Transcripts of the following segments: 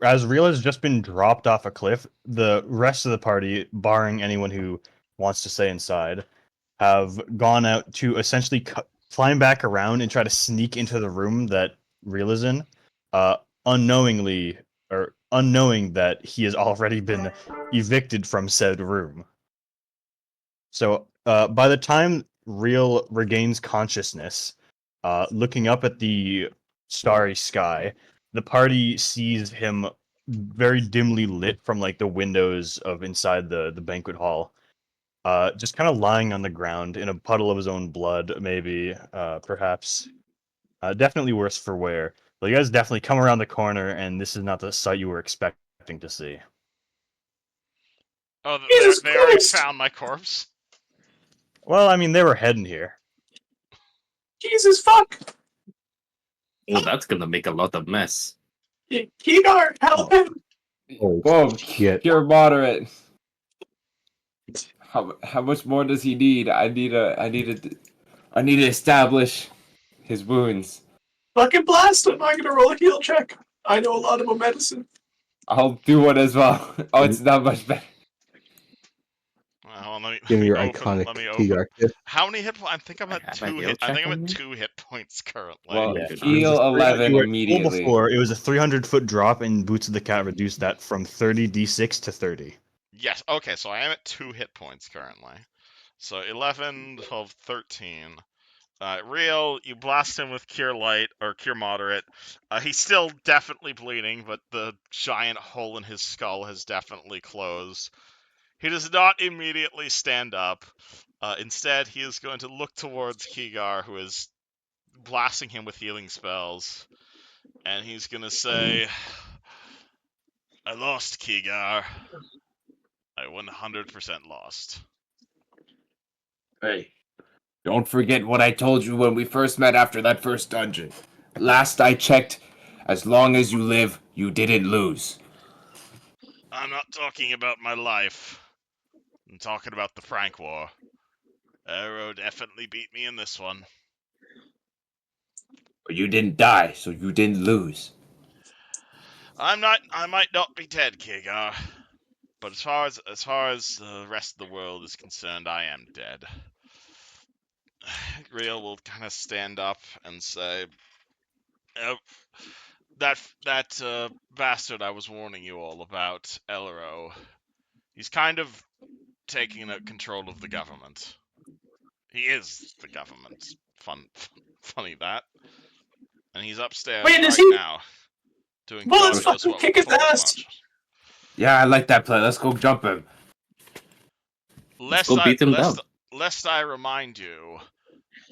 as Real has just been dropped off a cliff, the rest of the party, barring anyone who wants to stay inside, have gone out to essentially climb back around and try to sneak into the room that Real is in, uh, unknowingly or unknowing that he has already been evicted from said room. So by the time Real regains consciousness, looking up at the starry sky, the party sees him very dimly lit from like the windows of inside the banquet hall, just kind of lying on the ground in a puddle of his own blood, maybe, perhaps. Definitely worse for wear. But you guys definitely come around the corner, and this is not the sight you were expecting to see. Oh, Jesus they already Christ! found my corpse? Well, I mean, they were heading here. Jesus fuck! Oh, that's gonna make a lot of mess. Kigar, help him! Oh, Whoa, shit. you're moderate. How much more does he need? I need to establish his wounds. Fucking blast him! I'm gonna roll a heal check. I know a lot about medicine. I'll do one as well. Oh, it's not much better. Well, let Give me your me iconic open. Kigar kiss. How many hit points? I think I'm I at have a 2 heal hit. I check think I'm on at me? 2 hit points currently. Well, Yeah, heal 11 You were immediately. before, it was a 300-foot drop, and Boots of the Cat reduced that from 30 d6 to 30. Yes. Okay, so I am at 2 hit points currently. So 11, 12, 13. Real, you blast him with Cure Light, or Cure Moderate. He's still definitely bleeding, but the giant hole in his skull has definitely closed. He does not immediately stand up. Instead, he is going to look towards Kigar, who is blasting him with healing spells. And he's going to say, I lost, Kigar. I 100% lost. Hey, don't forget what I told you when we first met after that first dungeon. Last I checked, as long as you live, you didn't lose. I'm not talking about my life. I'm talking about the prank war. Elro definitely beat me in this one. But you didn't die, so you didn't lose. I might not be dead, Kigar. But as far as the rest of the world is concerned, I am dead. Real will kind of stand up and say, that bastard I was warning you all about, Elro. He's kind of taking control of the government. He is the government. Funny that. And he's upstairs Wait, is right he? now, doing Well, God let's knows fucking what kick his forward ass. march. Yeah, I like that play. Let's go jump him. go beat him down. Lest I remind you,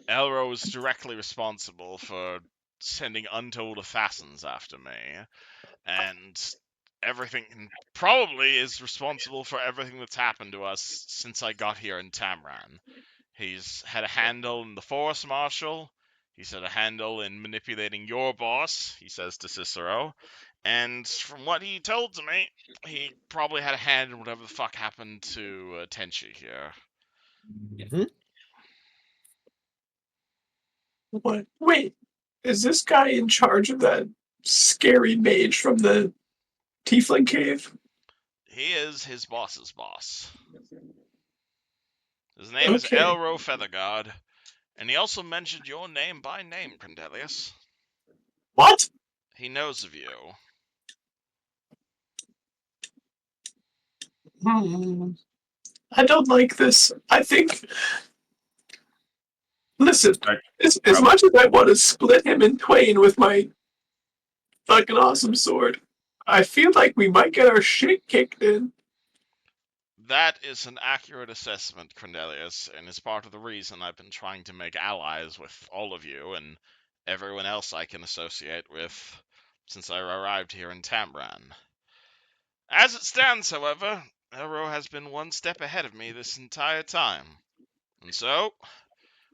Elro is directly responsible for sending untold assassins after me, and everything probably is responsible for everything that's happened to us since I got here in Tamran. He's had a handle in the Forest Marshal. He's had a handle in manipulating your boss, he says to Cicero. And from what he told to me, he probably had a hand in whatever the fuck happened to Tenchi here. What? Wait, is this guy in charge of that scary mage from the Tiefling Cave? He is his boss's boss. His name is Okay. Elro Featherguard, and he also mentioned your name by name, Cornelius. What? He knows of you. I don't like this. I think. Listen, as much as I want to split him in twain with my fucking awesome sword, I feel like we might get our shit kicked in. That is an accurate assessment, Cornelius, and is part of the reason I've been trying to make allies with all of you and everyone else I can associate with since I arrived here in Tamran. As it stands, however, Elro has been one step ahead of me this entire time. And so,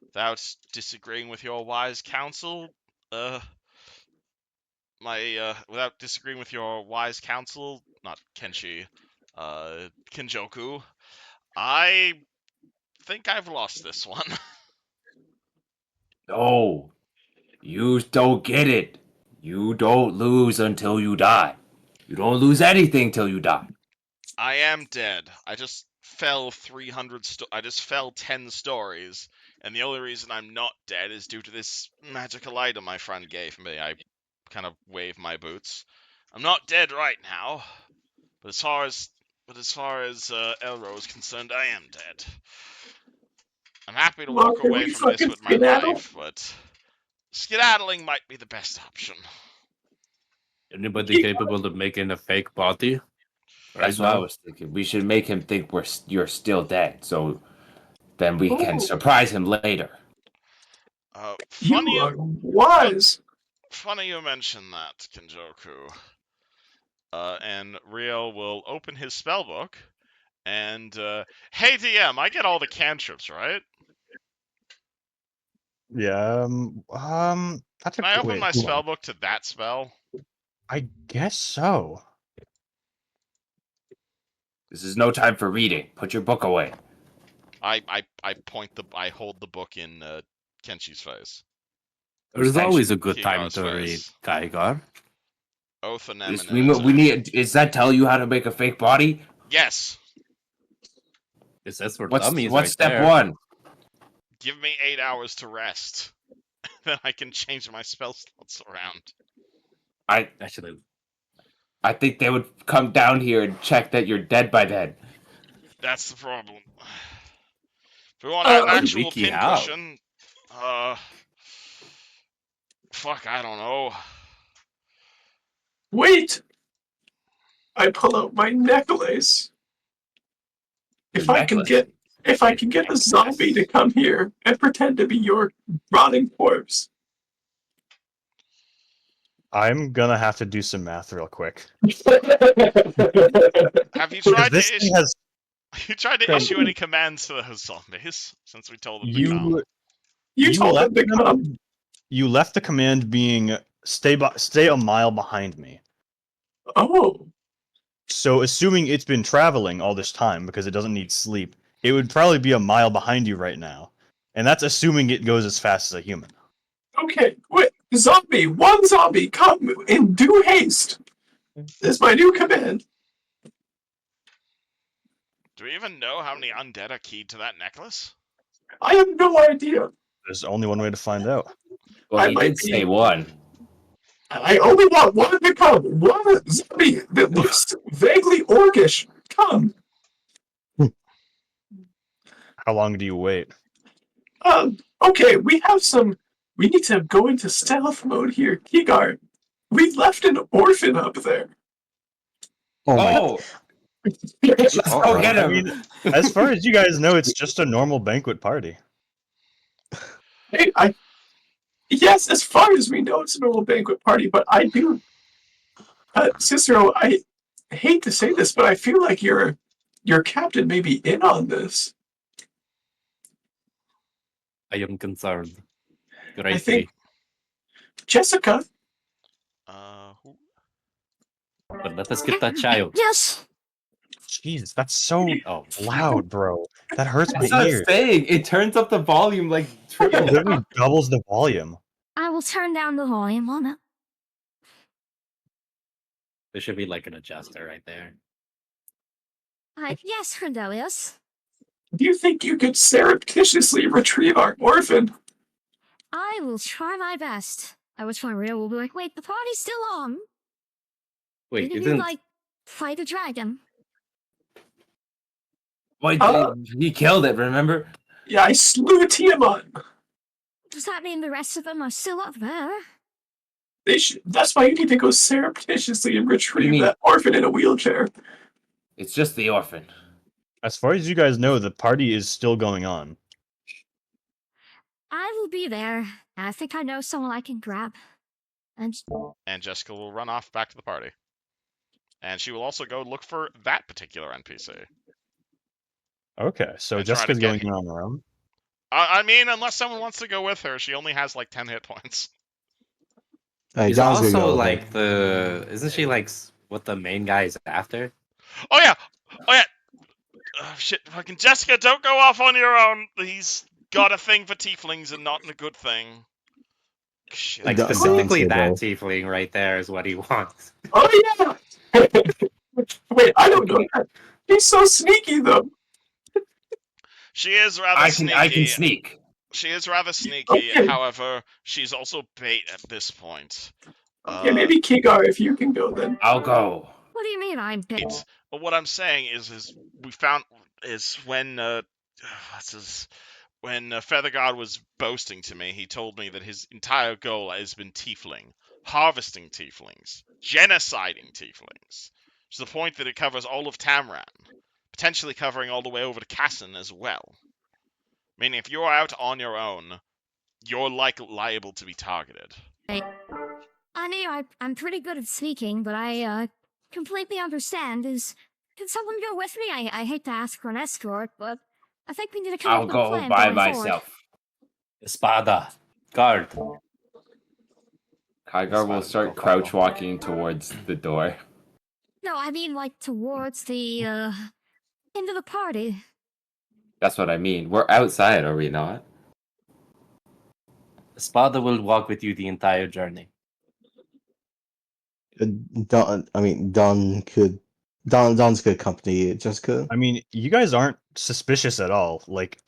without disagreeing with your wise counsel, without disagreeing with your wise counsel, not Kenshi, Kinjoku, I think I've lost this one. No, you don't get it. You don't lose until you die. You don't lose anything till you die. I am dead. I just fell 300. I just fell 10 stories, and the only reason I'm not dead is due to this magical item my friend gave me. I kind of wave my boots. I'm not dead right now, but as far as Elro is concerned, I am dead. I'm happy to Well, walk can away we from this fucking with my skedaddle? life, but skedaddling might be the best option. Anybody capable of making a fake body? That's what I was thinking. We should make him think you're still dead, so then we can Ooh. surprise him later. Funny You are wise. Funny you mention that, Kinjoku. And Rio will open his spellbook, and hey DM, I get all the cantrips, right? Yeah. That's Can I open wait, my hold on. spellbook to that spell? I guess so. This is no time for reading. Put your book away. I hold the book in Kenshi's face. There's always a good time Kigar's to read, face. Kaigar. Oath of We need. Is that tell you how to make a fake body? Yes. It says for What's dummies what's right step there. one? Give me 8 hours to rest. Then I can change my spell slots around. Actually, I think they would come down here and check that you're dead by then. That's the problem. If we want to have an actual Wiki pincushion, fuck, I don't know. Wait! I pull out my necklace. If I can get a zombie to come here and pretend to be your rotting corpse. I'm gonna have to do some math real quick. Have you Because tried this to thing has you tried to issue any commands to those zombies since we told them to come? you You told them to come. you left the command being stay a mile behind me. Oh. So assuming it's been traveling all this time because it doesn't need sleep, it would probably be a mile behind you right now. And that's assuming it goes as fast as a human. Okay, wait. One zombie, come in due haste. This is my new command. Do we even know how many undead are keyed to that necklace? I have no idea. There's only one way to find out. Well, I he might did be- say one. I only want one to come. One zombie that looks vaguely orcish. Come. How long do you wait? Okay, we need to go into stealth mode here. Kigar, we left an orphan up there. Oh, let's go get I him. mean, as far as you guys know, it's just a normal banquet party. Yes, as far as we know, it's a normal banquet party, but I do, Cicero, I hate to say this, but I feel like your captain may be in on this. I am concerned. I Greatly. think Jessica. Who? But let us get that child. Yes. Jeez, that's so Oh, loud, bro. That hurts my That's what I'm ears. saying. It turns up the volume like It triple. literally doubles the volume. I will turn down the volume on it. there should be like an adjuster right there. Yes, Cordelius. Do you think you could surreptitiously retrieve our orphan? I will try my best. I wish my real will be like, wait, the party's still on. Wait, Didn't isn't you fight a dragon? Wait, he killed it. Remember? Yeah, I slew Tiamat. Does that mean the rest of them are still up there? That's why you need to go surreptitiously and retrieve that orphan in a wheelchair. It's just the orphan. As far as you guys know, the party is still going on. I will be there. I think I know someone I can grab. And Jessica will run off back to the party. And she will also go look for that particular NPC. Okay, so And try to Jessica's get going him. in on her own. I mean, unless someone wants to go with her, she only has like 10 hit points. He's also like the. Isn't she like what the main guy is after? Oh yeah! Oh shit, fucking Jessica, don't go off on your own. He's got a thing for tieflings and not in a good thing. Shit. Like Don't specifically say that no. tiefling right there is what he wants. Oh yeah. Wait, I don't know that. He's so sneaky though. She is rather I sneaky. can sneak. She is rather sneaky. Okay. However, she's also bait at this point. Okay, maybe Kigar, if you can go then. I'll go. What do you mean I'm big? But what I'm saying is we found is when when Feather God was boasting to me, he told me that his entire goal has been tiefling, harvesting tieflings, genociding tieflings, to the point that it covers all of Tamran, potentially covering all the way over to Kassan as well. Meaning, if you're out on your own, you're liable to be targeted. I know I'm pretty good at sneaking, but I completely understand. Can someone go with me? I hate to ask for an escort, but I think we need to come I'll up with a go plan by going myself. Espada. Guard. Kygar will start crouch walking towards the door. No, I mean like towards the end of the party. That's what I mean. We're outside, are we not? Espada will walk with you the entire journey. Don could. Don's good company. Jessica. I mean, you guys aren't suspicious at all. Like,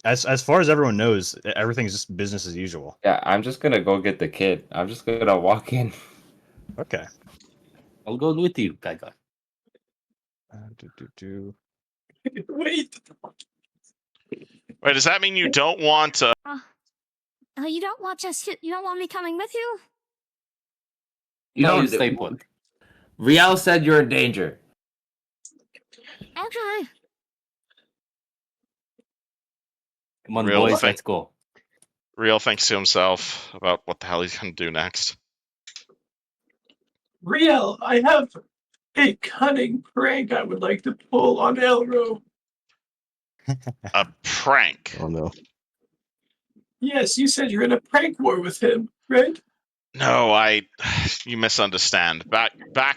as far as everyone knows, everything's just business as usual. Yeah, I'm just gonna go get the kid. I'm just gonna walk in. Okay. I'll go with you, Kygar. Wait. Wait, does that mean you don't want? You don't want you don't want me coming with you? You No, don't you stay put. Riel said you're in danger. Okay. Come on, Real boys, thing. let's go. Real thinks to himself about what the hell he's gonna do next. Riel, I have a cunning prank I would like to pull on Elro. A prank? Oh no. Yes, you said you're in a prank war with him, right? No, you misunderstand. Back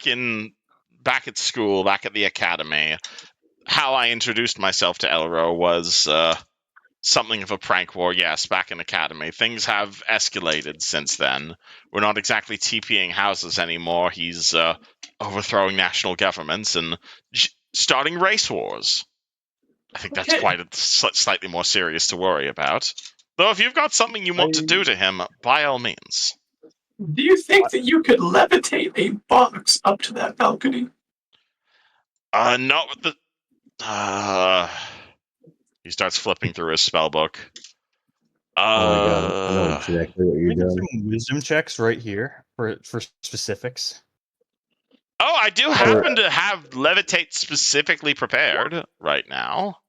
at school, back at the academy, how I introduced myself to Elro was something of a prank war. Yes, back in academy, things have escalated since then. We're not exactly TPing houses anymore. He's overthrowing national governments and starting race wars. I think that's quite slightly more serious to worry about. Though if you've got something you want to do to him, by all means. Do you think that you could levitate a box up to that balcony? Not with the. He starts flipping through his spell book. Oh my god, I know exactly what you're Make doing. some wisdom checks right here for specifics. Oh, I do happen to have levitate specifically prepared right now.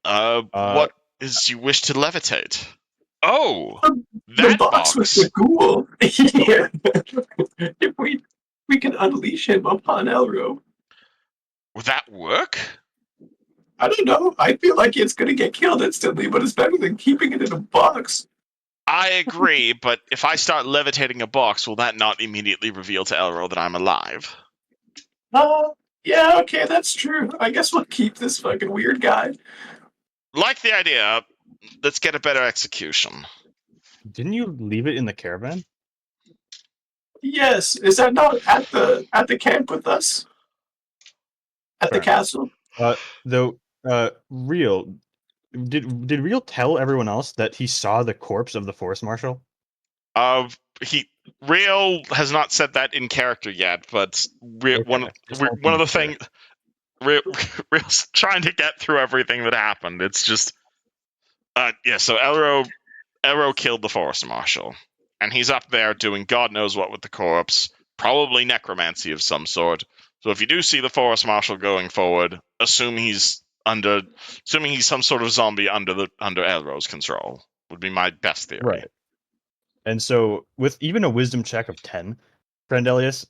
What is you wish to levitate? Oh, The that box with the ghoul. Yeah. If we can unleash him upon Elro. Would that work? I don't know. I feel like it's going to get killed instantly, but it's better than keeping it in a box. I agree, but if I start levitating a box, will that not immediately reveal to Elro that I'm alive? Yeah, okay, that's true. I guess we'll keep this fucking weird guy. Like the idea. Let's get a better execution. Didn't you leave it in the caravan? Yes, is that not at the camp with us? At the castle? Though, Real, did Real tell everyone else that he saw the corpse of the forest marshal? Real has not said that in character yet, but one of the things. Real's trying to get through everything that happened. It's just, so Elro killed the forest marshal, and he's up there doing God knows what with the corpse, probably necromancy of some sort. So if you do see the forest marshal going forward, assume he's some sort of zombie under Elro's control. Would be my best theory. Right. And so, with even a wisdom check of 10, friend Elias,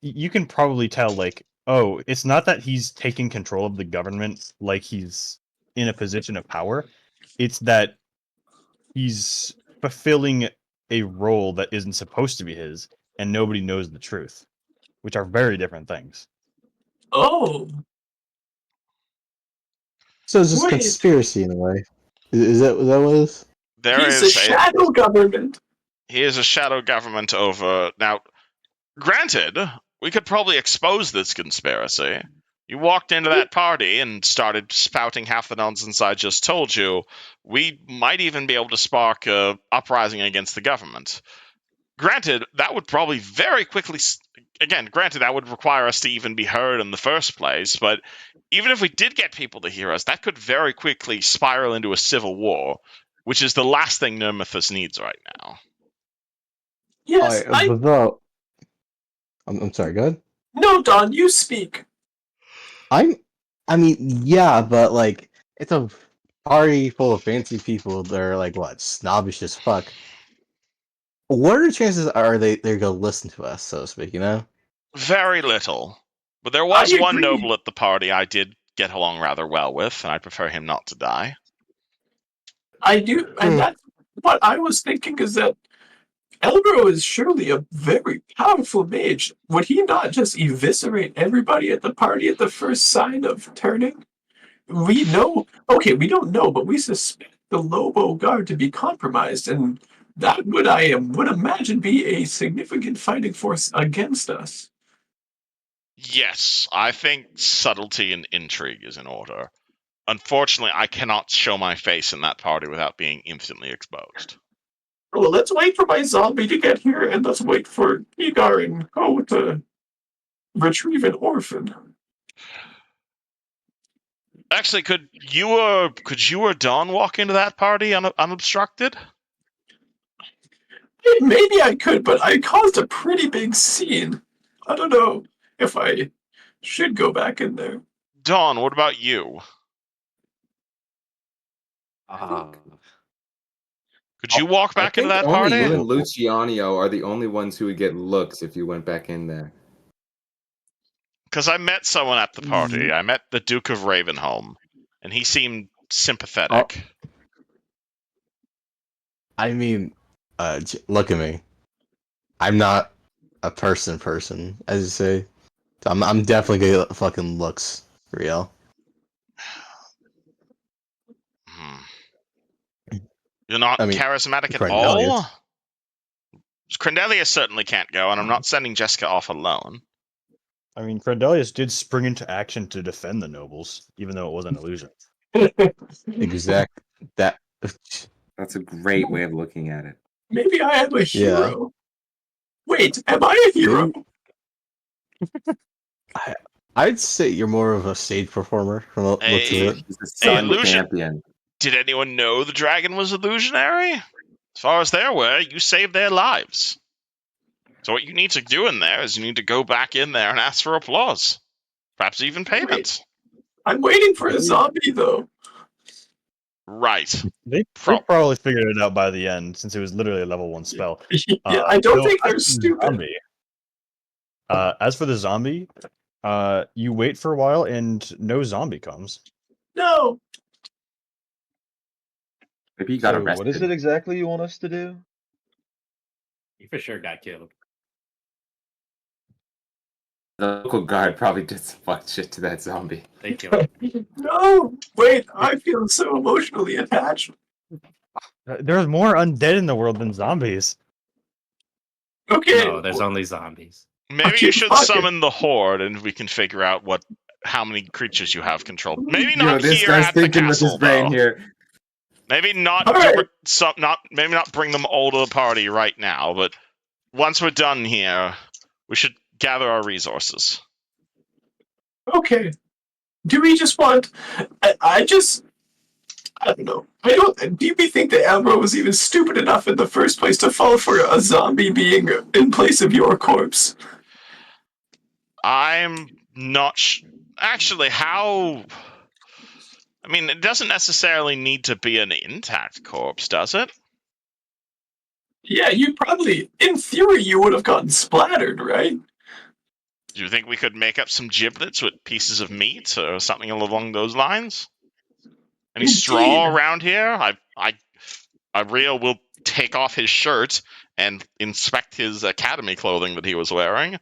you can probably tell, like, oh, it's not that he's taking control of the government like he's in a position of power. It's that he's fulfilling a role that isn't supposed to be his, and nobody knows the truth, which are very different things. Oh. So it's just conspiracy in a way. Is that what it is? There He's is a shadow government. He is a shadow government over now. Granted, we could probably expose this conspiracy. You walked into that party and started spouting half the nonsense I just told you. We might even be able to spark a uprising against the government. Granted, that would probably very quickly. Again, granted, that would require us to even be heard in the first place, but even if we did get people to hear us, that could very quickly spiral into a civil war, which is the last thing Nermithus needs right now. Yes, But though, I'm sorry. Go ahead. No, Don, you speak. I mean, yeah, but like, it's a party full of fancy people that are like what, snobbish as fuck. What are the chances are they're gonna listen to us, so to speak? You know? Very little. But there was one agree. noble at the party I did get along rather well with, and I prefer him not to die. I do, and that's what I was thinking is that Elro is surely a very powerful mage. Would he not just eviscerate everybody at the party at the first sign of turning? We know, okay, we don't know, but we suspect the Lobo Guard to be compromised, and that would, would imagine, be a significant fighting force against us. Yes, I think subtlety and intrigue is in order. Unfortunately, I cannot show my face in that party without being instantly exposed. Well, let's wait for my zombie to get here, and let's wait for Igar and go to retrieve an orphan. Actually, could you or Dawn walk into that party unobstructed? Maybe I could, but I caused a pretty big scene. I don't know if I should go back in there. Dawn, what about you? Could you walk back into that only party? you and Luciano are the only ones who would get looks if you went back in there. Because I met someone at the party. I met the Duke of Ravenholm, and he seemed sympathetic. I mean, look at me. I'm not a person, as you say. I'm definitely gonna get fucking looks, real. You're not charismatic at all? Crendelius certainly can't go, and I'm not sending Jessica off alone. I mean, Crendelius did spring into action to defend the nobles, even though it was an illusion. Exact. That's a great way of looking at it. Maybe I am a hero. Yeah. Wait, am I a hero? I'd say you're more of a stage performer from the looks of it. He's a sun champion. Did anyone know the dragon was illusionary? As far as they're aware, you saved their lives. So what you need to do in there is you need to go back in there and ask for applause. Perhaps even payment. I'm waiting for a zombie, though. Right. They probably figured it out by the end, since it was literally a level 1 spell. Yeah, I don't think they're stupid. As for the zombie, you wait for a while and no zombie comes. No. Maybe he got arrested. What is it exactly you want us to do? He for sure got killed. The local guard probably did some fucked shit to that zombie. They killed him. No, wait, I feel so emotionally attached. There's more undead in the world than zombies. Okay. No, there's only zombies. Maybe you should summon the horde, and we can figure out how many creatures you have controlled. Maybe not here at the castle, though. Here. Maybe not. Maybe not bring them all to the party right now. But once we're done here, we should gather our resources. Okay. Do we just want? I don't know. Do we think that Elro was even stupid enough in the first place to fall for a zombie being in place of your corpse? I'm not actually how. I mean, it doesn't necessarily need to be an intact corpse, does it? Yeah, you probably, in theory, you would have gotten splattered, right? Do you think we could make up some giblets with pieces of meat or something along those lines? Any straw around here? Real will take off his shirt and inspect his academy clothing that he was wearing.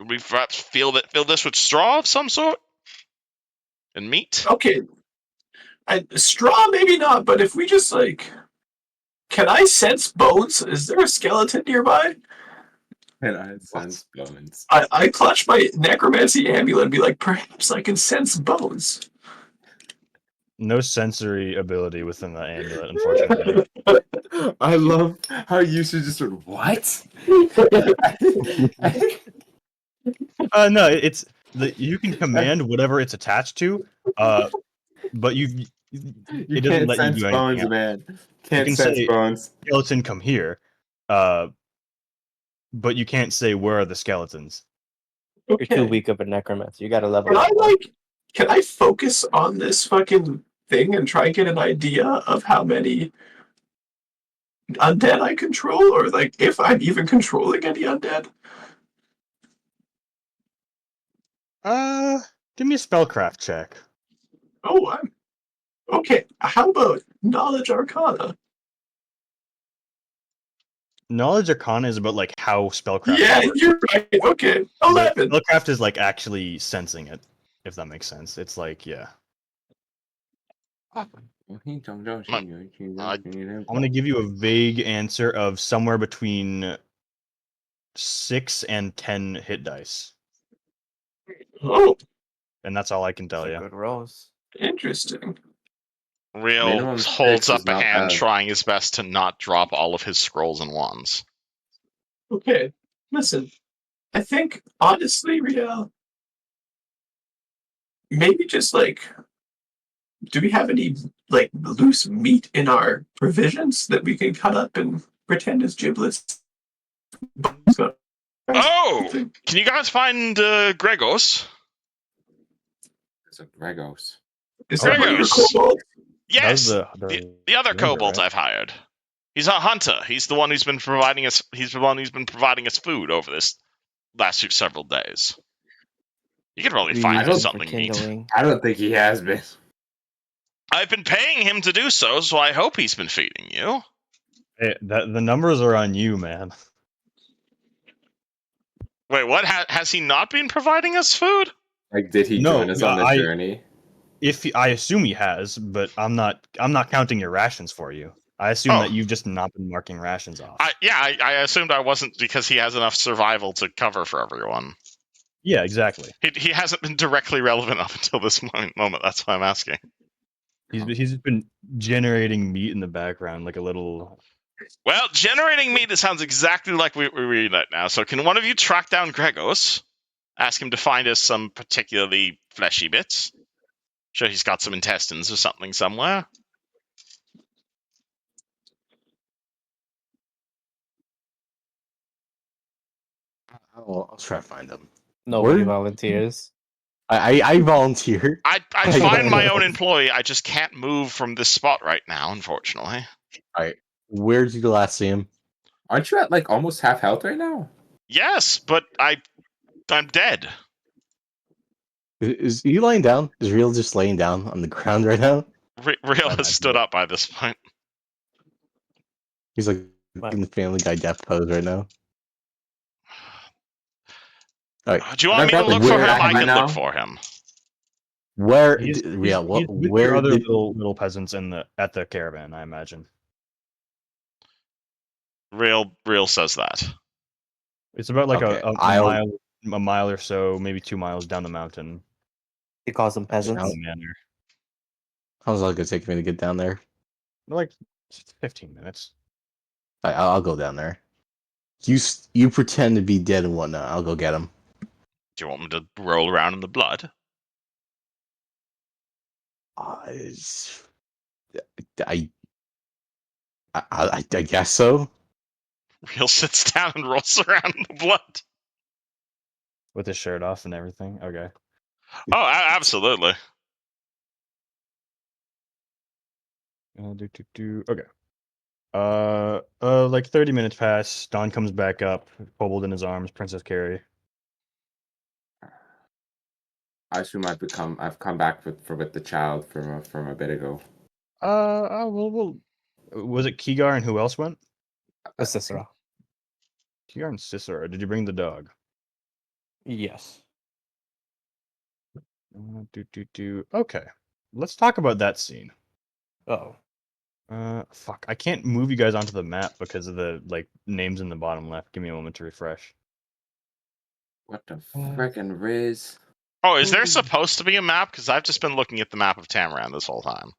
Would we perhaps fill this with straw of some sort? And meat? Okay. Straw, maybe not, but if we just like, can I sense bones? Is there a skeleton nearby? And I sense bones. I clutch my necromancy amulet and be like, perhaps I can sense bones. No sensory ability within the amulet, unfortunately. I love how you should just sort of what? No, it's you can command whatever it's attached to, but You it doesn't can't let you sense do anything bones, else. man. You Can't can sense say bones. skeleton come here, but you can't say where are the skeletons. You're too Okay. weak of a necromancer. You gotta level Can I up more. like, can I focus on this fucking thing and try and get an idea of how many undead I control, or like if I'm even controlling any undead? Give me a spellcraft check. Oh, I'm okay. How about knowledge arcana? Knowledge Arcana is about like how spellcraft Yeah, works. you're right. Okay, But 11. spellcraft is like actually sensing it, if that makes sense. It's like, yeah. I- I'm gonna give you a vague answer of somewhere between 6 and 10 hit dice, Oh, and that's all I can tell Those are you. good rolls. interesting. Real Minimum holds 6 up is a not hand, bad. trying his best to not drop all of his scrolls and wands. Okay, listen. I think honestly, Riel, maybe just like, do we have any like loose meat in our provisions that we can cut up and pretend as giblets? Oh! Can you guys find Gregos? It's a Gregos. Is that one of your Gregos! kobolds? Yes! The The other ranger, kobolds right? I've hired. He's a hunter. He's the one who's been providing us. He's the one who's been providing us food over this last several days. You could probably We find use me them for something neat. kindling. I don't think he has been. I've been paying him to do so, so I hope he's been feeding you. Hey, the numbers are on you, man. Wait, what? Has he not been providing us food? Like, did he No, join us on the journey? I assume he has, but I'm not counting your rations for you. I assume Oh. that you've just not been marking rations off. I assumed I wasn't because he has enough survival to cover for everyone. Yeah, exactly. He hasn't been directly relevant up until this moment. That's why I'm asking. He's been generating meat in the background like a little. Well, generating meat, it sounds exactly like we read that now. So can one of you track down Gregos? Ask him to find us some particularly fleshy bits. Sure, he's got some intestines or something somewhere. I'll try to find them. Nobody Where- volunteers. I volunteer. I'd I find don't my know. own employee. I just can't move from this spot right now, unfortunately. Where did you last see him? Aren't you at like almost half health right now? Yes, but I'm dead. Is he laying down? Is Real just laying down on the ground right now? Real imagine has stood it. up by this point. He's like in the Family Guy death pose right now. All right. Do you want me to I've got look the for word him? I by can now. look for him. Where He's with your where other did little peasants at the caravan, I imagine. Real says that. It's about like Okay, a mile or so, maybe 2 miles down the mountain. He calls them peasants. How- In a manor. how's it gonna take me to get down there? Like 15 minutes. I'll go down there. You pretend to be dead and whatnot. I'll go get him. Do you want me to roll around in the blood? I guess so. Real sits down and rolls around in the blood. With his shirt off and everything. Okay. Oh, absolutely. Okay. Like 30 minutes pass. Dawn comes back up, kobold in his arms, Princess Carrie. I assume I've come back with the child from a bit ago. Was it Kigar and who else went? The Cicero. Kigar and Cicero. Did you bring the dog? Yes. Okay. let's talk about that scene. Oh. Fuck, I can't move you guys onto the map because of the like names in the bottom left. Give me a moment to refresh. What the frickin' Riz? Oh, is there supposed to be a map? Because I've just been looking at the map of Tamaran this whole time.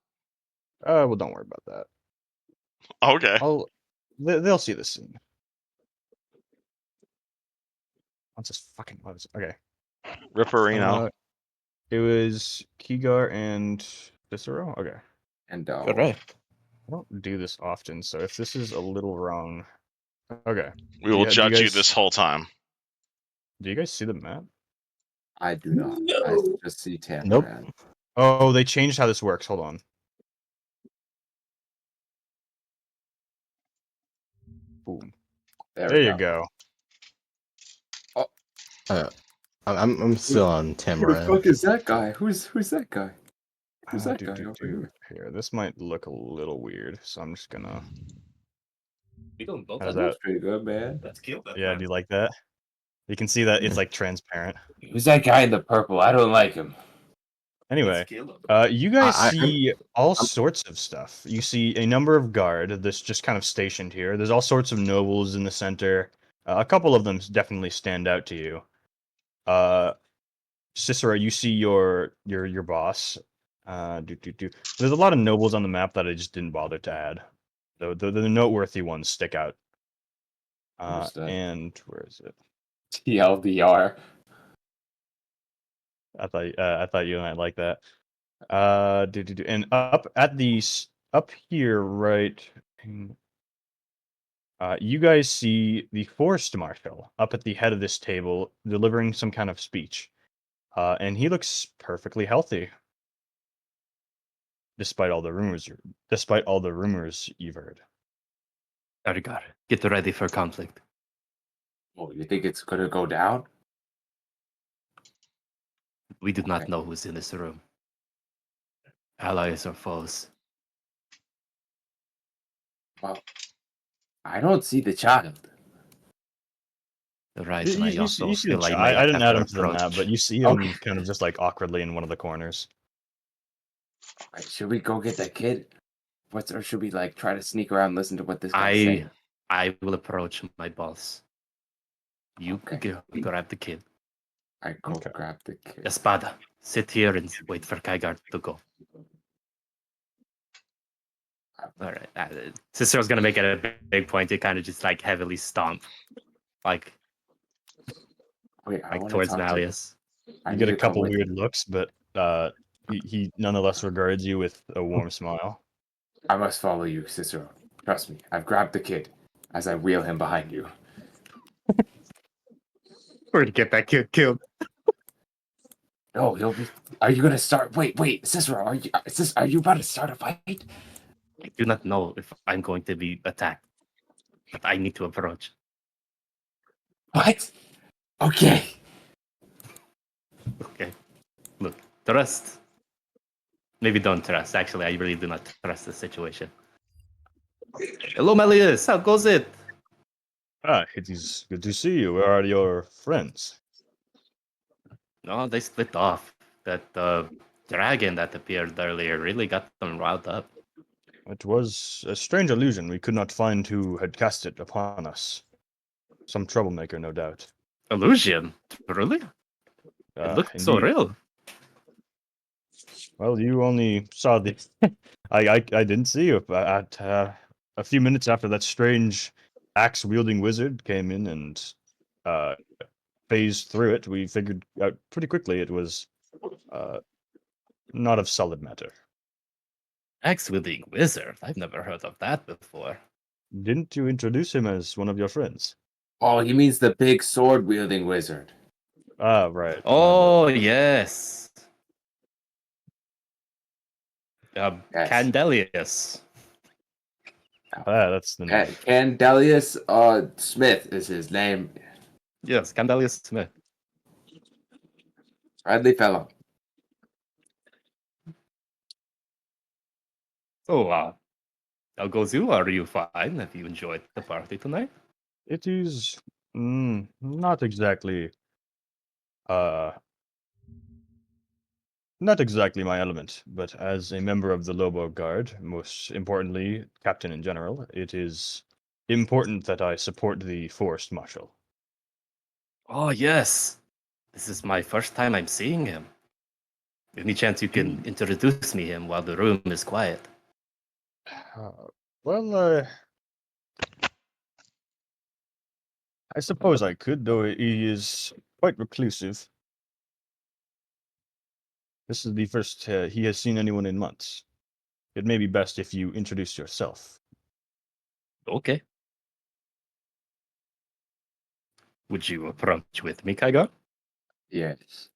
Well, don't worry about that. Okay. They'll see this scene. What's this fucking was? Okay. Ripperino. It was Kigar and Cicero. Okay. And Correct. I don't do this often, so if this is a little wrong, okay. We will do you judge you guys- this whole time. Do you guys see the map? I do not. I No. just see Tamaran. Nope. Oh, they changed how this works. Hold on. Boom. There you go. I'm still on Who the Tamaran. fuck is that guy? Who's that guy? Who's that guy over here? Here, this might look a little weird, so I'm just gonna. Both How's That looks that? pretty good, man. That's cute. Yeah, do you like that? You can see that it's like transparent. Who's that guy in the purple? I don't like him. Anyway, Caleb. you guys I'm- see all sorts of stuff. You see a number of guard that's just kind of stationed here. There's all sorts of nobles in the center. A couple of them definitely stand out to you. Cicero, you see your boss. There's a lot of nobles on the map that I just didn't bother to add. The noteworthy ones stick out. Understood. And where is it? TLDR. I thought you might like that. And up here, right? You guys see the forest marshal up at the head of this table delivering some kind of speech, and he looks perfectly healthy, despite all the rumors you've heard. Argar, get ready for conflict. Oh, you think it's gonna go down? We do not Okay. know who's in this room. Allies or foes. Well, I don't see the child. Right, and I also You see feel the I I may didn't have add to him to the map, approach. but you see him Okay. kind of just like awkwardly in one of the corners. Alright, should we go get that kid? Or should we like try to sneak around and listen to what this guy's saying? I will approach my boss. You Okay. grab the kid. I go Okay. grab the kid. Espada, sit here and wait for Kygar to go. All right. Cicero's gonna make it a big point to kind of just like heavily stomp, like Wait, I wanna towards talk to- Malleus. I You need get a to come couple with weird you. looks, but he nonetheless regards you with a warm smile. I must follow you, Cicero. Trust me. I've grabbed the kid as I wheel him behind you. We're gonna get that kid killed. No, he'll be. Are you gonna start? Wait, Cicero. Are you about to start a fight? I do not know if I'm going to be attacked, but I need to approach. What? Okay. Okay. Look, trust. Maybe don't trust. Actually, I really do not trust the situation. Hello, Malleus. How goes it? It is good to see you. Where are your friends? No, they split off. That dragon that appeared earlier really got them riled up. It was a strange illusion. We could not find who had cast it upon us. Some troublemaker, no doubt. Illusion? Really? It looked so Indeed. real. Well, you only saw the. I didn't see you at a few minutes after that strange axe wielding wizard came in and phased through it. We figured out pretty quickly it was not of solid matter. Axe-wielding wizard? I've never heard of that before. Didn't you introduce him as one of your friends? Oh, he means the big sword wielding wizard. Ah, right. Oh, yes. Yes. Candelius. That's the name. Candelius Smith is his name. Yes, Candelius Smith. Friendly fellow. So, how goes you? Are you fine? Have you enjoyed the party tonight? It is not exactly Not exactly my element, but as a member of the Lobo Guard, most importantly, captain in general, it is important that I support the Forest Marshal. Oh, yes. This is my first time I'm seeing him. Any chance you can introduce me him while the room is quiet? Well, I suppose I could, though he is quite reclusive. This is the first he has seen anyone in months. It may be best if you introduce yourself. Okay. Would you approach with me, Kaigar? Yes.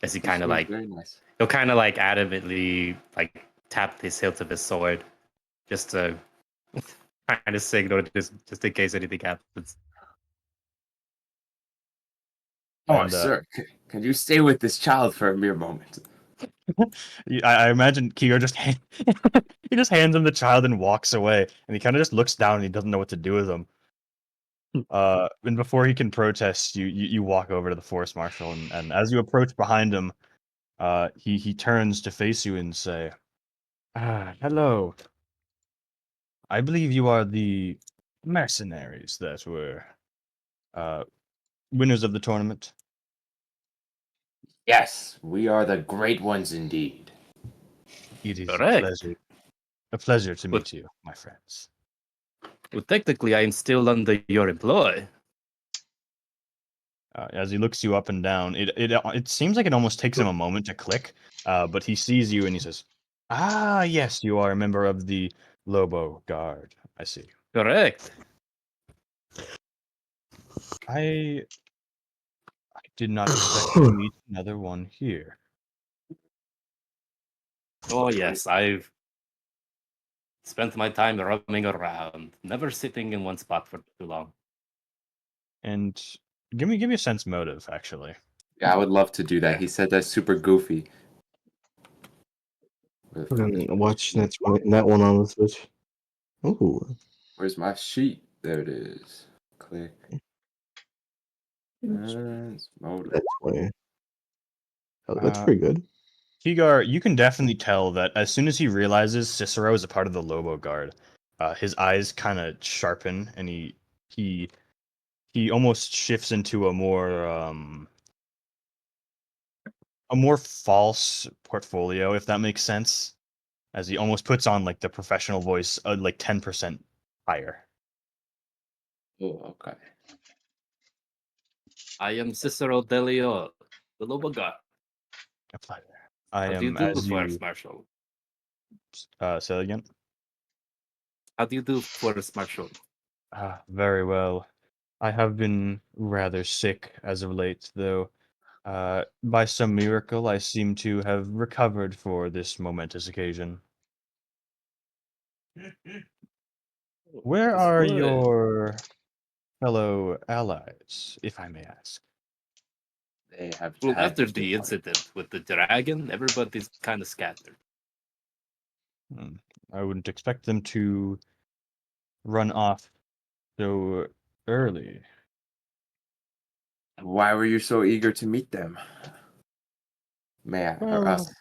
As he He kind of seems like, very nice. he'll kind of like adamantly like tap his hilt of his sword just to kind of signal just in case anything happens. Oh, And sir, can you stay with this child for a mere moment? I imagine Kiyo just he just hands him the child and walks away, and he kind of just looks down and he doesn't know what to do with him. And before he can protest, you walk over to the forest marshal, and as you approach behind him, he turns to face you and say, hello. I believe you are the mercenaries that were winners of the tournament." Yes, we are the great ones indeed. "It is Correct. a pleasure to But- meet you, my friends." Well, technically, I am still under your employ. As he looks you up and down, it seems like it almost takes him a moment to click, but he sees you and he says, "Ah, yes, you are a member of the Lobo Guard. I see. Correct. I did not expect to meet another one here." Oh, yes, I've spent my time roaming around, never sitting in one spot for too long. And give me a sense motive, actually. Yeah, I would love to do that. He said that's super goofy. Watch that one on the Switch. Ooh. Where's my sheet? There it is. Click. And motive. That's funny. Oh, that's Uh, pretty good. Kigar, you can definitely tell that as soon as he realizes Cicero is a part of the Lobo Guard, his eyes kind of sharpen, and he he almost shifts into a more false portfolio, if that makes sense, as he almost puts on like the professional voice, like 10% higher. Oh, okay. I am Cicero Delio, the Lobo God. A pleasure. I How do you am, do, as Forest you Marshal? say that again. How do you do, Forest Marshal? Very well. I have been rather sick as of late, though. By some miracle, I seem to have recovered for this momentous occasion. Where That's are good. your fellow allies, if I may ask? They have Well, had after to the depart. incident with the dragon, everybody's kind of scattered. I wouldn't expect them to run off so early. Why were you so eager to meet them? May I, or us? Well,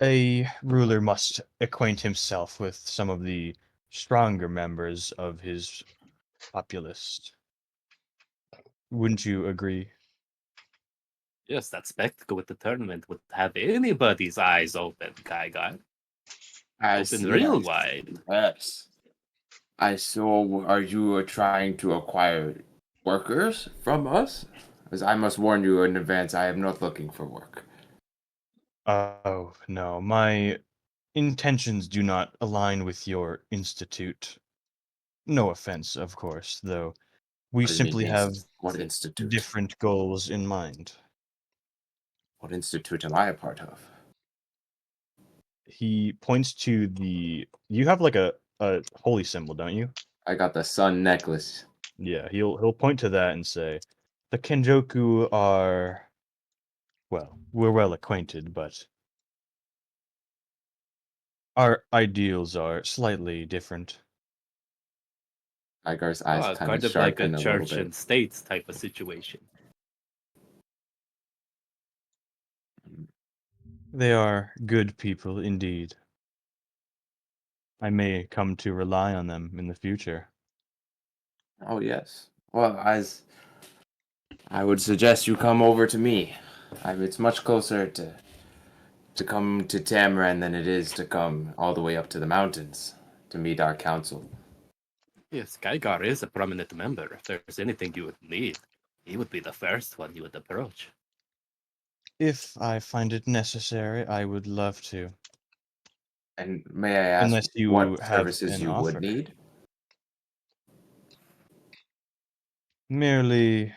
a ruler must acquaint himself with some of the stronger members of his populace. Wouldn't you agree? Yes, that spectacle with the tournament would have anybody's eyes open, Kaigar. I Open see. real wide. Yes. I saw. Are you trying to acquire workers from us? As I must warn you in advance, I am not looking for work. Oh, no. My intentions do not align with your institute. No offense, of course, though. We What do you mean, simply have what institute? different goals in mind. What institute am I a part of? He points to the. You have like a holy symbol, don't you? I got the sun necklace. Yeah, he'll point to that and say, "The Kenjoku are, well, we're well acquainted, but our ideals are slightly different." Igar's eyes kind of Kind of like a sharpen a little church bit. and state type of situation. They are good people indeed. I may come to rely on them in the future. Oh yes. Well, as I would suggest you come over to me. It's much closer to come to Tamran than it is to come all the way up to the mountains to meet our council. Yes, Gygar is a prominent member. If there's anything you would need, he would be the first one you would approach. If I find it necessary, I would love to. And may I ask Unless you what have services an you would offer. need? Merely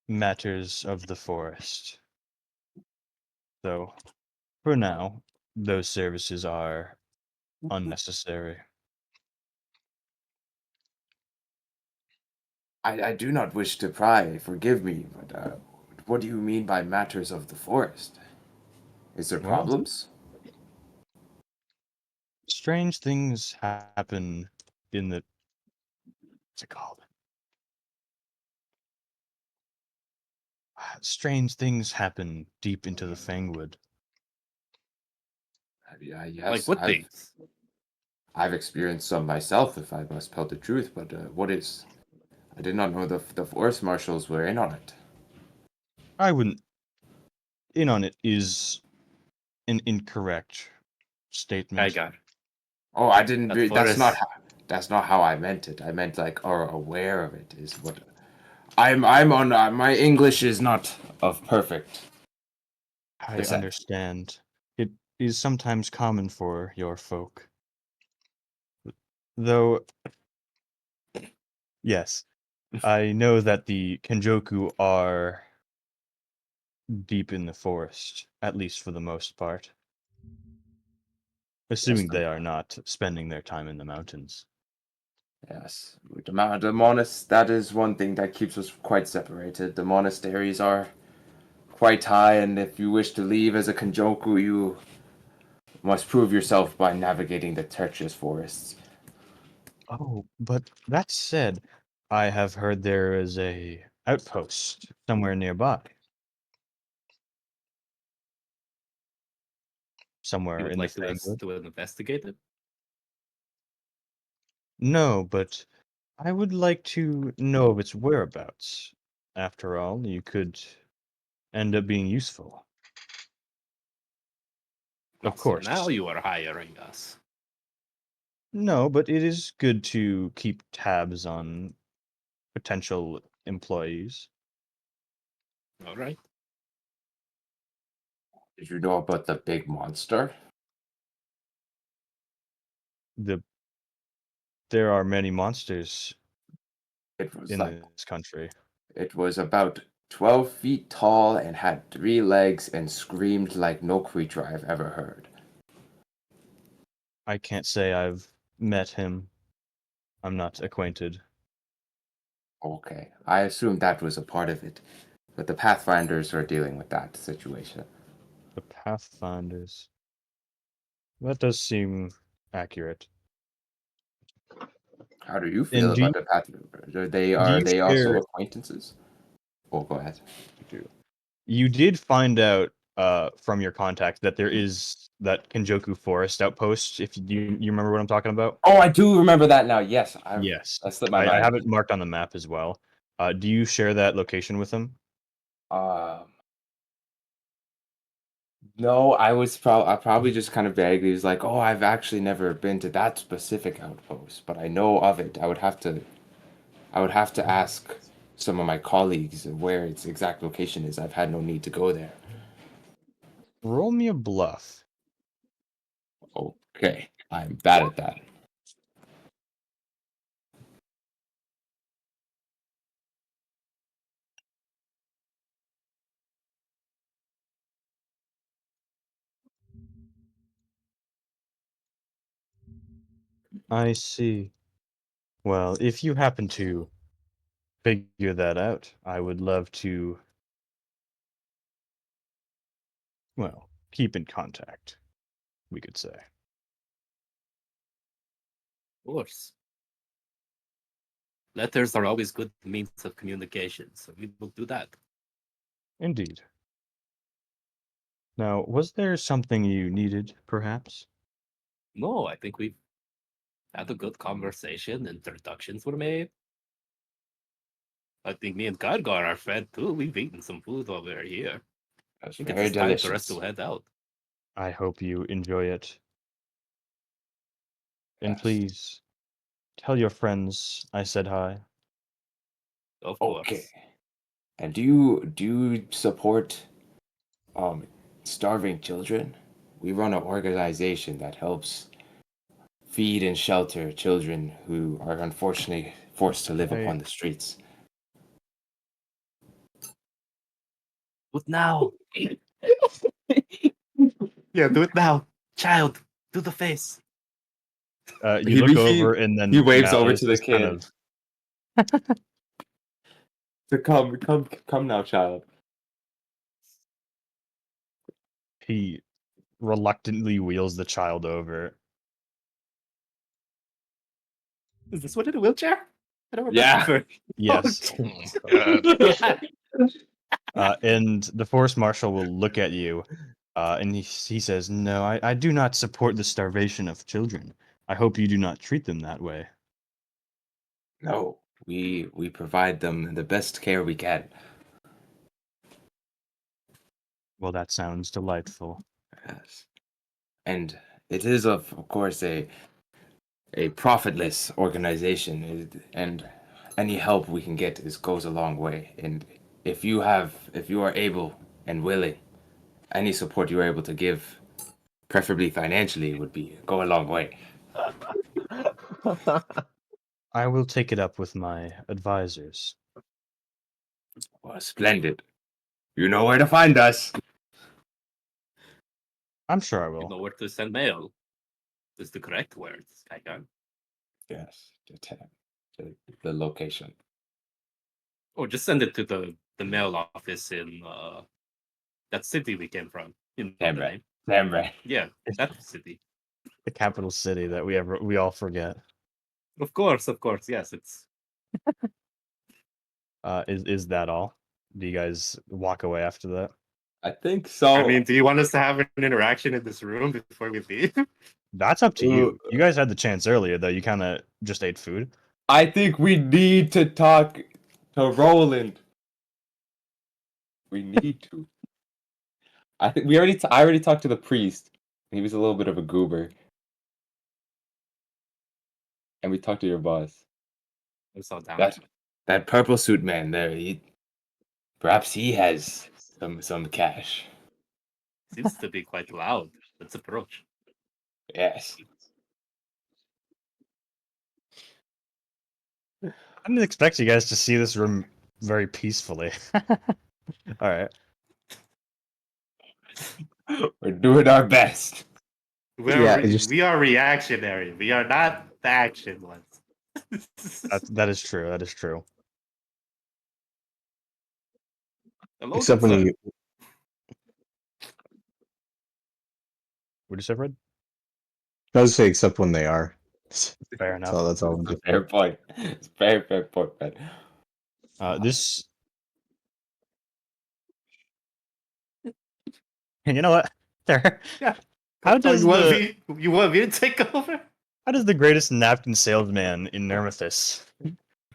matters of the forest. Though, for now, those services are unnecessary. I do not wish to pry, forgive me, but what do you mean by matters of the forest? Is there Well, problems? strange things happen in the. What's it called? Strange things happen deep into the Fangwood. Yeah, Like yes, what things? I've experienced some myself, if I must tell the truth. But what is? I did not know the forest marshals were in on it. I wouldn't. In on it is an incorrect statement. Gygar. Oh, I didn't. That That's not forest. how. That's not how I meant it. I meant like, or aware of it is what. I'm on. My English is not of perfect I descent. understand. It is sometimes common for your folk. Though, yes, I know that the Kenjoku are deep in the forest, at least for the most part. Yes, Assuming they are not spending their time in the mountains. yes. That is one thing that keeps us quite separated. The monasteries are quite high, and if you wish to leave as a Kenjoku, you must prove yourself by navigating the treacherous forests. Oh, but that said, I have heard there is a outpost somewhere nearby. You Somewhere would in the like to us Fangwood. to investigate it? No, but I would like to know of its whereabouts. After all, you could end up being useful. Of So now course. you are hiring us. No, but it is good to keep tabs on potential employees. All right. Did you know about the big monster? There are many monsters It was in like this country. it was about 12 feet tall and had 3 legs and screamed like no creature I've ever heard. I can't say I've met him. I'm not acquainted. Okay, I assumed that was a part of it, but the Pathfinders are dealing with that situation. The Pathfinders. That does seem accurate. How do you feel And about the Pathfinders? do Are you they also share acquaintances? Oh, go ahead. you did find out from your contact that there is that Kenjoku Forest outpost, if you remember what I'm talking about? Oh, I do remember that now. Yes, Yes. that slipped my I mind. have it marked on the map as well. Do you share that location with him? Um, no, I probably just kind of vaguely was like, oh, I've actually never been to that specific outpost, but I know of it. I would have to ask some of my colleagues where its exact location is. I've had no need to go there. Roll me a bluff. Okay, I'm bad at that. I see. Well, if you happen to figure that out, I would love to, well, keep in contact, we could say. Of course. Letters are always good means of communication, so we will do that. Indeed. Now, was there something you needed, perhaps? No, I think we've had a good conversation. Introductions were made. I think me and Gargar are fed too. We've eaten some food while we were here. I That's think very it's time for us delicious. to head out. I hope you enjoy it. And Yes. please, tell your friends I said hi. Of course. Okay. And do you support starving children? We run an organization that helps feed and shelter children who are unfortunately forced to live Hey. upon the streets. Do it now. Yeah, do it now. Child, do the face. You look over, and then he waves over Malleus to the is kind kid. of To come now, child. he reluctantly wheels the child over. Is this one in a wheelchair? I don't Yeah. remember. Yes. Oh my god. And the forest marshal will look at you, and he says, "No, I do not support the starvation of children. I hope you do not treat them that way." No, we provide them the best care we can. Well, that sounds delightful. Yes. And it is of course a profitless organization, and any help we can get goes a long way. And if you are able and willing, any support you are able to give, preferably financially, would go a long way. I will take it up with my advisors. Well, splendid. You know where to find us. I'm sure I You will. know where to send mail. Is the correct word, Skygun. Yes, the location. Or just send it to the mail office in that city we came from. You know the Damn right. name. Damn right. Yeah, that city. The capital city that we all forget. Of course, yes. It's Is that all? Do you guys walk away after that? I think so. I mean, do you want us to have an interaction in this room before we leave? That's up to you. You guys had the chance earlier, though. You kind of just ate food. I think we need to talk to Roland. We need to. I think I already talked to the priest. He was a little bit of a goober. And we talked to your boss. I'm so down. That purple suit man there, perhaps he has some cash. Seems to be quite loud. Let's approach. Yes. I didn't expect you guys to see this room very peacefully. All right. We're doing our best. Yeah, it just- We are reactionary. We are not the action ones. That is true. That is true. Hello, except good when sir. you What did you say, Fred? I was say except when they are. Fair enough. So that's all I'm It's a fair point. It's a very fair point, man. This. You know what? There. Yeah. How does you want me to take over? How does the greatest napkin salesman in Nermithus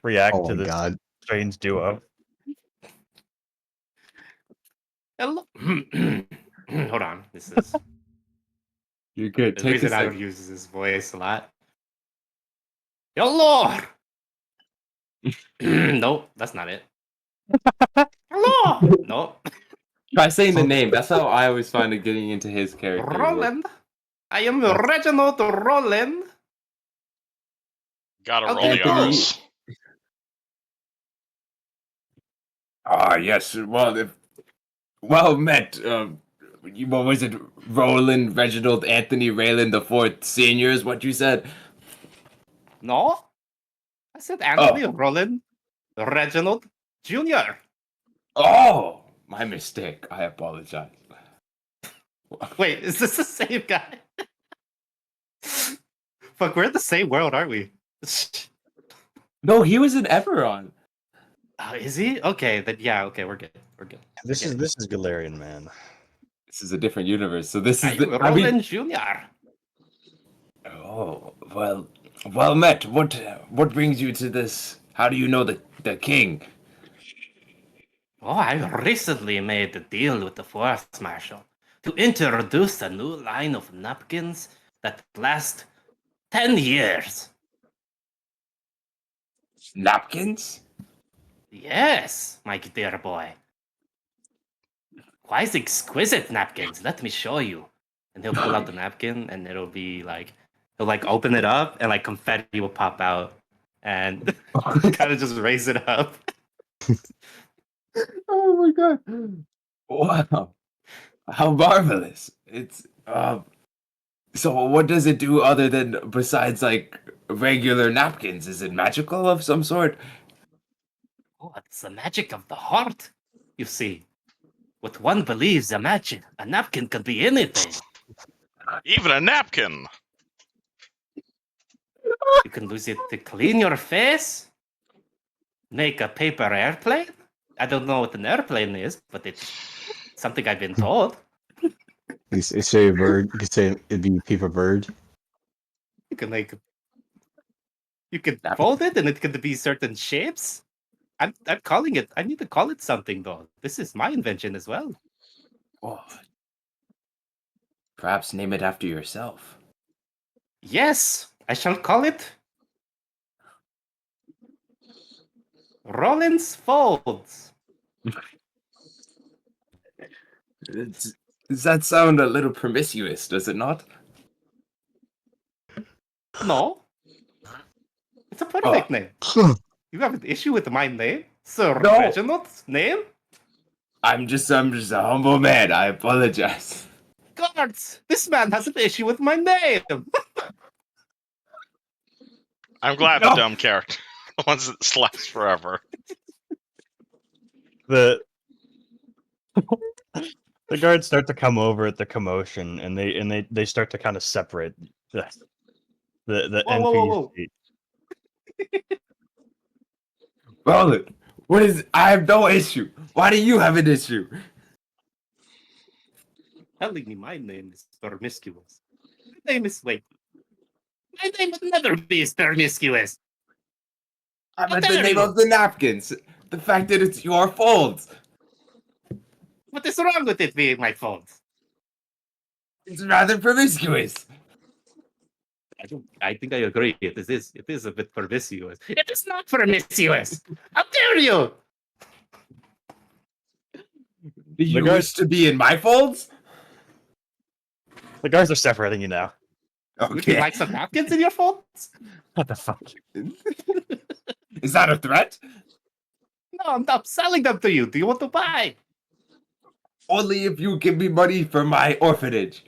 react Oh to my this god. strange duo? Hello. Hold on. This is You're good. the Take a reason I don't second. use this voice a lot. Hello. Nope, that's not it. Hello. Nope. Try saying the name. That's how I always find it getting into his character. Roland. I am That's- Reginald Roland. Gotta I'll roll the take it. R's. Ah, yes. Well met. What was it? Roland, Reginald, Anthony, Raylan the Fourth, seniors. What you said? No. I said Anthony Roland Reginald Jr. Oh, my mistake. I apologize. Wait, is this the same guy? Fuck, we're in the same world, aren't we? No, he was in Everon. Oh, is he? Okay, then yeah, okay, we're good. We're good. This is Galarian man. This is a different universe. So this Are is you the. Roland Jr.? Oh well met. What brings you to this? How do you know the king? Oh, I recently made a deal with the Forest Marshal to introduce a new line of napkins that last 10 years. Napkins? Yes, my dear boy. Quite exquisite napkins. Let me show you. And he'll pull out the napkin, and it'll be like he'll like open it up, and like confetti will pop out, and kind of just raise it up. Oh my god! Wow, how marvelous! It's So what does it do other than besides like regular napkins? Is it magical of some sort? Oh, it's the magic of the heart. You see, what one believes a magic, a napkin can be anything. Even a napkin. You can use it to clean your face, make a paper airplane. I don't know what an airplane is, but it's something I've been told. You say a bird. You could say it'd be paper bird. You can like you can fold it and it can be certain shapes. I'm calling it. I need to call it something though. This is my invention as well. Oh, perhaps name it after yourself. Yes, I shall call it Rollins Folds. Does that sound a little promiscuous? Does it not? No, it's a perfect name. You have an issue with my name, Sir No. Reginald's name? I'm just a humble man. I apologize. Guards, this man has an issue with my name. I'm glad No. the dumb character ones that slaps forever. The the guards start to come over at the commotion, and they start to kind of separate the Whoa, whoa, whoa, NPC. whoa. Roland, what is? I have no issue. Why do you have an issue? Telling me my name is promiscuous. My name is wait. My name would never be promiscuous. I'm How at the dare name you? of the napkins. The fact that it's your folds. What is wrong with it being my fault? It's rather promiscuous. I think I agree. It is a bit promiscuous. It is not promiscuous. How dare you? Do you guards- wish to be in my folds? The guards are separating you now. Would you like some napkins in your folds? What the fuck? Is that a threat? No, I'm not selling them to you. Do you want to buy? Only if you give me money for my orphanage.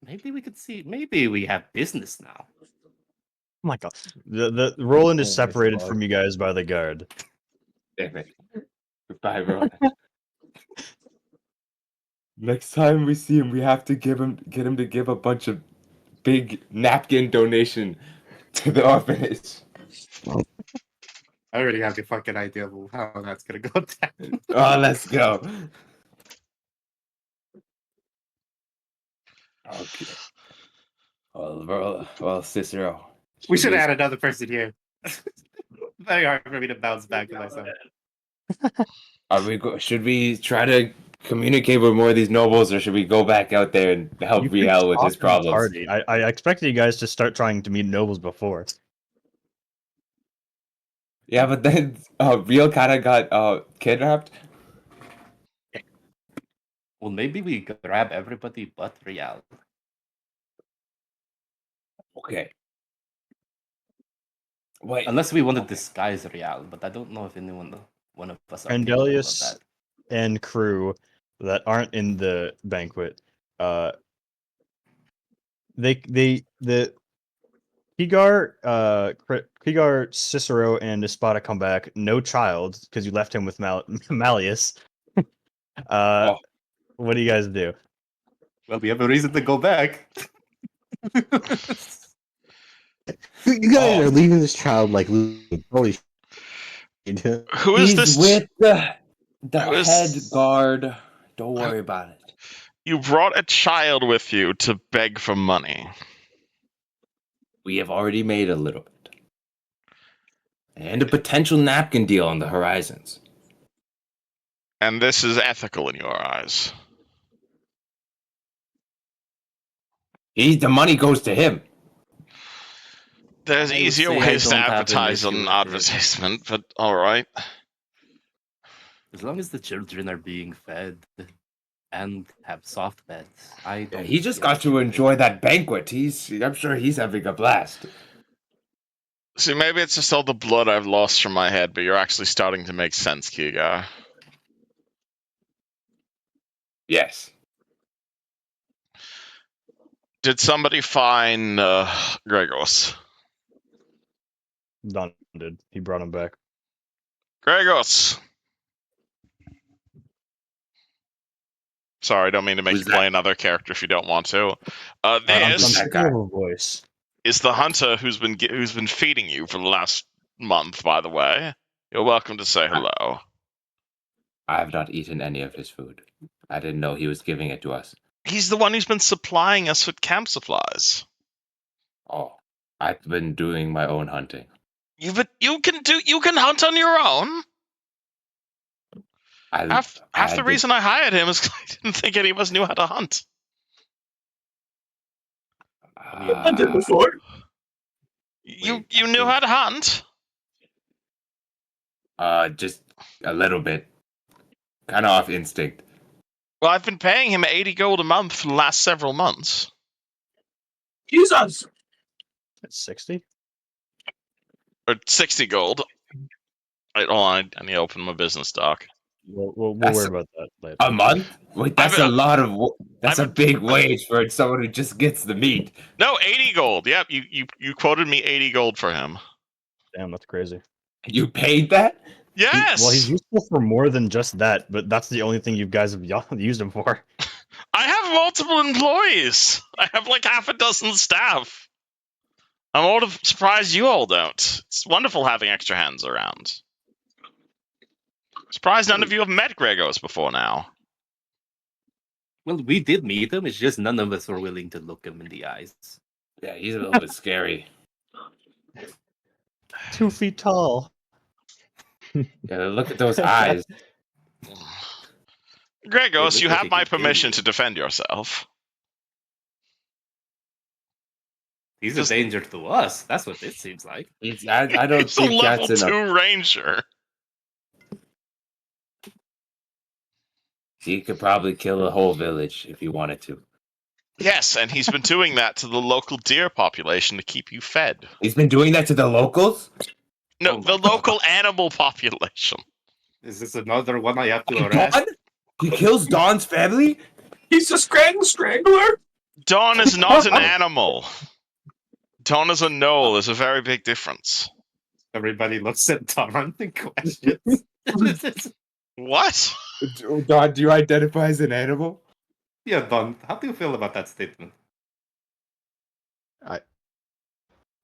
Maybe we could see. Maybe we have business now. Oh my god. The Roland is Oh my separated God. from you guys by the guard. Damn it. Goodbye, Roland. Next time we see him, we have to get him to give a bunch of big napkin donation to the orphanage. I already have the fucking idea of how that's gonna go down. Oh, let's go. Okay. Well, Cicero. We should add another person here. Very hard for me to bounce back to myself. Should we try to communicate with more of these nobles, or should we go back out there and help You could Riel with talk his to the problems? party. I expected you guys to start trying to meet nobles before. Yeah, but then Riel kind of got kidnapped. Well, maybe we grab everybody but Real. Okay. Wait. Unless we want to disguise Real, but I don't know if one of us are capable of Andelius that. and crew that aren't in the banquet, the Kigar, Cicero, and Espada come back. No child, because you left him with Malleus. What do you guys do? Well, we have a reason to go back. You guys are leaving this child like holy. Who is He's this? with the Who is- head guard. Don't worry about it. You brought a child with you to beg for money. We have already made a little bit. And a potential napkin deal on the horizons. And this is ethical in your eyes. The money goes to him. There's I would easier say I ways to don't have an advertise issue an with it. advertisement, but alright. As long as the children are being fed and have soft beds, I Yeah, don't. he just see got an to issue with enjoy it. that banquet. I'm sure he's having a blast. See, maybe it's just all the blood I've lost from my head, but you're actually starting to make sense, Kiga. Yes. Did somebody find Gregos? Don did. He brought him back. Gregos! Sorry, I don't mean to make Who's you play that? another character if you don't want to. I'm This that thinking guy? of a voice. is the hunter who's been feeding you for the last month, by the way. You're welcome to say hello. I have not eaten any of his food. I didn't know he was giving it to us. He's the one who's been supplying us with camp supplies. Oh, I've been doing my own hunting. You can hunt on your own. Half the reason I hired him is 'cause I didn't think any of us knew how to hunt. I did before. You Wait, I knew how to hunt. Just a little bit. Kind of off instinct. Well, I've been paying him 80 gold a month for the last several months. Jesus. It's 60. Or 60 gold. Hold on, I need to open my business doc. We'll That's worry about that later. A month? Wait, that's I've- a lot of. That's a I've- big wage for someone who just gets the meat. No, 80 gold. Yep, you quoted me 80 gold for him. Damn, that's crazy. You paid that? Yes! Well, he's useful for more than just that, but that's the only thing you guys have used him for. I have multiple employees. I have like half a dozen staff. I'm all surprised you all don't. It's wonderful having extra hands around. Surprised none of you have met Gregos before now. Well, we did meet him. It's just none of us were willing to look him in the eyes. Yeah, he's a little bit scary. 2 feet tall. Yeah, look at those eyes. Gregos, look you like have he my could kill permission you. to defend yourself. He's Just- a danger to us. That's what it seems like. I don't He's a think level that's 2 enough. ranger. He could probably kill a whole village if he wanted to. Yes, and he's been doing that to the local deer population to keep you fed. He's been doing that to the locals? No, Oh my the God. local animal population. Is this another one I have to arrest? Dawn? He kills Dawn's family? He's a strangler. Dawn is not an animal. Dawn is a gnoll. There's a very big difference. Everybody looks at Taran and questions. What? Dawn, do you identify as an animal? Yeah, Don, how do you feel about that statement?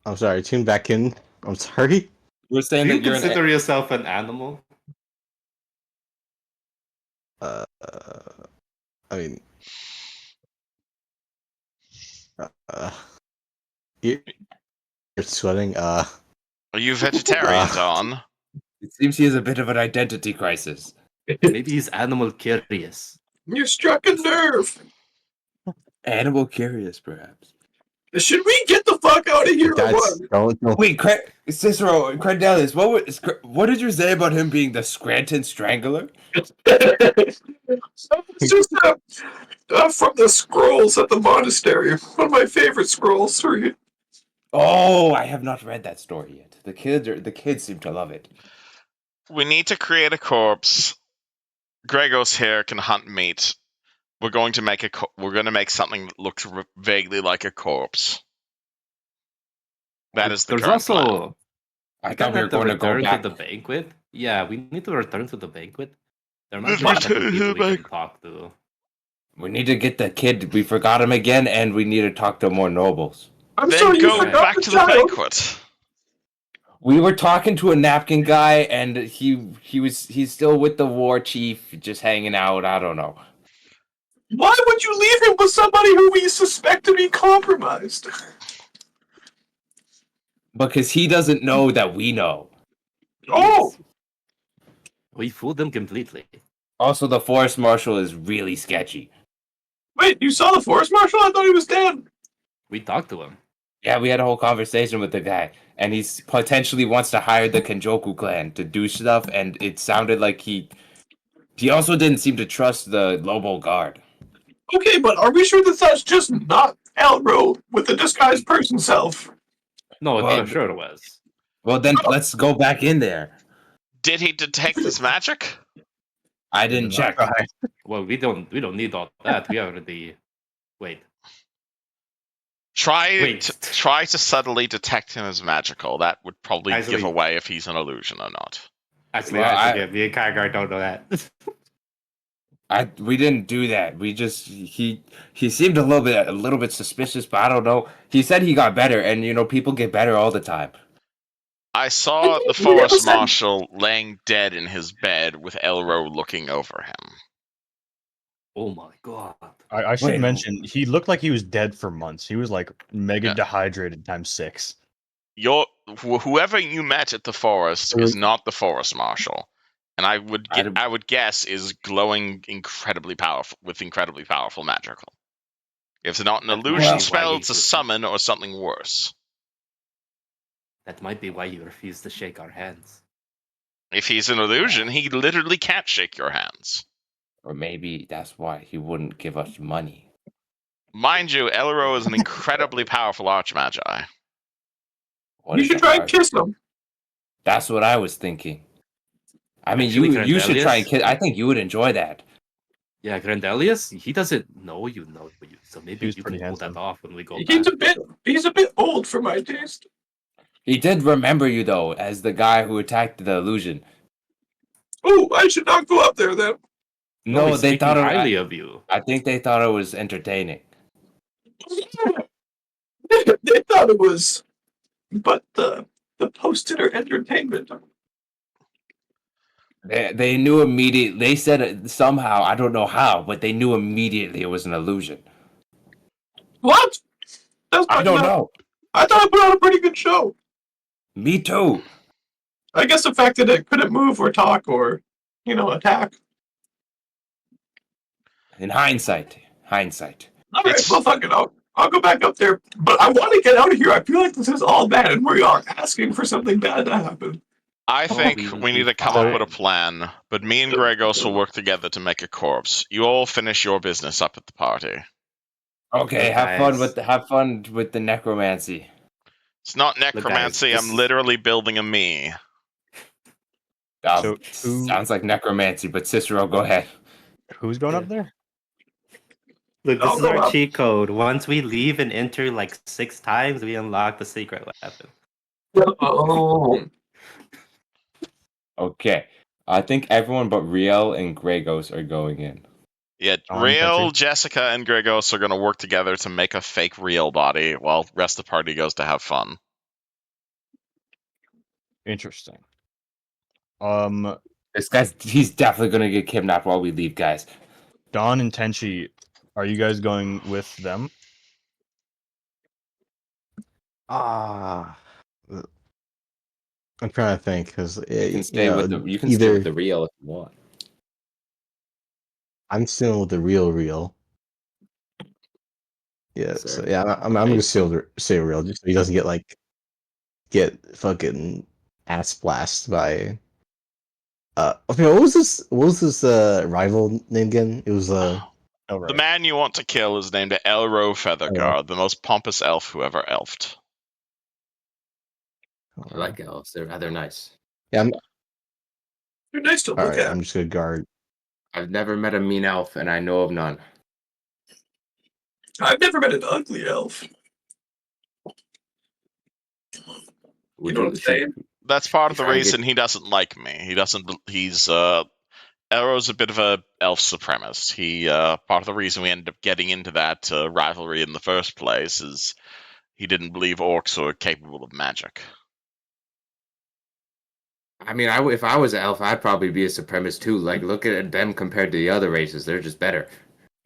I'm sorry, tune back in. I'm sorry. You're saying Do you that you're consider yourself an animal? I mean, you're sweating. Are you vegetarian, Dawn? It seems he has a bit of an identity crisis. Maybe he's animal curious. You struck a nerve. Animal curious, perhaps. Should we get the fuck out of here or That's what? don't. Wait, Cicero, Credelius, what did you say about him being the Scranton Strangler? It's just from the scrolls at the monastery. One of my favorite scrolls. Oh, I have not read that story yet. The kids seem to love it. We need to create a corpse. Gregos here can hunt meat. We're going to make something that looks vaguely like a corpse. That is the There's current plan. also. I We thought don't we were have to going to go return back. to the banquet. Yeah, we need to return to the banquet. There might be a Let's couple return to people the we can banquet. talk to. We need to get the kid. We forgot him again, and we need to talk to more nobles. I'm Then sorry, you go forgot back the to the child. banquet. We were talking to a napkin guy, and he's still with the war chief, just hanging out. I don't know. Why would you leave him with somebody who we suspect to be compromised? Because he doesn't know that we know. Oh, We fooled them completely. Also, the forest marshal is really sketchy. wait, you saw the forest marshal? I thought he was dead. We talked to him. Yeah, we had a whole conversation with the guy, and he's potentially wants to hire the Kenjoku clan to do stuff, and it sounded like he also didn't seem to trust the Lobo guard. Okay, but are we sure that that's just not Elro with the disguised person self? No, Well, for sure it was. Well, then let's go back in there. Did he detect his magic? I didn't check. Well, we don't need all that. We already wait. Try to subtly detect him as magical. That would probably Actually- give away if he's an illusion or not. Actually, Well, I forget. Me and Kygar don't know that. We didn't do that. We just he seemed a little bit suspicious, but I don't know. He said he got better, and people get better all the time. I saw the We never forest said- marshal laying dead in his bed with Elro looking over him. Oh my god. I should Wait. mention he looked like he was dead for months. He was like mega Yeah. dehydrated times 6. Whoever you met at the forest is not the forest marshal, and I would guess is glowing incredibly powerful with incredibly powerful magical. If it's not an That might illusion be spell, why it's a he- summon or something worse. That might be why you refuse to shake our hands. If he's an illusion, he literally can't shake your hands. Or maybe that's why he wouldn't give us money. Mind you, Elro is an incredibly powerful archmagi. What You is should a try and hard- kiss him. That's what I was thinking. I mean, Actually, you should try and Grandelius? kiss. I think you would enjoy that. Yeah, Grandelius, he doesn't know you, so maybe He was you pretty can pull that handsome. off when we go He's back. he's a bit old for my taste. He did remember you though, as the guy who attacked the illusion. Oh, I should not go up there then. No, he's they speaking thought highly it. of you. I think they thought it was entertaining. They thought it was, but the post-dinner entertainment. They knew immediately. They said it somehow. I don't know how, but they knew immediately it was an illusion. What? That's I don't know. I thought I put on a pretty good show. Me too. I guess the fact that it couldn't move or talk or, attack. In hindsight. All right, It's- well, fuck it. I'll go back up there. But I want to get out of here. I feel like this is all bad, and we are asking for something bad to happen. I think we will we be need to come up with a fine. plan, but me and Gregos will work together to make a corpse. You all finish your business up at the party. Okay, Hey, have fun guys. with the necromancy. It's not necromancy, this I'm is- literally building a me. So, who- Sounds like necromancy, but Cicero, go ahead. Who's going up there? Look, this I'll is go our up. cheat code. Once we leave and enter like 6 times, we unlock the secret weapon. Oh. Okay. I think everyone but Riel and Gregos are going in. Yeah, Thank Real, you. Jessica, and Gregos are going to work together to make a fake real body while the rest of the party goes to have fun. Interesting. He's definitely gonna get kidnapped while we leave, guys. Don and Tenchi, are you guys going with them? Ah, I'm trying to think because You can stay with the Riel if you want. I'm still with the real. Yeah, so Sir. yeah, I'm gonna say real just so he doesn't get fucking ass blast by. Okay, what was this? What was this rival name again? It was Oh, The right. man you want to kill is named Elro Featherguard, the most pompous elf who ever elfed. I like elves. They're rather nice. Yeah, They're nice to all look right. at. I'm just gonna guard. I've never met a mean elf, and I know of none. I've never met an ugly elf. You know what I'm saying? That's part of the Trying to reason he doesn't like me. He's Elro's a bit of a elf supremacist. Part of the reason we ended up getting into that rivalry in the first place is he didn't believe orcs were capable of magic. I mean, if I was an elf, I'd probably be a supremacist too. Like, look at them compared to the other races; they're just better.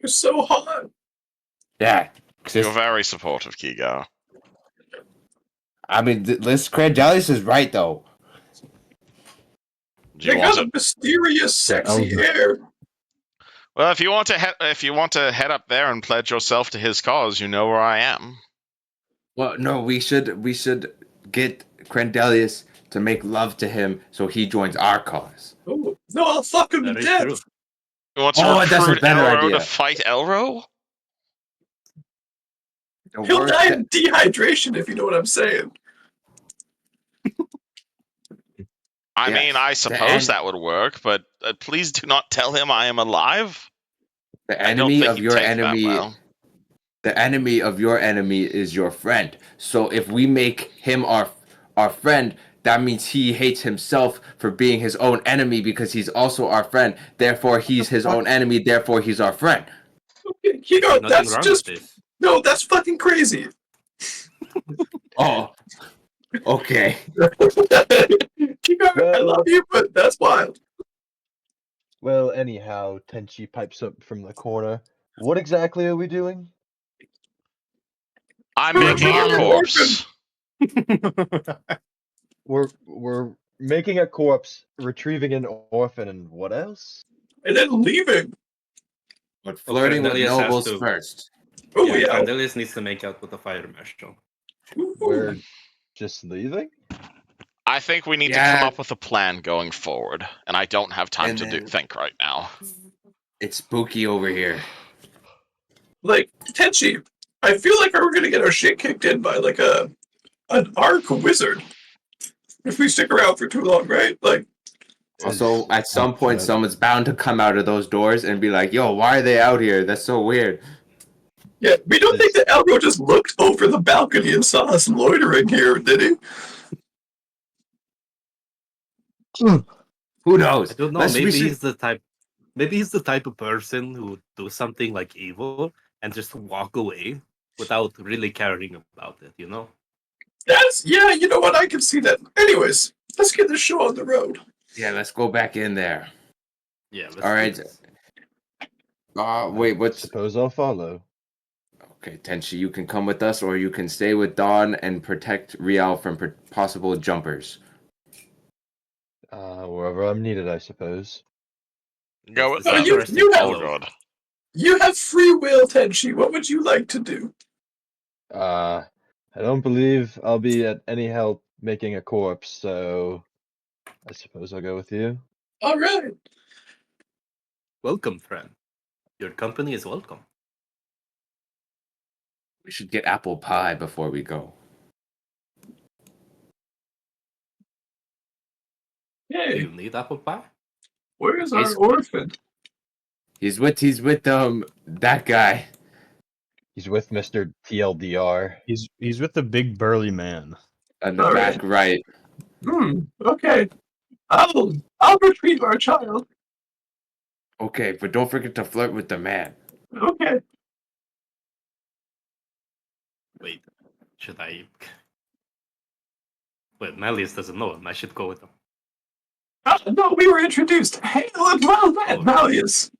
You're so hot. Yeah, You're very supportive, Kigo. I mean, this Crandelius is right though. Do you They want got to? a mysterious, sexy air. Well, if you want to head up there and pledge yourself to his cause, you know where I am. Well, no, we should get Crandelius to make love to him so he joins our cause. Oh, no, I'll fuck him to Very death. true. You want to that's a recruit better Elro to idea. fight Elro? He'll die of dehydration if you know what I'm saying. I Yes. mean, I suppose that would work, but please do not tell him I am alive. The I don't enemy think of he'd your take that enemy. well. The enemy of your enemy is your friend. So if we make him our friend, that means he hates himself for being his own enemy because he's also our friend. Therefore, he's his own enemy. Therefore, he's our friend. Okay, you know, Nothing that's wrong just with this. no, that's fucking crazy. Oh, okay. Kigo, I love you, but that's wild. Well, anyhow, Tenchi pipes up from the corner. What exactly are we doing? I'm We're making a an corpse. We're making a corpse, retrieving an orphan, and what else? And then leaving. But flirting with Crandelius has nobles to- first. Oh yeah, yeah. Crandelius needs to make out with the fire marshal. We're just leaving? I think we need to come up with a plan going forward, and I don't have time And to then- think right now. It's spooky over here. Like Tenchi, I feel like we're gonna get our shit kicked in by like an arc wizard if we stick around for too long, right? Like, Also, at some point, that- someone's bound to come out of those doors and be like, "Yo, why are they out here? That's so weird." yeah, we don't think that Elro just looked over the balcony and saw us loitering here, did he? Who knows? I don't know. Let's Maybe research- he's the type. Maybe he's the type of person who would do something like evil and just walk away without really caring about it. You know. That's yeah. You know what? I can see that. Anyways, let's get this show on the road. Yeah, let's go back in there. Yeah. Let's All do right. this. Wait, what's Suppose I'll follow. okay? Tenchi, you can come with us, or you can stay with Dawn and protect Rial from possible jumpers. Wherever I'm needed, I suppose. Go with This is them. you- interesting you have- Oh, fellow. God. You have free will, Tenchi. What would you like to do? I don't believe I'll be at any help making a corpse, so I suppose I'll go with you. All right. Welcome, friend. Your company is welcome. We should get apple pie before we go. Do Hey, you need apple pie? where's our He's- orphan? He's with that guy. He's with Mr. TLDR. He's with the big burly man. On the All back right. Okay. I'll retrieve our child. Okay, but don't forget to flirt with the man. Okay. Wait, should I? Well, Malleus doesn't know him. I should go with him. No, we were introduced. Hey, look, well met, Oh. Malleus.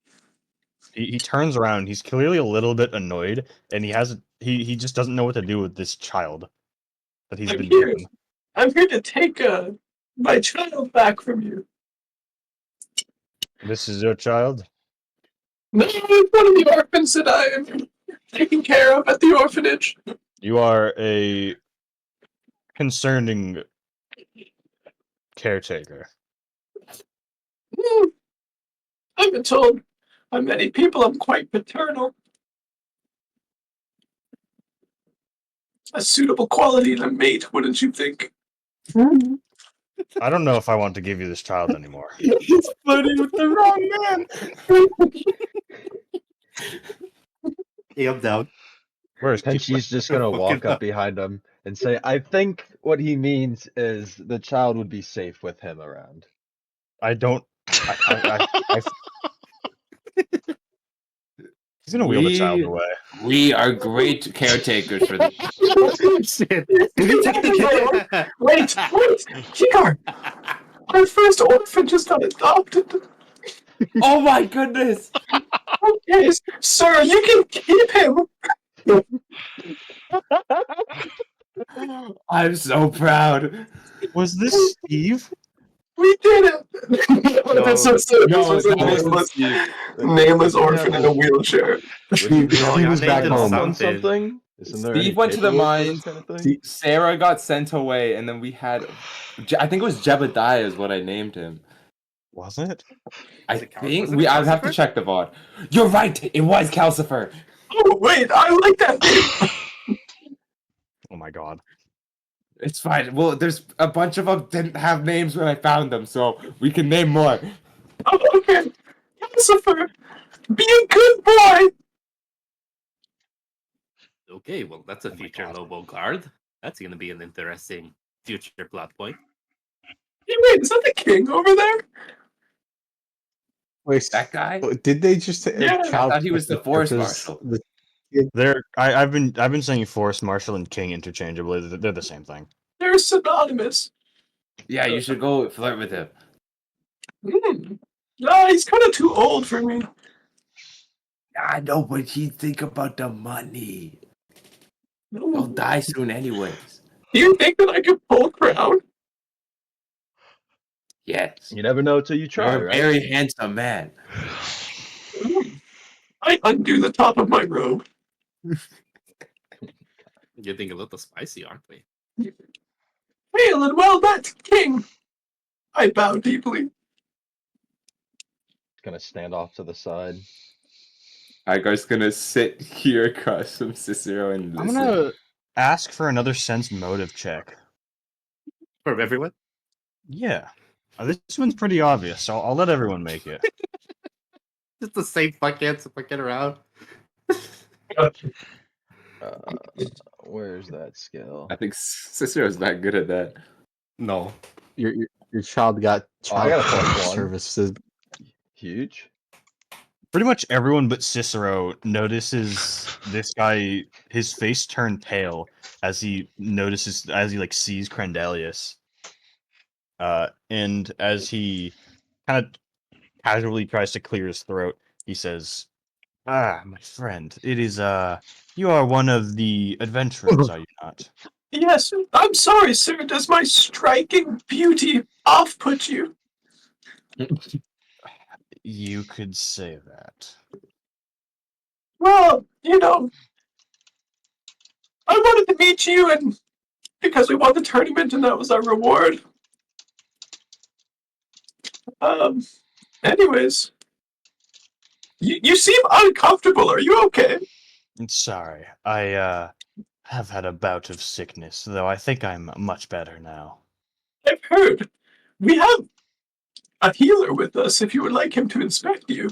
He turns around. He's clearly a little bit annoyed, and he just doesn't know what to do with this child that he's I'm been here. given. I'm here to take my child back from you. This is your child. No, it's one of the orphans that I am taking care of at the orphanage. You are a concerning caretaker. I've been told by many people I'm quite paternal. A suitable quality in a mate, wouldn't you think? I don't know if I want to give you this child anymore. He's flirting with the wrong man. Hey, I'm down. Where's Tenchi's just gonna walk up behind him and say, I think what he means is the child would be safe with him around. I don't. He's gonna wheel the child away. We are great caretakers for the. Shit. Wait, Kigar! Our first orphan just got adopted. Oh my goodness! Okay, sir, you can keep him. I'm so proud. Was this Steve? We did it. No, This was a that wasn't nameless, Steve. nameless Doesn't he have orphan in a his- wheelchair. Steve, No, Steve your is back Nathan's Has home. done something. something? Isn't there any Steve went to the paperwork for this mines. kind of thing? Steve- Sarah got sent away, and then we had, I think it was Jebediah is what I named him. Was it? I Was it think was it I'd have to Calcifer? check the VOD. You're right. It was Calcifer. Oh wait, I like that name. Oh my god. It's fine. Well, there's a bunch of them didn't have names when I found them, so we can name more. Oh, okay, Lucifer, be a good boy. Okay, well, that's a Oh my future God. Lobo guard. That's going to be an interesting future plot point. Hey, wait, is that the king over there? Wait, That guy? did they just Yeah, I child thought he was the forest purpose marshal. the- I've been saying Forest Marshal and King interchangeably. They're the same thing. they're synonymous. Yeah, you should go flirt with him. No, he's kind of too old for me. I know, but he think about the money. He'll Do die soon anyways. you think that I could pull crown? Yes. You never know till you try, You're a right? very handsome man. I undo the top of my robe. Getting a little spicy, aren't we? Hail and well met, king. I bow deeply. Gonna stand off to the side. Igar's gonna sit here across from Cicero and I'm listen. gonna ask for another sense motive check. For everyone? Yeah. This one's pretty obvious, so I'll let everyone make it. It's the same fucking around. Where's that skill? I think Cicero's not good at that. No. your child got Oh, I got a child +1. services. Huge. Pretty much everyone but Cicero notices this guy, his face turn pale as he like sees Crendelius. And as he kind of casually tries to clear his throat, he says, "Ah, my friend, it is you are one of the adventurers, are you not?" Yes, I'm sorry, sir. Does my striking beauty off-put you? You could say that. Well, I wanted to meet you, and because we won the tournament, and that was our reward. Anyways, you seem uncomfortable. Are you okay? Sorry, I have had a bout of sickness, though I think I'm much better now. I've heard. We have a healer with us if you would like him to inspect you.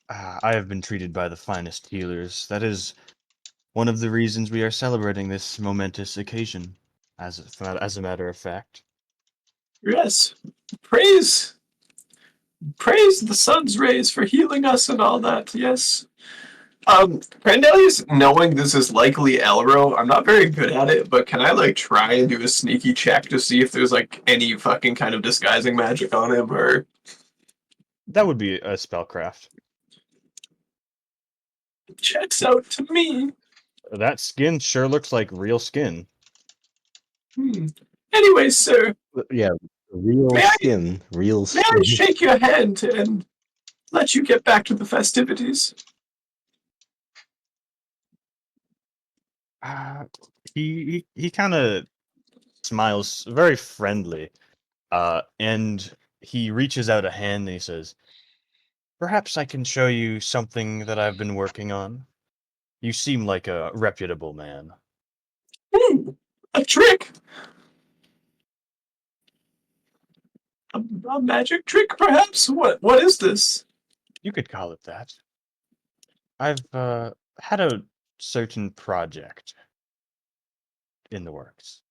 I have been treated by the finest healers. That is one of the reasons we are celebrating this momentous occasion, as a matter of fact. Yes. Praise the sun's rays for healing us and all that, yes. Crandelius, knowing this is likely Elro, I'm not very good at it, but can I try and do a sneaky check to see if there's any fucking kind of disguising magic on him, or That would be a spellcraft. checks out to me? That skin sure looks like real skin. Anyways, sir, Yeah, real May I- skin, real may I skin. shake your hand and let you get back to the festivities? He kind of smiles very friendly, and he reaches out a hand and he says, "Perhaps I can show you something that I've been working on. You seem like a reputable man." A trick? A magic trick, perhaps? What is this? You could call it that. I've had a certain project in the works.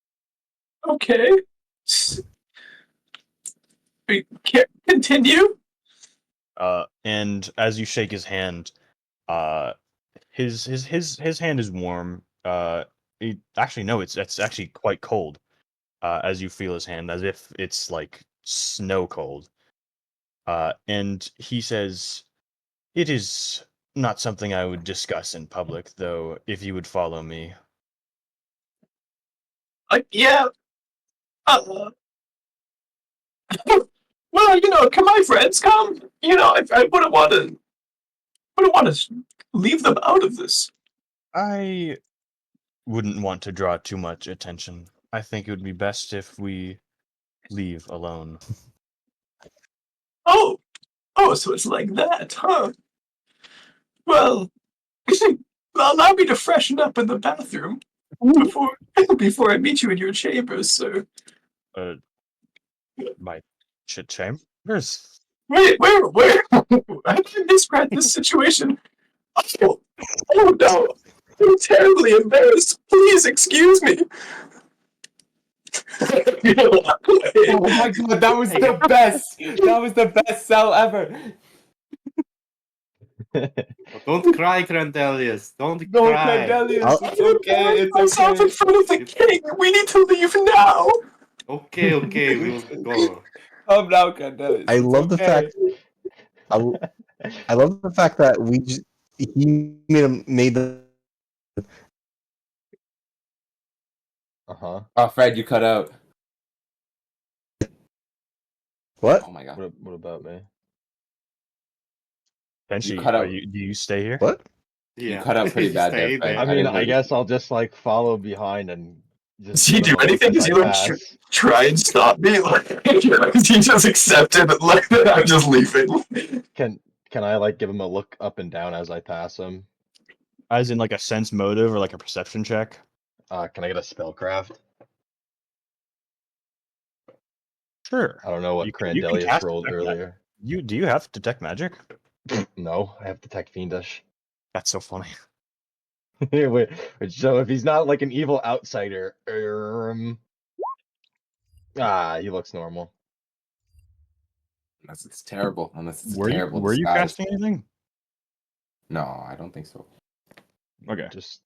Okay. Continue. And as you shake his hand, uh, his hand is warm. Actually no, it's actually quite cold. as you feel his hand, as if it's like snow cold. And he says, "It is not something I would discuss in public, though, if you would follow me." Yeah. Well, can my friends come? I wouldn't want to leave them out of this. I wouldn't want to draw too much attention. I think it would be best if we leave alone. Oh, so it's like that, huh? Well, allow me to freshen up in the bathroom before before I meet you in your chambers, sir. My chambers? Wait, where? Have I misread this situation? Oh, no. I'm terribly embarrassed. Please excuse me. Oh my god, that was the best! That was the best cell ever! Don't cry, Grandelius. Don't No, cry. Candelius, it's okay, it's myself in okay. front of the king. We need to leave now. Okay, we'll go. Calm down, Candelius. I love the fact. I love the fact that he made the. Uh-huh. Oh, Fred, you cut out. What? Oh my god. What about me? Benji, cut out. do you stay here? What? You cut out pretty bad there, Stay Fred. I mean, didn't I hear you. guess I'll just like follow behind and just Does he give do him a look anything? as Does he I like pass. try and stop me? Like, he just accepted it like that. I'm just leaving. Can I like give him a look up and down as I pass him? As in like a sense motive or like a perception check? Can I get a spellcraft? Sure. I don't know what You can Crandelius cast rolled detect magic. earlier. Do you have detect magic? No, I have detect fiendish. That's so funny. Wait, so if he's not like an evil outsider, he looks normal. Unless it's terrible. Unless it's a Were terrible you disguise. casting anything? No, I don't think so. Okay. Just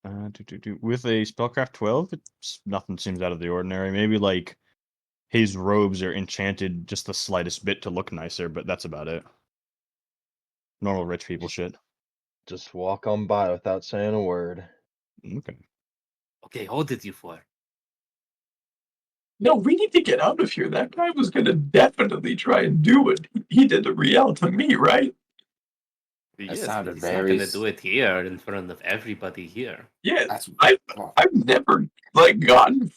With a spellcraft 12, nothing seems out of the ordinary. Maybe like his robes are enchanted just the slightest bit to look nicer, but that's about it. Normal rich people shit. just walk on by without saying a word. Okay. Okay, hold it, you four. No, we need to get out of here. That guy was gonna definitely try and do what he did to Riel to me, right? Yes, sounded but he's not very gonna do it here in front of everybody here. Yeah, That's I've never gotten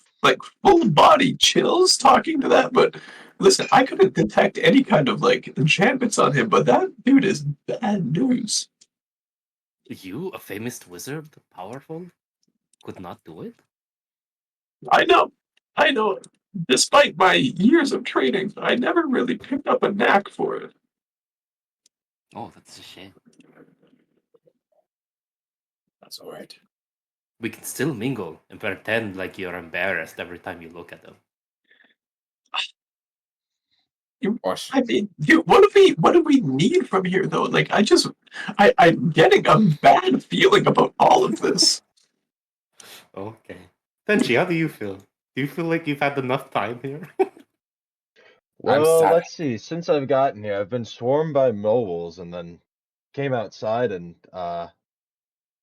full body chills talking to that, but listen, I couldn't detect any kind of enchantments on him, but that dude is bad news. You, a famous wizard, powerful, could not do it? I know. Despite my years of training, I never really picked up a knack for it. Oh, that's a shame. That's all right. We can still mingle and pretend like you're embarrassed every time you look at them. I mean, dude, what do we need from here though? I'm getting a bad feeling about all of this. Okay. Tenchi, how do you feel? Do you feel like you've had enough time here? Well, sad. let's see. Since I've gotten here, I've been swarmed by mobiles and then came outside and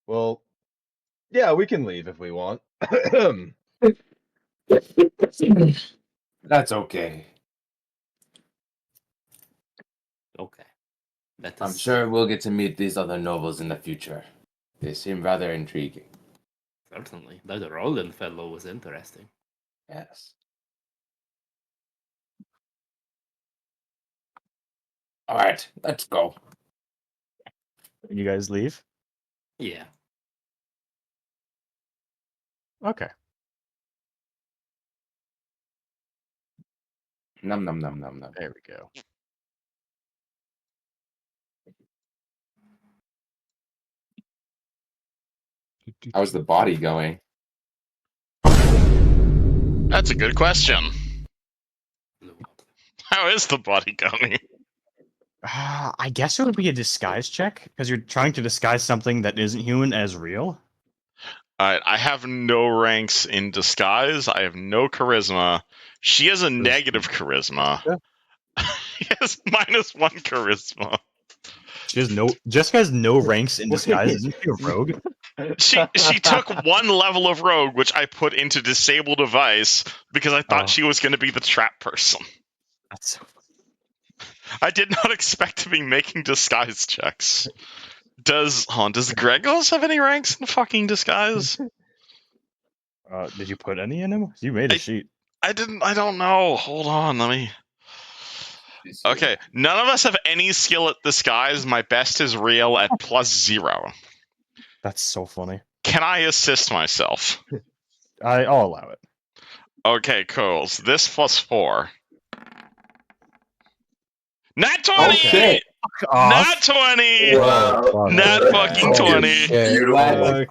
well, yeah, we can leave if we want. That's okay. Okay. That is I'm sure we'll get to meet these other nobles in the future. They seem rather intriguing. certainly. That Roland fellow was interesting. Yes. All right, let's go. You guys leave? Yeah. Okay. Num num num num num. There we go. How's the body going? That's a good question. No. How is the body going? I guess it would be a disguise check because you're trying to disguise something that isn't human as real. Alright, I have no ranks in disguise. I have no charisma. She has a negative charisma. She has -1 charisma. Jessica has no ranks in disguise. Isn't she a rogue? She took 1 level of rogue, which I put into disable device because I thought Oh. she was going to be the trap person. That's so I did not expect to be making disguise checks. Does Gregos have any ranks in fucking disguise? Did you put any in him? You made a sheet. I didn't. I don't know. Hold on. Let me. Okay, none of us have any skill at disguise. My best is real at +0. That's so funny. Can I assist myself? I'll allow it. Okay, cool. So this +4. Nat 20! Okay. Nat 20! Wow. Nat fucking 20! Let's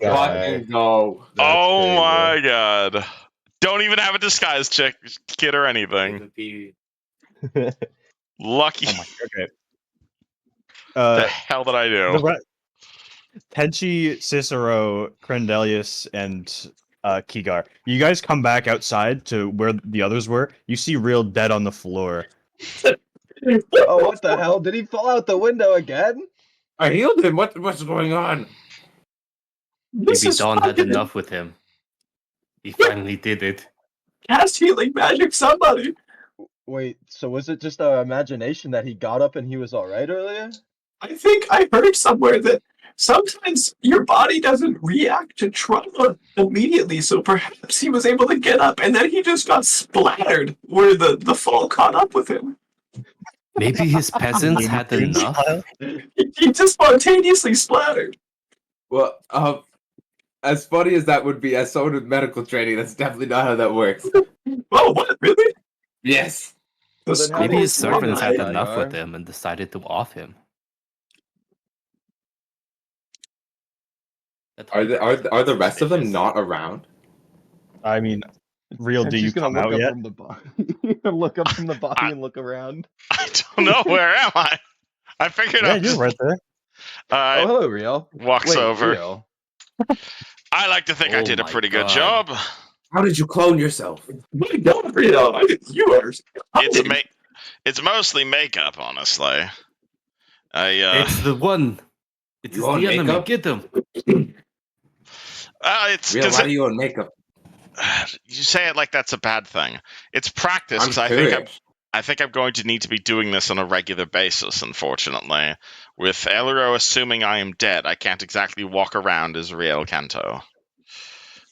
Okay. fucking go. That's Oh crazy. my god. Don't even have a disguise check, kid, or anything. Lucky. Oh my. Okay. The hell did I do? Tenchi, Cicero, Crendelius, and Kigar. You guys come back outside to where the others were. You see Real dead on the floor. Oh, what the hell? Did he fall out the window again? I healed him. What's going on? This Maybe is Dawn had fucking enough with him. He finally did it. cast healing magic, somebody. Wait, so was it just our imagination that he got up and he was alright earlier? I think I heard somewhere that sometimes your body doesn't react to trauma immediately, so perhaps he was able to get up and then he just got splattered where the fall caught up with him. Maybe his peasants had enough. He just spontaneously splattered. Well, as funny as that would be, as someone with medical training, that's definitely not how that works. Oh, what? Really? Yes. The then how Maybe skull his is servants had alive. enough with Kigar. him and decided to off him. Are the rest of them not around? I mean, Real, And do you she's gonna come look out up yet? from the body. Look up from the body and look around. I don't know. Where am I? I figured Yeah, out. you're right there. Oh, hello, Real. Walks Wait, over. Real. I like to think I Oh did a my pretty good God. job. How did you clone yourself? My God, Rio, you are. It's mostly makeup, honestly. It's the one. It You is own the enemy. makeup? Get him. it's Real, because why do you own makeup? you say it like that's a bad thing. It's practice. I'm 'Cause curious. I think I'm going to need to be doing this on a regular basis. Unfortunately, with Elro assuming I am dead, I can't exactly walk around as Riel Kanto.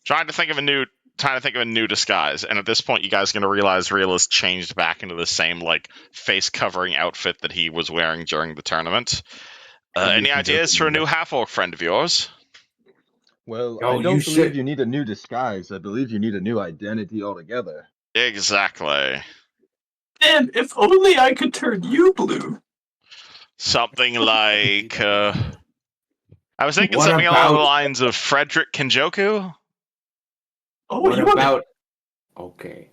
Trying to think of a new disguise, and at this point, you guys are going to realize Real has changed back into the same like face covering outfit that he was wearing during the tournament. Any ideas for a new half orc friend of yours? Well, Yo, I you don't should- believe you need a new disguise. I believe you need a new identity altogether. Exactly. Man, if only I could turn you blue. Something like I was thinking What something along the about- lines of Frederick Kenjoku. Oh, What you want about? Okay,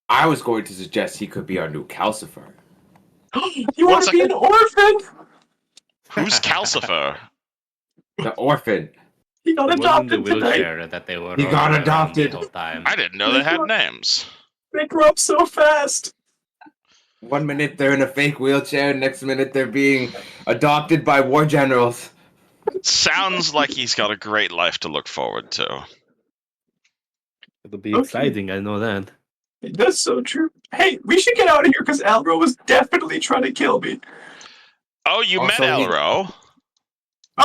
I was going to suggest he could be our new calcifer. you want What's to be an orphan? Who's Calcifer? The orphan. He got The one in the adopted tonight. wheelchair that they were He got rolling around adopted. the whole time. I didn't know they had names. They grew up so fast. 1 minute they're in a fake wheelchair, next minute they're being adopted by war generals. Sounds like he's got a great life to look forward to. It'll be Okay. exciting, I know that. That's so true. Hey, we should get out of here because Elro was definitely trying to kill me. Oh, you met Also, he- Elro.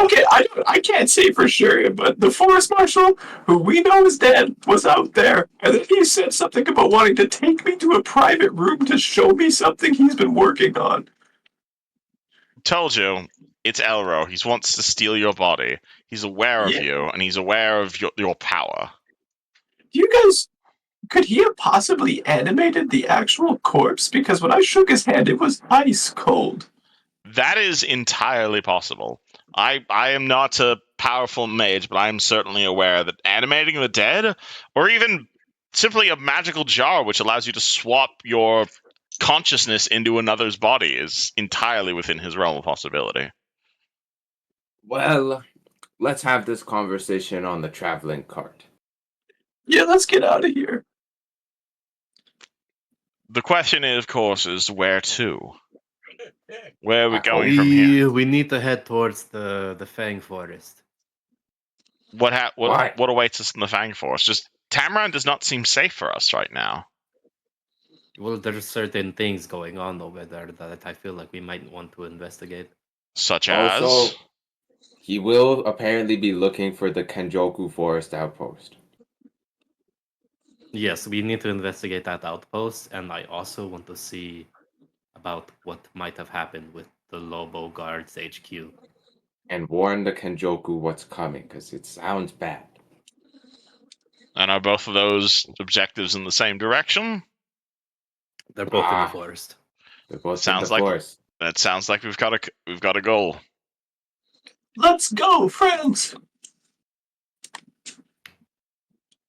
Okay, I can't say for sure, but the forest marshal, who we know is dead, was out there, and then he said something about wanting to take me to a private room to show me something he's been working on. Told you, it's Elro. He wants to steal your body. He's aware of Yeah. you, and he's aware of your power. Do you guys, could he have possibly animated the actual corpse? Because when I shook his hand, it was ice cold. That is entirely possible. I am not a powerful mage, but I am certainly aware that animating the dead, or even simply a magical jar which allows you to swap your consciousness into another's body, is entirely within his realm of possibility. Well, let's have this conversation on the traveling cart. Yeah, let's get out of here. The question, is, of course, is where to? Where are we I going from here? We need to head towards the Fang Forest. Why? What awaits us in the Fang Forest? Just Tamaran does not seem safe for us right now. Well, there's certain things going on over there that I feel like we might want to investigate. Such as Also, he will apparently be looking for the Kenjoku Forest outpost. Yes, we need to investigate that outpost, and I also want to see about what might have happened with the Lobo Guards HQ. And warn the Kenjoku what's coming, because it sounds bad. and are both of those objectives in the same direction? They're both in the Ah. forest. They're both in Sounds the like- forest. That sounds like we've got a goal. Let's go, friends.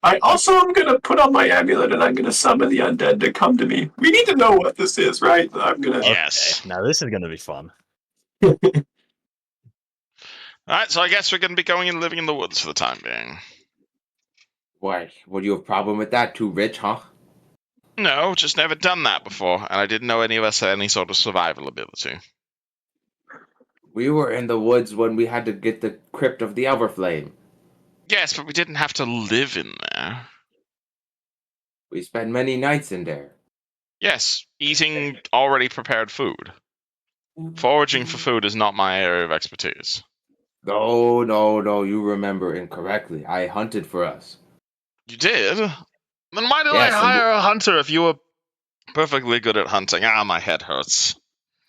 I also am gonna put on my amulet and I'm gonna summon the undead to come to me. We need to know what this is, right? I'm gonna. Yes. Now this is gonna be fun. All right, so I guess we're going to be going and living in the woods for the time being. Why? What do you have a problem with that? Too rich, huh? No, just never done that before, and I didn't know any of us had any sort of survival ability. We were in the woods when we had to get the crypt of the Everflame. Yes, but we didn't have to live in there. We spent many nights in there. Yes, eating already prepared food. Foraging for food is not my area of expertise. No, no, no, you remember incorrectly. I hunted for us. You did? Then why did Yes, I hire a hunter if you were perfectly good at hunting? Ah, my head hurts.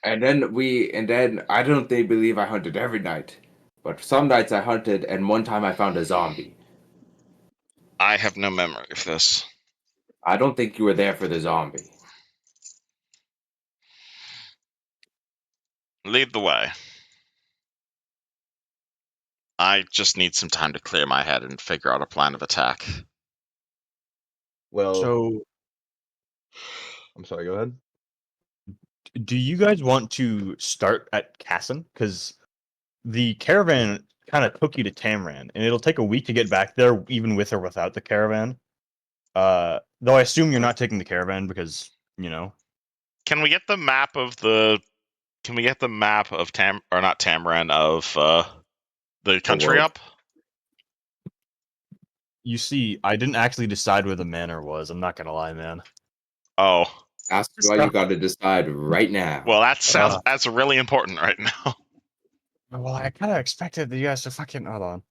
And then I don't think believe I hunted every night. But some nights I hunted, and one time I found a zombie. I have no memory of this. I don't think you were there for the zombie. Lead the way. I just need some time to clear my head and figure out a plan of attack. Well, So, I'm sorry. Go ahead. do you guys want to start at Casson? Because the caravan kind of took you to Tamran, and it'll take a week to get back there, even with or without the caravan. Though I assume you're not taking the caravan because Can we get the map of Can we get the map of Tamran of the country world. up? You see, I didn't actually decide where the manor was. I'm not gonna lie, man. Oh, That's why you got to decide right now. well, that's really important right now. Well, I kind of expected you guys to fucking hold on.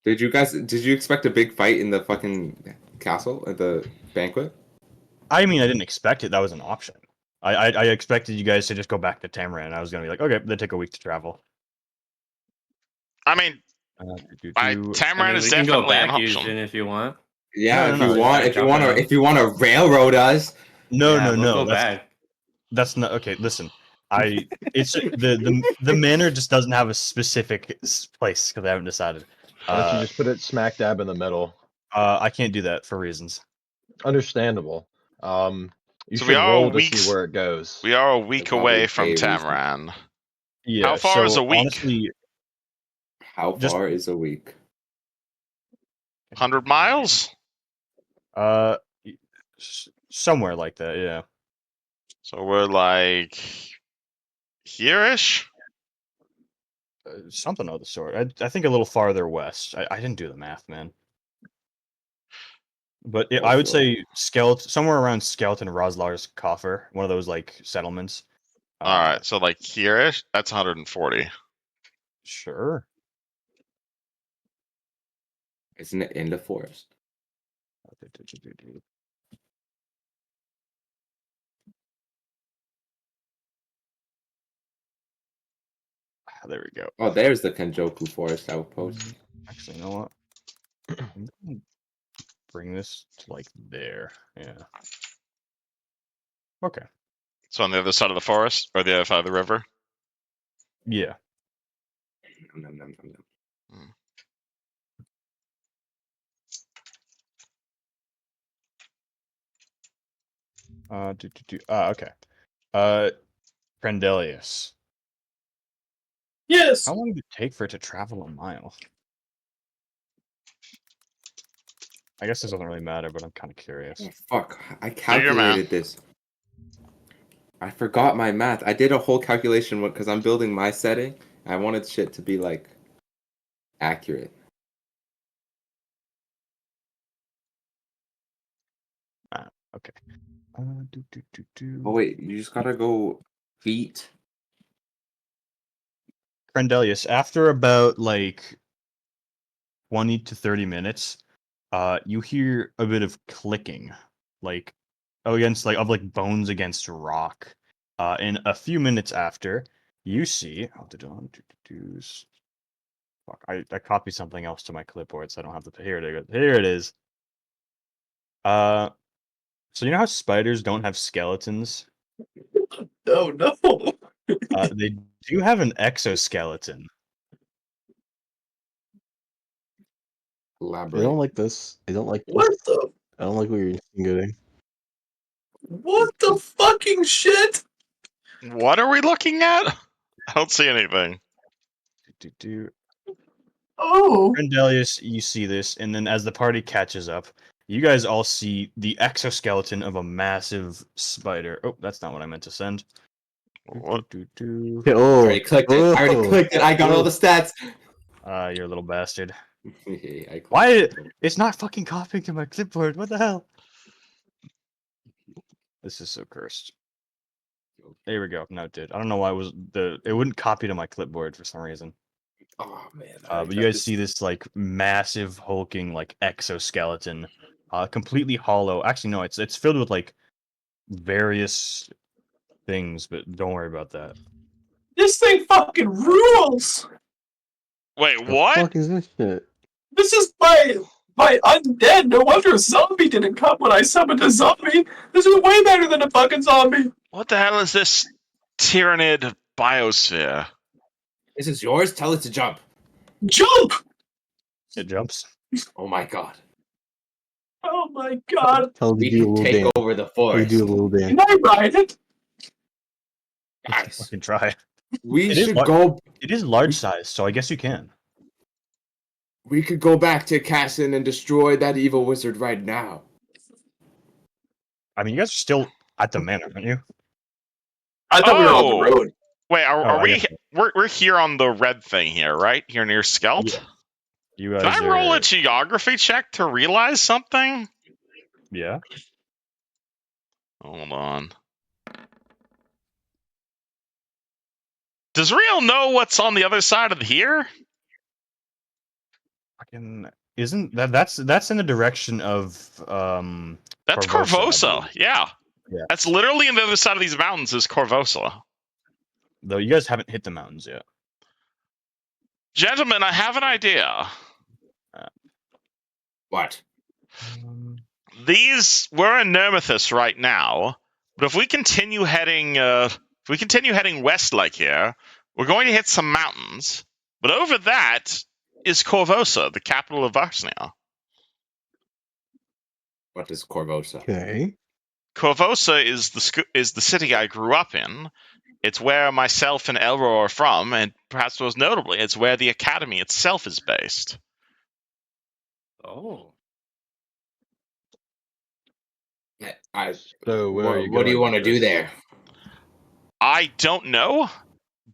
Did you expect a big fight in the fucking castle at the banquet? I mean, I didn't expect it. That was an option. I expected you guys to just go back to Tamran. I was gonna be like, okay, they take a week to travel. I mean, Tamran is we can definitely go back an option. Eugene, if you want. Yeah, No, if you want to railroad us. No, Yeah, no, we'll no. go back. That's not okay. Listen, it's the manor just doesn't have a specific place because I haven't decided. Why don't you just put it smack dab in the middle? I can't do that for reasons. Understandable. You So should we are roll a to week- see where it goes. We are a week That's probably away from a reason. Tamran. Yeah. How far is so a week? Honestly, How Just- far is a week? 100 miles? Somewhere like that. Yeah. So we're like here-ish? Something of the sort. I think a little farther west. I didn't do the math, man. But I would Also- say somewhere around Skeleton Roslar's Coffer, one of those like settlements. All right, so like here-ish? That's 140. Sure. Isn't it in the forest? There we go. Oh, there's the Kenjoku Forest outpost. Actually, you know what? I'm gonna bring this to like there. Yeah. Okay. So on the other side of the forest or the other side of the river? Yeah. Nom, nom, nom, nom. Okay. Prendelius. Yes. How long did it take for it to travel a mile? I guess this doesn't really matter, but I'm kind of curious. Fuck, I Do your math. calculated this. I forgot my math. I did a whole calculation because I'm building my setting. I wanted shit to be like accurate. Okay. Oh wait, you just gotta go feet. Crendelius, after about like 20 to 30 minutes, you hear a bit of clicking, like against like of like bones against rock. And a few minutes after, you see fuck, I copied something else to my clipboard, so I don't have to. Here it is. Here it is. So you know how spiders don't have skeletons? No, no. They do have an exoskeleton. I Elaborate. don't like this. I don't like What this. the? I don't like what you're insinuating. What the fucking shit? What are we looking at? I don't see anything. Oh. Crendelius, you see this, and then as the party catches up, you guys all see the exoskeleton of a massive spider. Oh, that's not what I meant to send. What? I already clicked it. I already Oh, clicked it. I got all the stats. You're a little bastard. I clicked Why? it. It's not fucking copying to my clipboard. What the hell? This is so cursed. There we go. No, it did. I don't know why it wouldn't copy to my clipboard for some reason. Oh man. But you guys see this like massive hulking like exoskeleton, completely hollow. Actually, no, it's filled with like various things, but don't worry about that. This thing fucking rules. Wait, the what? fuck is this shit? This is my undead. No wonder a zombie didn't come when I summoned a zombie. This is way better than a fucking zombie. What the hell is this Tyrannid biosphere? This is yours. Tell it to jump. Jump! It jumps. Oh my god. Oh my god. Tell it to We do a can little take dance. over the Tell it to forest. do a little Can dance. I ride it? Guys, Fucking try. we It is should lar- go. It is large size, so I guess you can. We could go back to Cassin and destroy that evil wizard right now. I mean, you guys are still at the manor, aren't you? I thought we were on the Oh! road. Wait, Oh, are I we? guess We're here on the red thing here, right? Here near Skelt. Yeah. You Can guys I roll are. a geography check to realize something? Yeah. Hold on. Does Rio know what's on the other side of here? Fucking isn't that's in the direction of That's Corvosa, I Corvosa. believe. Yeah. Yeah. That's literally on the other side of these mountains is Corvosa. Though you guys haven't hit the mountains yet. Gentlemen, I have an idea. What? We're in Nermithus right now, but if we continue heading west like here, we're going to hit some mountains. But over that is Corvosa, the capital of Varsnia. What is Corvosa? Okay. Corvosa is the city I grew up in. It's where myself and Elro are from, and perhaps most notably, it's where the academy itself is based. Oh. So where are you What do you going want to with do this? there? I don't know,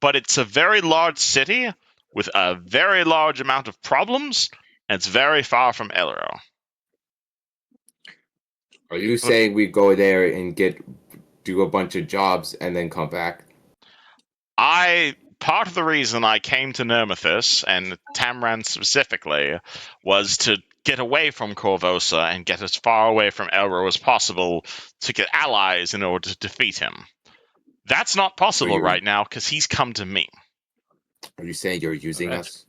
but it's a very large city with a very large amount of problems, and it's very far from Elro. Are you saying we go there and do a bunch of jobs and then come back? Part of the reason I came to Nermithus, and Tamran specifically, was to get away from Corvosa and get as far away from Elro as possible to get allies in order to defeat him. That's not possible right now because he's come to me. Are you saying you're using Alright. us?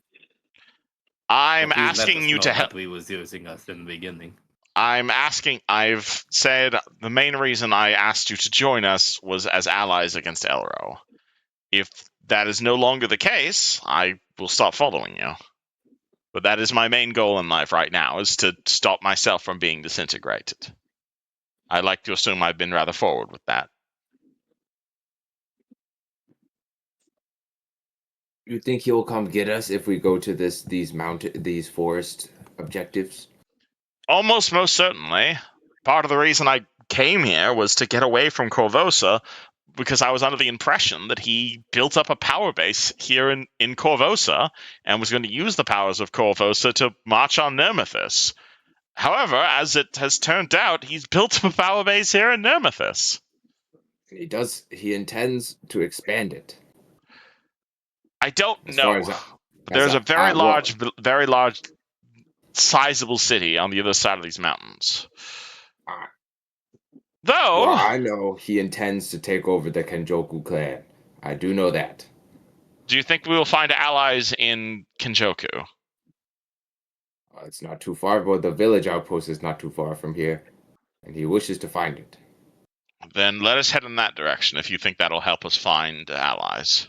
I'm Please let asking us you know to help. that we was using us in the beginning. I've said the main reason I asked you to join us was as allies against Elro. If that is no longer the case, I will stop following you. But that is my main goal in life right now, is to stop myself from being disintegrated. I like to assume I've been rather forward with that. You think he'll come get us if we go to these forest objectives? Almost most certainly. Part of the reason I came here was to get away from Corvosa, because I was under the impression that he built up a power base here in Corvosa and was going to use the powers of Corvosa to march on Nermithis. However, as it has turned out, he's built up a power base here in Nermithis. He intends to expand it. I don't As know. far as There's a very what? large, sizable city on the other side of these mountains. Ah. Though, Well, I know he intends to take over the Kenjoku clan. I do know that. do you think we will find allies in Kenjoku? It's not too far, but the village outpost is not too far from here, and he wishes to find it. Then let us head in that direction if you think that'll help us find allies.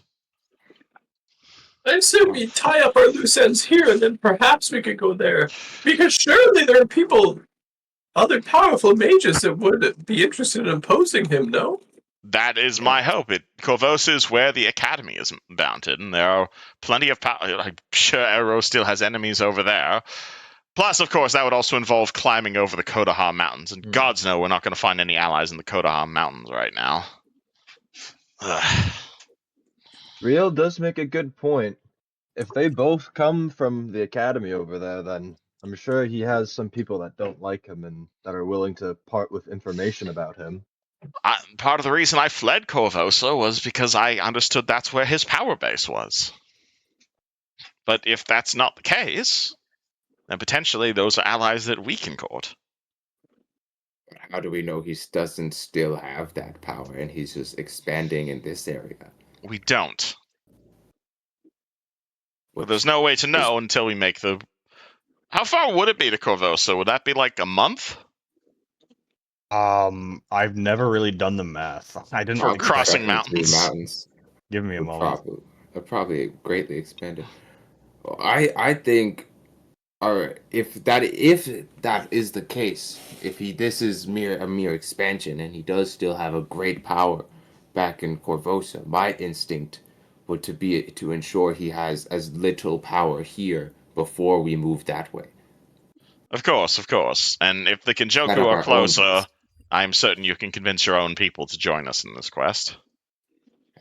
I assume we tie up our loose ends here, and then perhaps we could go there. Because surely there are people, other powerful mages that would be interested in opposing him, no? That is my hope. Corvosa is where the academy is mounted, and there are plenty of power. I'm sure Elro still has enemies over there. Plus, of course, that would also involve climbing over the Kodaha Mountains, and gods know we're not going to find any allies in the Kodaha Mountains right now. Ugh. Real does make a good point. If they both come from the academy over there, then I'm sure he has some people that don't like him and that are willing to part with information about him. Part of the reason I fled Corvosa was because I understood that's where his power base was. But if that's not the case, then potentially those are allies that we can court. How do we know he doesn't still have that power and he's just expanding in this area? We don't. But there's no way to know until we make the... How far would it be to Corvosa? Would that be like a month? I've never really done the math. I didn't For think crossing about it. mountains. Give me a moment. Probably greatly expanded. I think, if that is the case, if this is a mere expansion and he does still have a great power back in Corvosa, my instinct would to ensure he has as little power here before we move that way. Of course. And if the Set Kenjoku up are our closer, own. I'm certain you can convince your own people to join us in this quest.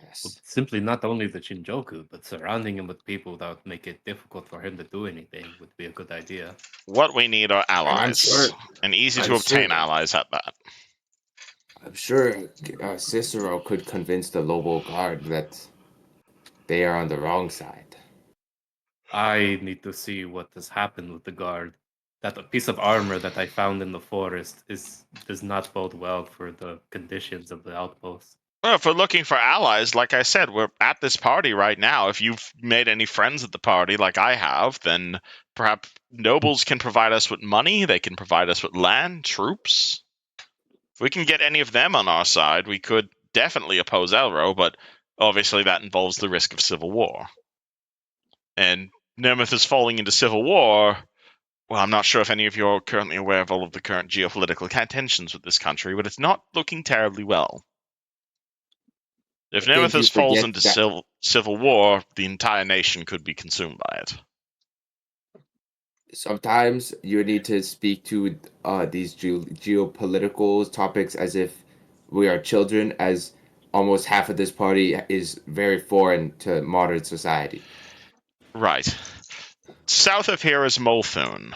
Yes. Simply not only the Shinjoku, but surrounding him with people that would make it difficult for him to do anything would be a good idea. What we need are allies, and easy to obtain allies at that. I'm sure Cicero could convince the Lobo Guard that they are on the wrong side. I need to see what has happened with the guard. That piece of armor that I found in the forest does not bode well for the conditions of the outpost. Well, if we're looking for allies, like I said, we're at this party right now. If you've made any friends at the party, like I have, then perhaps nobles can provide us with money. They can provide us with land, troops. If we can get any of them on our side, we could definitely oppose Elro, but obviously that involves the risk of civil war. And Nermith is falling into civil war. Well, I'm not sure if any of you are currently aware of all of the current geopolitical tensions with this country, but it's not looking terribly well. If Nermithus falls into civil war, the entire nation could be consumed by it. Sometimes you need to speak to these geopolitical topics as if we are children, as almost half of this party is very foreign to modern society. Right. South of here is Molthune.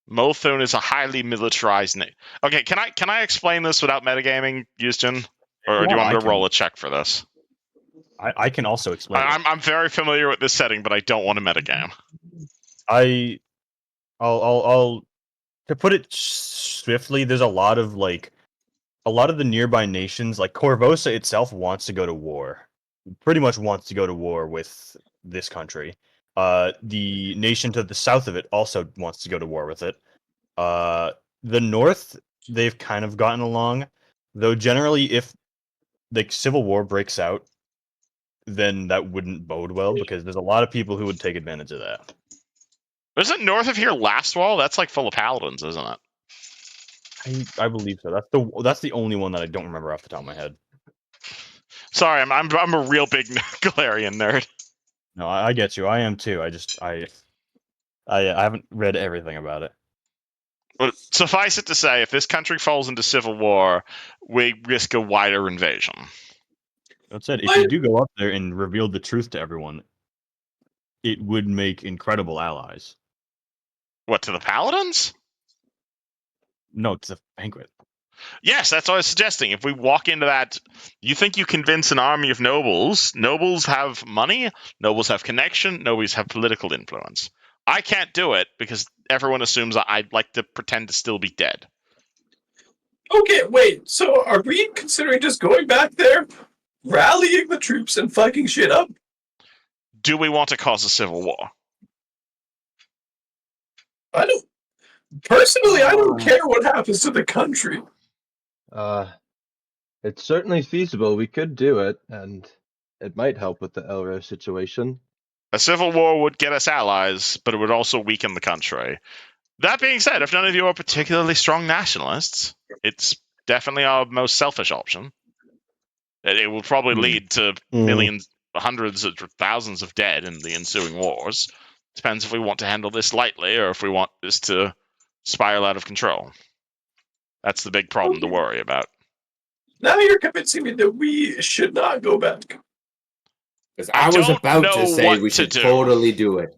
Molthune is a highly militarized... Okay, can I explain this without metagaming, Houston? Or do you want me to roll a check for this? I can also explain. I'm very familiar with this setting, but I don't want to metagame. I'll to put it swiftly. There's a lot of the nearby nations, like Corvosa itself, wants to go to war. Pretty much wants to go to war with this country. The nation to the south of it also wants to go to war with it. The north, they've kind of gotten along, though generally, if the civil war breaks out, then that wouldn't bode well because there's a lot of people who would take advantage of that. Isn't north of here Lastwall? That's like full of paladins, isn't it? I believe so. That's the only one that I don't remember off the top of my head. Sorry, I'm a real big Galarian nerd. No, I get you. I am too. I haven't read everything about it. Well, suffice it to say, if this country falls into civil war, we risk a wider invasion. That said, if you do go up there and reveal the truth to everyone, it would make incredible allies. What, to the paladins? No, it's a banquet. Yes, that's what I was suggesting. If we walk into that, you think you convince an army of nobles? Nobles have money, nobles have connection, nobles have political influence. I can't do it because everyone assumes I'd like to pretend to still be dead. Okay, wait. So are we considering just going back there, rallying the troops, and fucking shit up? Do we want to cause a civil war? I don't. Personally, I don't care what happens to the country. It's certainly feasible. We could do it, and it might help with the Elro situation. A civil war would get us allies, but it would also weaken the country. That being said, if none of you are particularly strong nationalists, it's definitely our most selfish option. It will probably lead to millions, hundreds, or thousands of dead in the ensuing wars. Depends if we want to handle this lightly or if we want this to spiral out of control. That's the big problem to worry about. Now you're convincing me that we should not go back. Because I I was don't about know to say what we to should do. totally do it.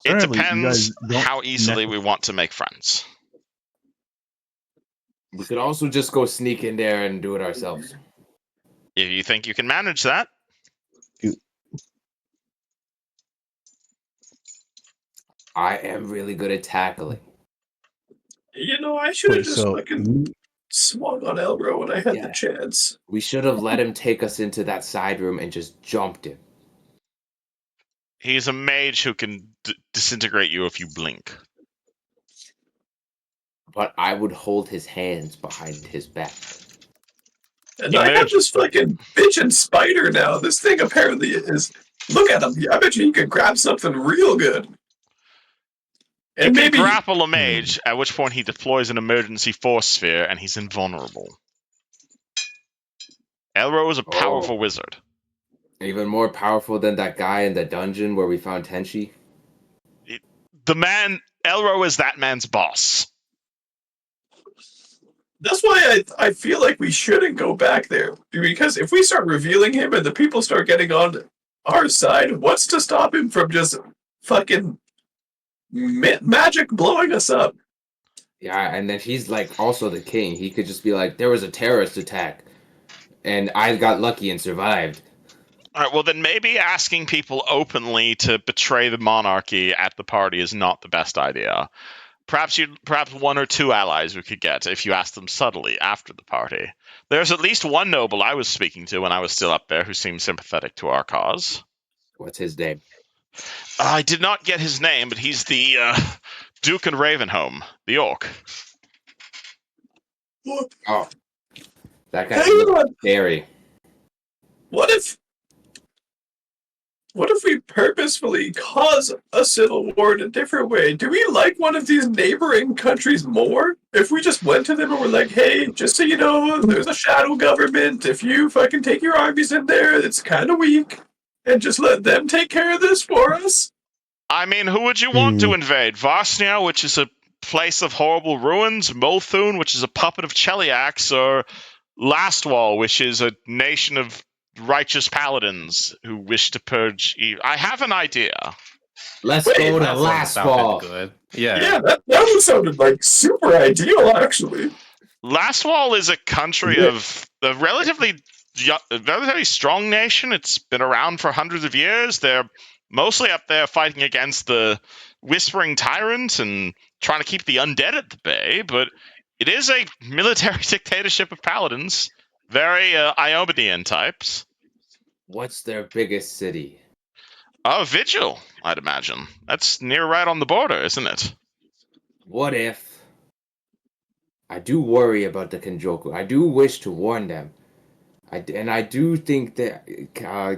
It Apparently, you depends guys don't how easily we want to make friends. We could also just go sneak in there and do it ourselves. If you think you can manage that, I am really good at tackling. You know, I should have Wait, just so fucking swung on Elro when I had the Yeah. chance. We should have let him take us into that side room and just jumped him. he's a mage who can disintegrate you if you blink. But I would hold his hands behind his back. And I have Imagine- this fucking bitchin' spider now. This thing apparently is. Look at him. I bet you he could grab something real good. You And can maybe. grapple a mage, at which point he deploys an emergency force sphere and he's invulnerable. Elro is a powerful wizard. Even more powerful than that guy in the dungeon where we found Tenchi. Elro is that man's boss. That's why I feel like we shouldn't go back there. Because if we start revealing him and the people start getting on our side, what's to stop him from just fucking magic blowing us up? Yeah, and then he's like also the king. He could just be like, there was a terrorist attack, and I got lucky and survived. All right, well then maybe asking people openly to betray the monarchy at the party is not the best idea. Perhaps one or two allies we could get if you asked them subtly after the party. There's at least one noble I was speaking to when I was still up there who seemed sympathetic to our cause. What's his name? I did not get his name, but he's the Duke and Ravenholm, the orc. Oh, that guy Hang looks on. scary. What if we purposefully cause a civil war in a different way? Do we like one of these neighboring countries more? If we just went to them and were like, hey, just so you know, there's a shadow government. If you fucking take your armies in there, it's kind of weak. And just let them take care of this for us? I mean, who would you want to invade? Varsnia, which is a place of horrible ruins, Multhun, which is a puppet of Cheliax, or Lastwall, which is a nation of righteous paladins who wish to purge evil. I have an idea. Let's Wait, go to That one last sounded fall. good. Yeah. Yeah, that one sounded like super ideal, actually. Lastwall is a country of a relatively strong nation. It's been around for hundreds of years. They're mostly up there fighting against the Whispering Tyrant and trying to keep the undead at the bay, but it is a military dictatorship of paladins. Very Iomedean types. What's their biggest city? Vigil, I'd imagine. That's near right on the border, isn't it? What if... I do worry about the Kenjoku. I do wish to warn them. And I do think that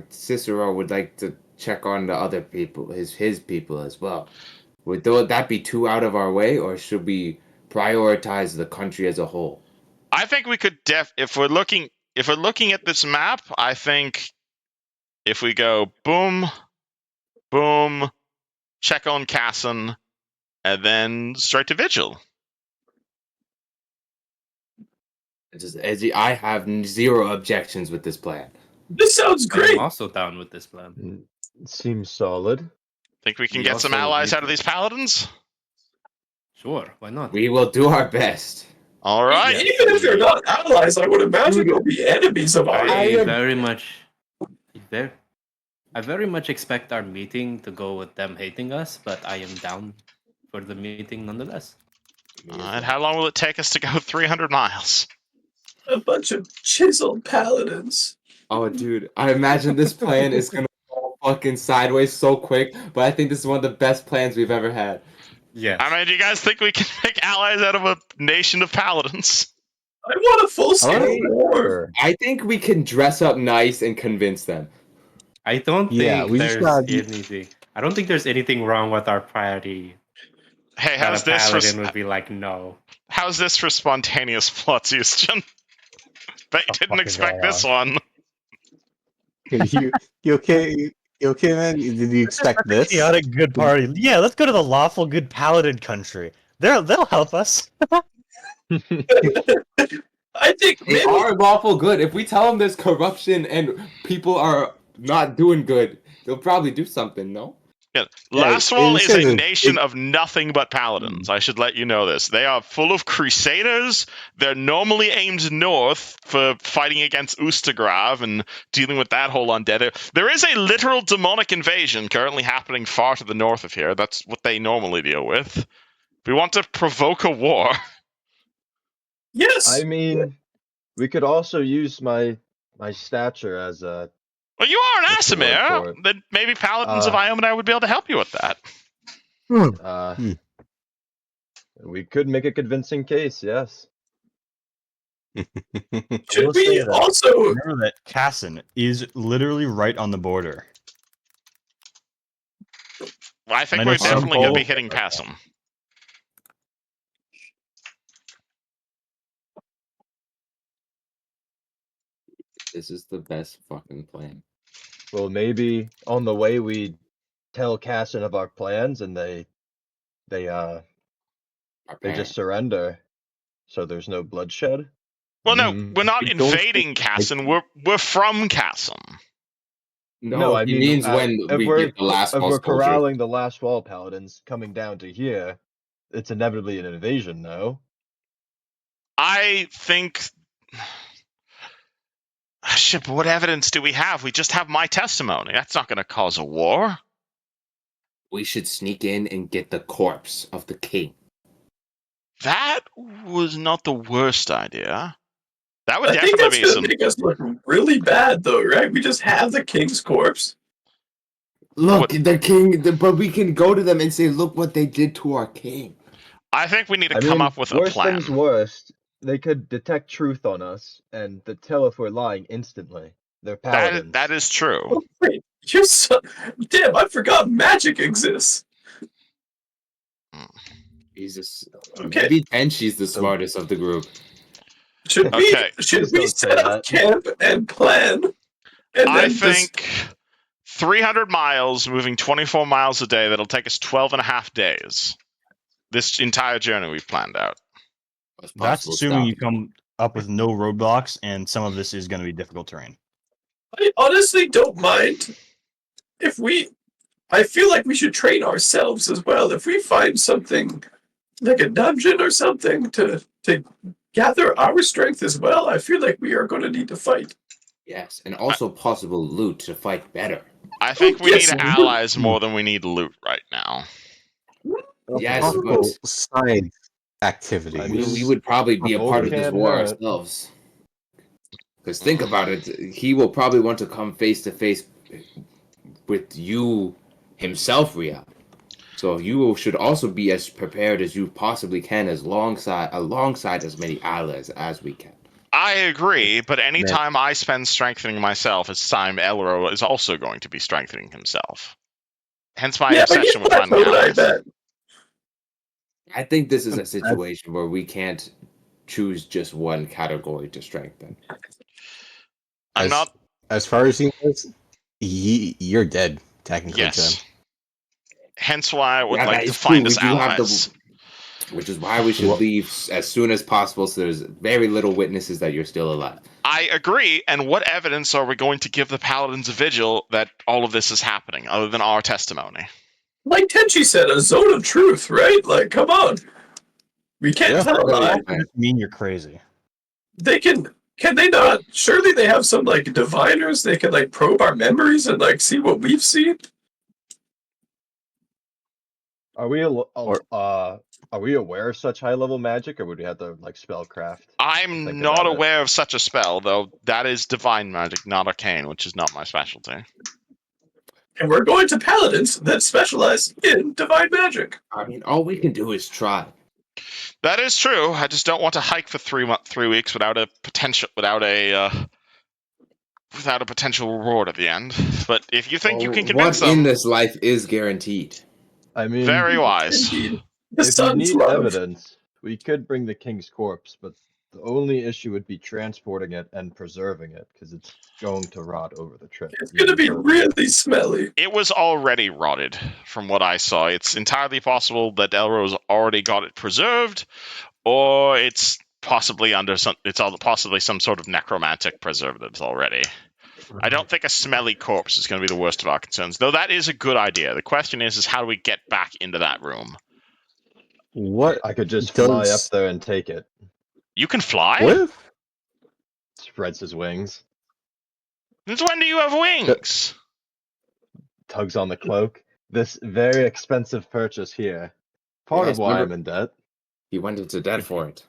Cicero would like to check on the other people, his people as well. Would that be too out of our way, or should we prioritize the country as a whole? I think we could if we're looking at this map, I think if we go boom, boom, check on Casson, and then straight to Vigil. I have zero objections with this plan. This sounds I am great. also down with this plan. Seems solid. Think we can We get some also allies need out of to- these paladins? Sure, why not? We will do our best. All right. Even if they're not allies, I would imagine they'll be enemies of ours. I very much expect our meeting to go with them hating us, but I am down for the meeting nonetheless. And how long will it take us to go 300 miles? A bunch of chiseled paladins. Oh, dude, I imagine this plan is gonna fall fucking sideways so quick, but I think this is one of the best plans we've ever had. Yes. I mean, do you guys think we can make allies out of a nation of paladins? I want a full-scale Hey, war. sure. I think we can dress up nice and convince them. I don't Yeah, think we just there's gotta be- anything. I don't think there's anything wrong with our priority. Hey, That how's a this paladin for would be like, no. how's this for spontaneous plots, Houston? Bet you The didn't fuck is expect going this one. You okay? You okay, man? Did you expect this? Chaotic good party. Yeah, let's go to the lawful good paladin country. They'll help us. I think They maybe are lawful good. If we tell them there's corruption and people are not doing good, they'll probably do something, no? Yeah. Yeah, Lastwall this is is a a nation big- of nothing but paladins. I should let you know this. They are full of crusaders. They're normally aimed north for fighting against Ustagrav and dealing with that whole undead. There is a literal demonic invasion currently happening far to the north of here. That's what they normally deal with. We want to provoke a war. yes. I mean, we could also use my stature as a. Well, you are an What's the word for Asimir. it? Then maybe paladins of Iomenai would be able to help you with that. We could make a convincing case. Yes. Should will say we that. also? Remember that Casson is literally right on the border. Well, I think I know we're some definitely going to be people- hitting past them. This is the best fucking plan. Well, maybe on the way we tell Casson of our plans, and they Our plan. just surrender, so there's no bloodshed. Well, no, Mm, we're not I don't invading Casson. We're from Casson. No, I he mean, means when if we we're get the last if boss we're soldier. corralling the last wall paladins coming down to here, it's inevitably an invasion, no? I think. Shit, but what evidence do we have? We just have my testimony. That's not going to cause a war. We should sneak in and get the corpse of the king. That was not the worst idea. That would I think definitely that's be gonna some. make us look really bad, though, right? We just have the king's corpse. Look, What- the king, but we can go to them and say, look what they did to our king. I think we need to I come mean, up with a worst plan. things worst, they could detect truth on us and tell if we're lying instantly. They're paladins. That is true. Oh, wait, you're so damn! I forgot magic exists. Jesus. Okay. Maybe Tenchi's the smartest of the group. Should Okay. should Please we don't say set up that. camp and plan? And I then think 300 miles, moving 24 miles a day, that'll take us 12 and a half days. This entire journey we've planned out. It's That's possible assuming you stop. come up with no roadblocks, and some of this is going to be difficult terrain. I honestly don't mind if we. I feel like we should train ourselves as well. If we find something like a dungeon or something to gather our strength as well, I feel like we are going to need to fight. Yes, and also possible loot to fight better. I think we yes, need we- allies more than we need loot right now. Yes, Possible but side activities. I mean, we would probably be a Both part of this can't war hurt. ourselves. Because think about it, he will probably want to come face to face with you himself, Ria. So you should also be as prepared as you possibly can, alongside as many allies as we can. I agree, but anytime I spend strengthening myself, it's time Elro is also going to be strengthening himself. Hence my Yeah, but obsession you with finding plateaued, I allies. bet. I think this is a situation where we can't choose just one category to strengthen. I'm not. As far as he knows, you're dead technically. Yes. Tim. Hence why I would Yeah, like that to is find true. us We do have allies. which is why we should What- leave as soon as possible. So there's very little witnesses that you're still alive. I agree. And what evidence are we going to give the Paladins of Vigil that all of this is happening, other than our testimony? Like Tenchi said, a zone of truth, right? Like, come on. We can't Yeah. tell a lie. That doesn't mean you're crazy. They can they not? Surely they have some like diviners. They can like probe our memories and like see what we've seen. Are we are we aware of such high level magic, or would we have to like spellcraft? I'm Think not about it. aware of such a spell, though that is divine magic, not arcane, which is not my specialty. And we're going to paladins that specialize in divine magic. I mean, all we can do is try. That is true. I just don't want to hike for 3 weeks without a potential reward at the end. But if you think you can convince what in them, this life is guaranteed? I mean, very wise. Indeed. The if you sun's need love. evidence, we could bring the king's corpse, but the only issue would be transporting it and preserving it, because it's going to rot over the trip. It's gonna be really smelly. It was already rotted, from what I saw. It's entirely possible that Elro's already got it preserved, or it's possibly possibly some sort of necromantic preservatives already. I don't think a smelly corpse is going to be the worst of our concerns, though that is a good idea. The question is how do we get back into that room? What I could just fly up does there and take it. You can fly? what if Spreads his wings, Since when do you have wings? tugs on the cloak. This very expensive purchase here. Part Yes, of why remember- I'm in debt. He went into debt for it.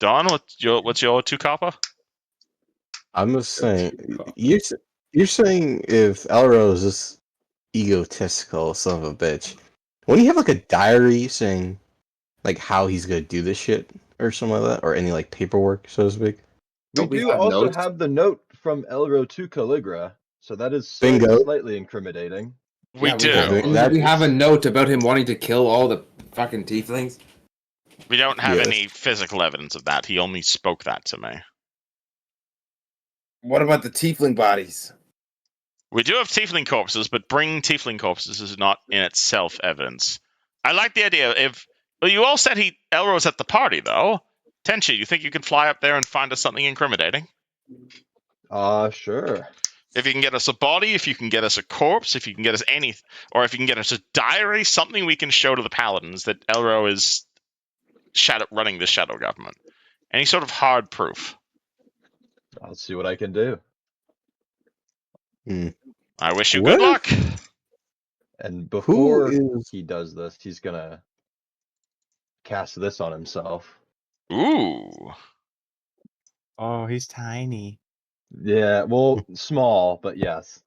Don, what's your 2 copper? I'm just saying you're saying if Elro is this egotistical son of a bitch, wouldn't he have like a diary saying like how he's gonna do this shit or something like that, or any like paperwork, so to speak? We Don't we do have also notes? have the note from Elro to Calligra, so that is Bingo. slightly incriminating. We Yeah, do. That We have a is- note about him wanting to kill all the fucking tieflings. We don't have Yes. any physical evidence of that. He only spoke that to me. What about the tiefling bodies? We do have tiefling corpses, but bringing tiefling corpses is not in itself evidence. I like the idea. Well, you all said Elro's at the party, though. Tenchi, you think you can fly up there and find us something incriminating? Sure. If you can get us a body, if you can get us a corpse, if you can get us or if you can get us a diary, something we can show to the paladins that Elro is running the shadow government. Any sort of hard proof. I'll see what I can do. I wish you What good luck. And before is he does this, he's gonna cast this on himself. Ooh. Oh, he's tiny. Yeah, well, small, but yes.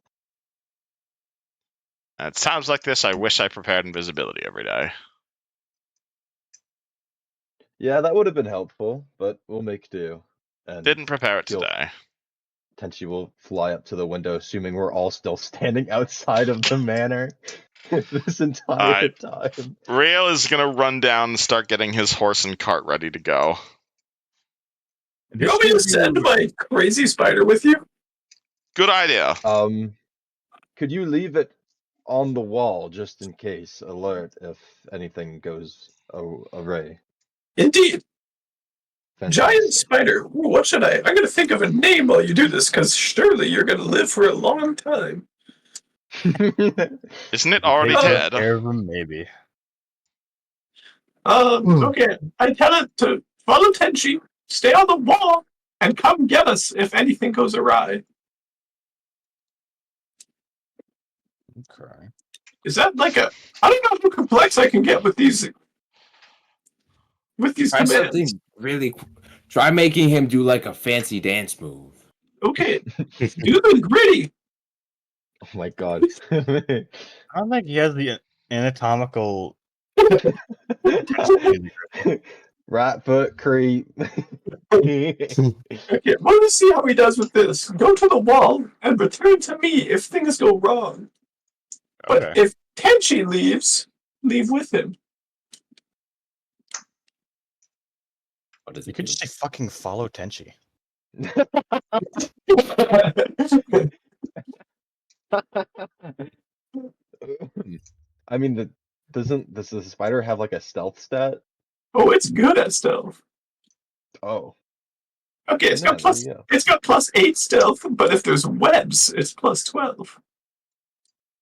At times like this, I wish I prepared invisibility every day. Yeah, that would have been helpful, but we'll make do. And Didn't prepare it You'll- today. Tenchi will fly up to the window, assuming we're all still standing outside of the manor this entire Alright. time. Riel is going to run down and start getting his horse and cart ready to go. You want me to send my crazy spider with you? Good idea. Could you leave it on the wall just in case? Alert if anything goes awry. Indeed. Giant Fantastic. spider. Ooh, what should I'm gonna think of a name while you do this, because surely you're gonna live for a long time. Isn't it already Take dead? care of him, maybe. Okay. I tell it to follow Tenchi, stay on the wall, and come get us if anything goes awry. Okay. Is that like a? I don't know how complex I can get with these. With these Try commands. something really. Try making him do like a fancy dance move. Okay. Do them gritty. Oh my god. I don't think he has the anatomical. Rat foot creep. Okay, I want to see how he does with this. Go to the wall and return to me if things go wrong. But Okay. if Tenchi leaves, leave with him. What does You it could do? just say fucking follow Tenchi. I mean, does the spider have like a stealth stat? Oh, it's good at stealth. Oh, Okay, it's yeah, got there you go. +8 stealth, but if there's webs, it's +12.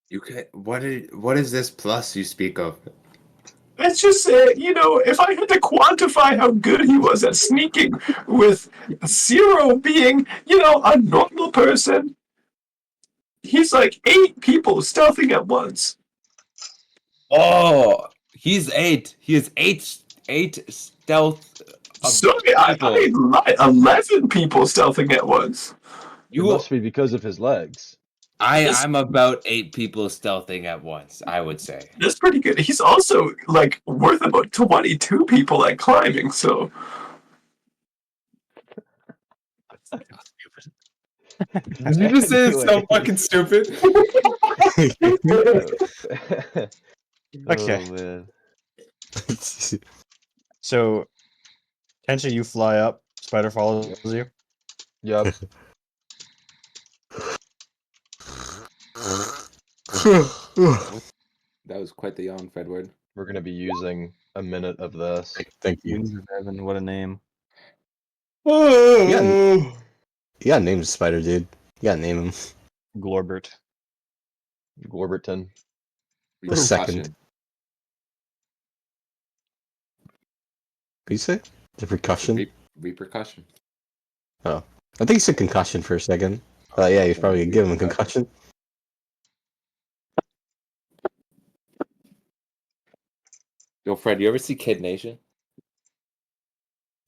You can. What is this plus you speak of? Let's just say, if I had to quantify how good he was at sneaking, with Zero being, a normal person, he's like 8 people stealthing at once. Oh, he's 8. He is eight stealth. So I lied. 11 people stealthing at once. It must be because of his legs. I'm about 8 people stealthing at once, I would say. That's pretty good. He's also worth about 22 people at climbing. So Did you just say it's so fucking stupid? Okay. Oh man. So, Tenchi, you fly up. Spider follows you. Yep. That was quite the yawn, Fedward. We're gonna be using a minute of this. Thank you. Wings of Heaven, what a name. You gotta name the spider, dude. You gotta name him. Glorbert. Glorberton. The second. What you say? The percussion? Repercussion. Oh. I think he said concussion for a second. Yeah, he's probably gonna give him a concussion. Yo, Fred, you ever see Kid Nation?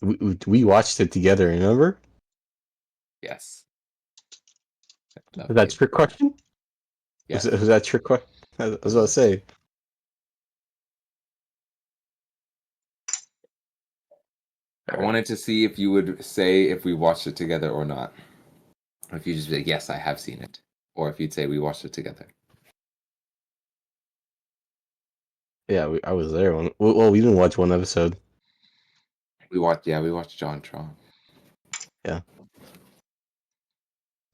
We watched it together, remember? Yes. Was that trick question? Yes. Was that trick question? I was about to say. I wanted to see if you would say if we watched it together or not. Or if you just be like, yes, I have seen it. Or if you'd say we watched it together. Yeah, I was there. Well, we didn't watch one episode. We watched John Tron. Yeah.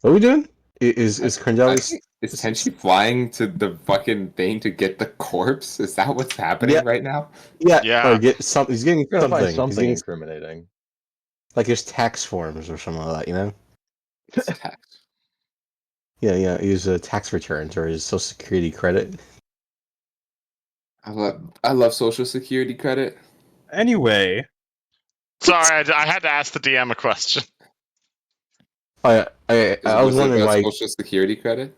What are we doing? Is Cranjali... Is Tenchi flying to the fucking thing to get the corpse? Is that what's happening right now? Yeah. Or get something. He's getting We're gonna find something. something He's getting, incriminating. like his tax forms or something like that, you know? It's tax. Yeah. His tax returns or his social security credit. I love Social Security credit. Anyway. Sorry, I had to ask the DM a question. I was wondering why... Social Security credit?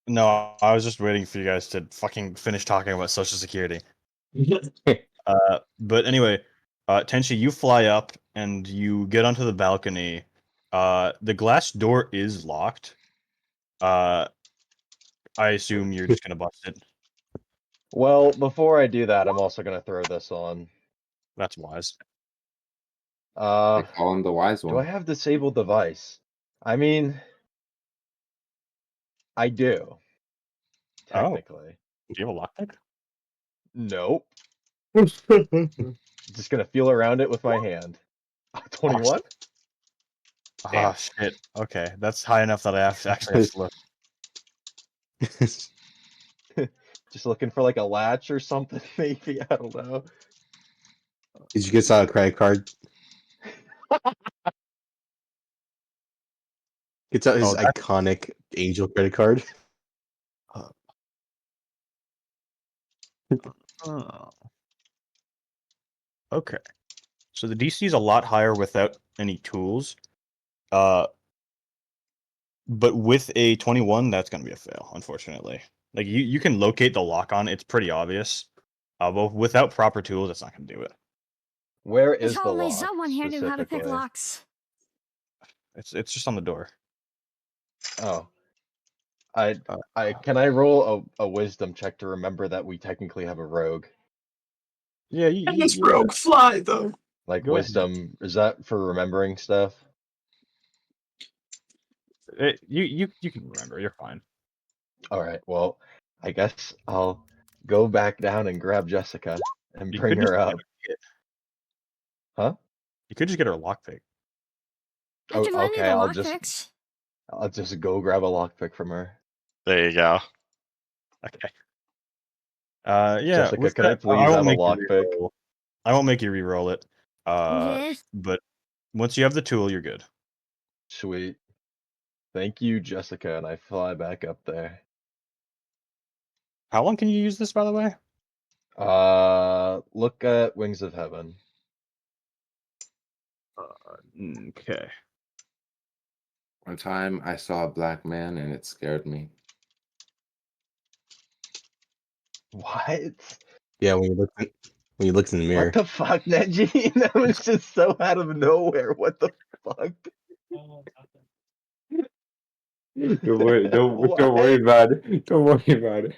No, I was just waiting for you guys to fucking finish talking about Social Security. But anyway, Tenchi, you fly up and you get onto the balcony. The glass door is locked. I assume you're just gonna bust it. Well, before I do that, I'm also gonna throw this on. That's wise. They call him the wise one. Do I have disabled device? I mean, I do. Technically. Do you have a lockpick? Nope. Just gonna feel around it with my hand. 21? Ah, shit. Okay, that's high enough that I actually have to look. Just looking for like a latch or something, maybe. I don't know. Did you get a credit card? Gets out his iconic Angel credit card. Oh. Okay. So the DC is a lot higher without any tools. But with a 21, that's gonna be a fail, unfortunately. Like you can locate the lock on, it's pretty obvious. But without proper tools, it's not gonna do it. Where is If the only lock? someone here knew how to pick specifically? locks. It's just on the door. Oh. Can I roll a wisdom check to remember that we technically have a rogue? Yeah, And this rogue fly though. Like Go ahead. wisdom, is that for remembering stuff? You can remember, you're fine. Alright, well, I guess I'll go back down and grab Jessica and You bring could just her up. Huh? You could just get her a lockpick. I can lend you okay, the I'll lockpicks. just go grab a lockpick from her. There you go. Okay. Yeah. Jessica, with can I that, please won't have a make you lockpick? re-roll. I won't make you re-roll it. Okay. But once you have the tool, you're good. Sweet. Thank you, Jessica, and I fly back up there. How long can you use this, by the way? Look at Wings of Heaven. Okay. One time I saw a black man and it scared me. What? Yeah, when you looked in the mirror. What the fuck, Neji? That was just so out of nowhere. What the fuck? Don't worry, don't What? worry about it. Don't worry about it.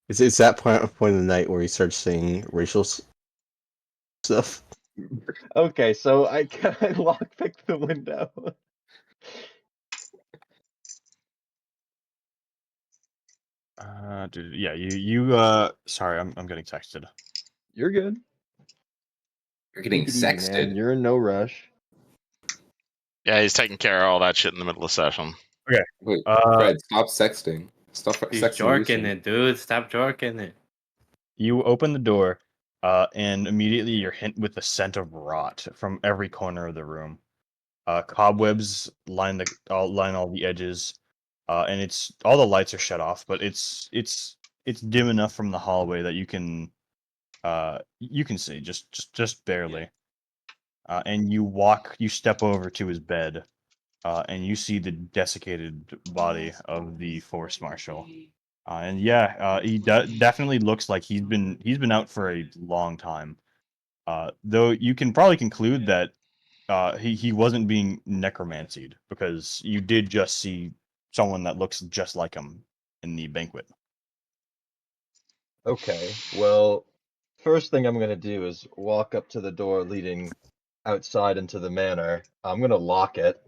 It's that point in the night where you start saying racial stuff. Okay, so I lockpicked the window. Yeah, you sorry, I'm getting texted. You're good. You're getting Take it easy, man. sexted. You're in no rush. Yeah, he's taking care of all that shit in the middle of session. Okay. Wait, Uh, Fred, stop sexting. Stop He's sexting jorking Lucian. it, dude. Stop jorking it. you open the door, and immediately you're hit with the scent of rot from every corner of the room. Cobwebs line all the edges, and it's all the lights are shut off, but it's dim enough from the hallway that you can see just barely. And you step over to his bed, and you see the desiccated body of the forest marshal. And yeah, he definitely looks like he's been out for a long time. Though you can probably conclude that he wasn't being necromancied because you did just see someone that looks just like him in the banquet. Okay, well, first thing I'm gonna do is walk up to the door leading outside into the manor. I'm gonna lock it.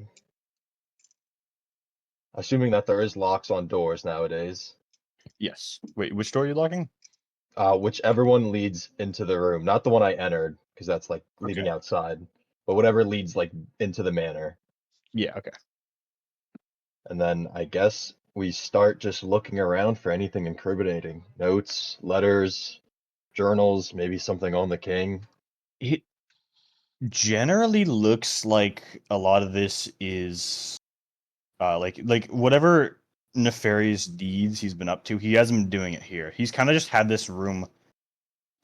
Assuming that there is locks on doors nowadays. Yes. Wait, which door are you locking? Whichever one leads into the room, not the one I entered, because that's like leading Okay. outside, but whatever leads like into the manor. Yeah. Okay. And then I guess we start just looking around for anything incriminating. Notes, letters, journals, maybe something on the king. It generally looks like a lot of this is like whatever nefarious deeds he's been up to, he hasn't been doing it here. He's kind of just had this room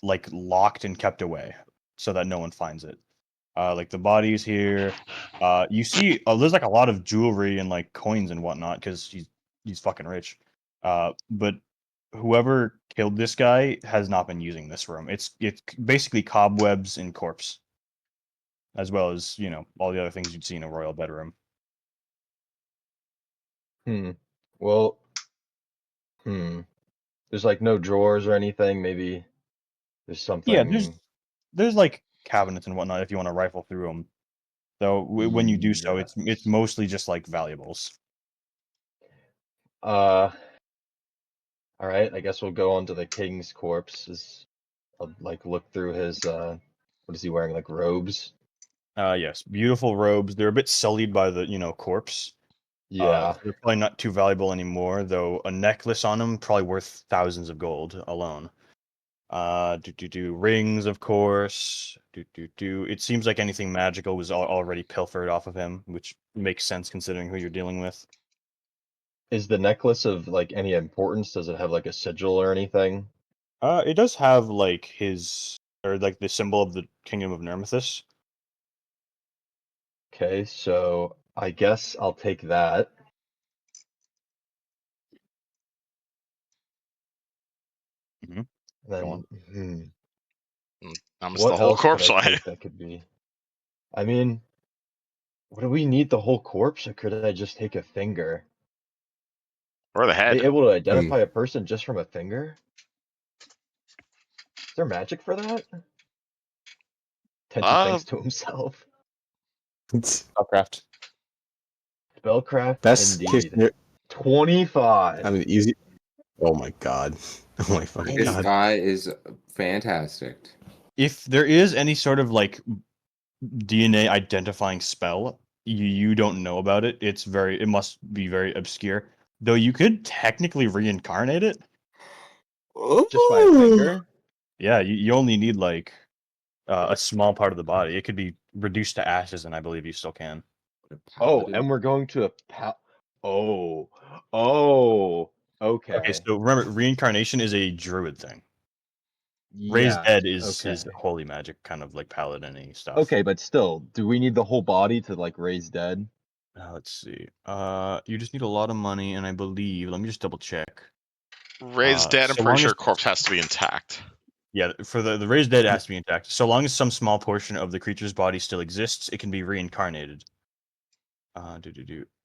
like locked and kept away so that no one finds it. Like the bodies here. You see, there's like a lot of jewelry and like coins and whatnot because he's fucking rich. But whoever killed this guy has not been using this room. It's basically cobwebs and corpse, as well as all the other things you'd see in a royal bedroom. Well, there's like no drawers or anything. Maybe there's Yeah, something. there's like cabinets and whatnot if you want to rifle through them. Though when you do so, it's Yes. mostly just like valuables. All right. I guess we'll go on to the king's corpse. I'll like look through his what is he wearing? Like robes? Yes, beautiful robes. They're a bit sullied by the corpse. Yeah. They're probably not too valuable anymore, though a necklace on them probably worth thousands of gold alone. Rings, of course. It seems like anything magical was already pilfered off of him, which makes sense considering who you're dealing with. Is the necklace of like any importance? Does it have like a sigil or anything? It does have like his or like the symbol of the Kingdom of Nermithus. Okay, so I guess I'll take that. Mm-hmm. Go on. Then, Almost what the whole else could corpse I light. take that could be? I mean, what do we need the whole corpse, or could I just take a finger? Or the Are they head. able to identify a person just from a finger? Is there magic for that? Tenchi thinks to himself. Spellcraft. Spellcraft, Best case indeed. scenario. 25. I mean, easy. Oh my god. Oh my fucking This god. guy is fantastic. If there is any sort of like DNA identifying spell, you don't know about it. It must be very obscure. Though you could technically reincarnate it. Just my finger? Yeah, you only need like a small part of the body. It could be reduced to ashes, and I believe you still can. Oh, and we're going to a Oh. Oh. Okay, Okay. so remember, reincarnation is a druid thing. Raised Yeah. dead is Okay. holy magic, kind of like paladin-y stuff. Okay, but still, do we need the whole body to like raise dead? Let's see. You just need a lot of money, and I believe. Let me just double check. Raised dead, I'm So pretty long sure as corpse has to be intact. yeah, for the raised dead it has to be intact. So long as some small portion of the creature's body still exists, it can be reincarnated.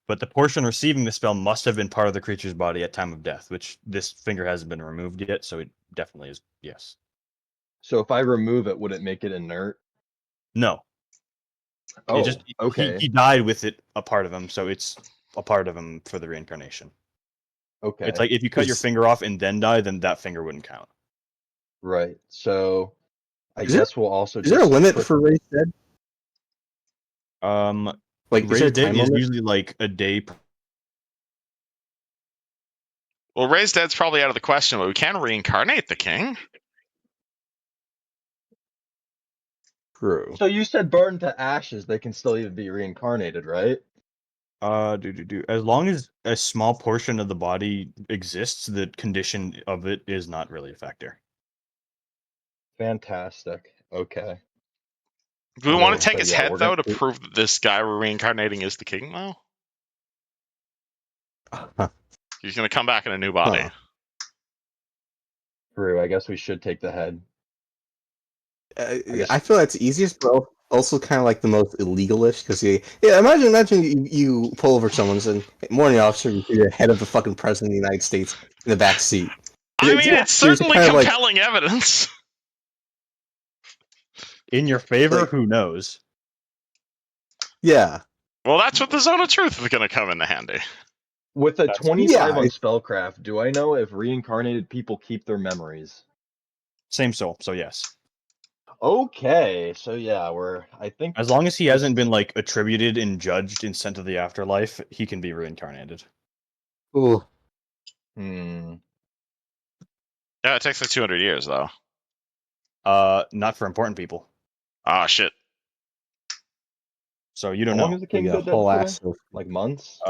But the portion receiving the spell must have been part of the creature's body at time of death, which this finger hasn't been removed yet, so it definitely is. Yes. So if I remove it, would it make it inert? No. Oh, It just okay. he died with it a part of him, so it's a part of him for the reincarnation. Okay. It's like if you cut your finger off and then die, then that finger wouldn't count. Right. So I Is there- guess we'll also Is there a just limit put- for raised dead? Like, is there a Raised dead time is limit? usually like a day. Well, raised dead's probably out of the question, but we can reincarnate the king. True. So you said burned to ashes, they can still even be reincarnated, right? As long as a small portion of the body exists, the condition of it is not really a factor. Fantastic. Okay. Do we want Well, to take so his yeah, head, we're though, gonna- to prove that this guy we're reincarnating is the king, though? He's going to come back in a new body. Huh. True, I guess we should take the head. guess- I feel that's easiest, but also kind of like the most illegalish. Because imagine you pull over someone's and morning officer, you see the head of the fucking president of the United States in the back seat. I mean, it's certainly kind of like- compelling evidence. In your favor, Like- who knows? Yeah. Well, that's what the Zone of Truth is going to come into handy. With a That's- 25 on yeah. spellcraft, do I know if reincarnated people keep their memories? Same soul, so yes. Okay, so yeah, I think As long as he hasn't been like attributed and judged and sent to the afterlife, he can be reincarnated. Ooh. Hmm. Yeah, it takes like 200 years, though. Not for important people. Ah, shit. So you don't How long know. has the king Like a been dead whole for? ass of Like months?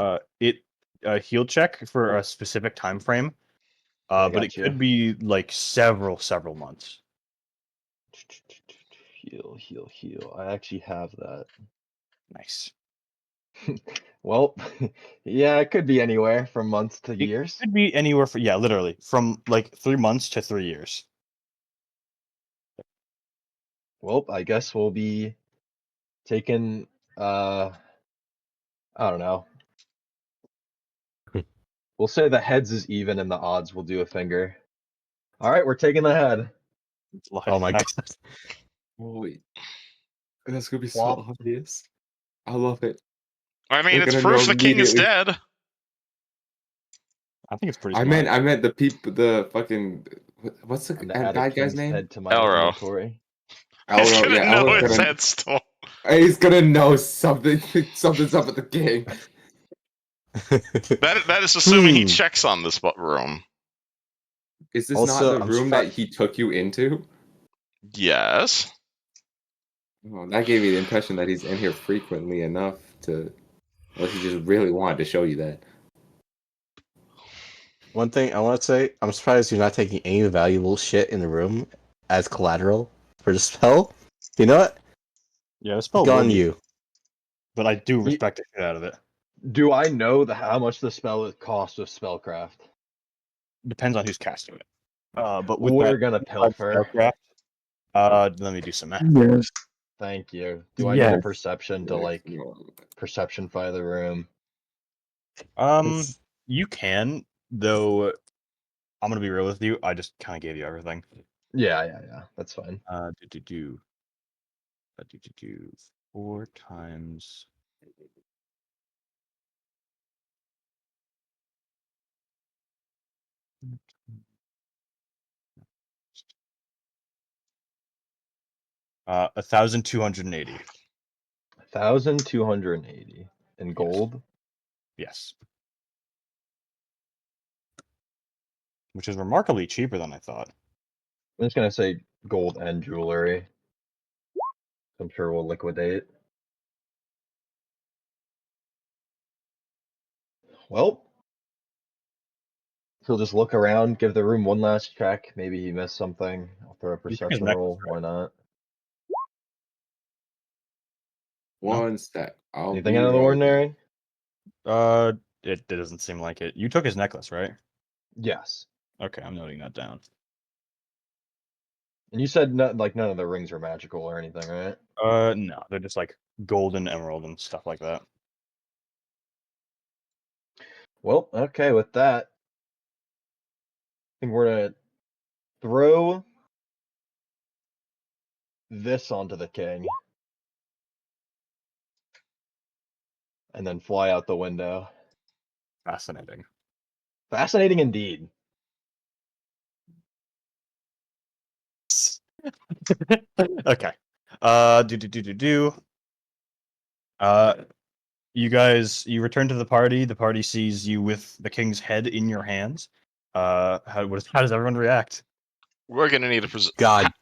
A heal check for a specific time frame. I But it gotcha. could be like several months. Heal. I actually have that. Nice. Well, yeah, it could be anywhere from months to It years. could be anywhere literally from like 3 months to 3 years. Well, I guess we'll be taking I don't know. We'll say the heads is even and the odds will do a finger. Alright, we're taking the head. Oh my god. Holy, that's gonna be so Flop. obvious. I love it. I mean, We're it's gonna proof know the king is immediately. dead. I think it's pretty I smart. meant the fucking what's the I'm to add a bad guy's king's name? head to my Elro. inventory. He's Elro. gonna Yeah, know Elro's his gonna. head still. He's gonna know something. Something's up with the king. That is assuming he Hmm. checks on this room. Is this Also, not the I'm room that surprised- he took you into? Yes. Well, that gave me the impression that he's in here frequently enough to. Well, he just really wanted to show you that. One thing I want to say, I'm surprised you're not taking any valuable shit in the room as collateral for the spell. You know what? Yeah, the spell Good will on be, you. but I do respect the shit out of it. Do I know how much the spell costs with spellcraft? Depends on who's casting it. But with We're that gonna pilfer. spellcraft, let me do some math. Yes. Thank you. Do I need a Yes. perception to like perceptionify the room? You can, though. I'm gonna be real with you. I just kind of gave you everything. Yeah. That's fine. Do 4 times. Uh, 1,280. 1,280 in gold. Yes. which is remarkably cheaper than I thought. I'm just gonna say gold and jewelry. I'm sure we'll liquidate. Well, he'll just look around, give the room one last check. Maybe he missed something. I'll throw a You took his perception necklace, roll. Why not? One sec. I'll Anything be out of the right ordinary? It doesn't seem like it. You took his necklace, right? Yes. Okay, I'm noting that down. And you said none of the rings are magical or anything, right? No, they're just like gold and emerald and stuff like that. Well, okay, with that, I think we're gonna throw this onto the king. And then fly out the window. Fascinating. Fascinating indeed. Okay. You guys, you return to the party. The party sees you with the king's head in your hands. How does everyone react? We're gonna need a God.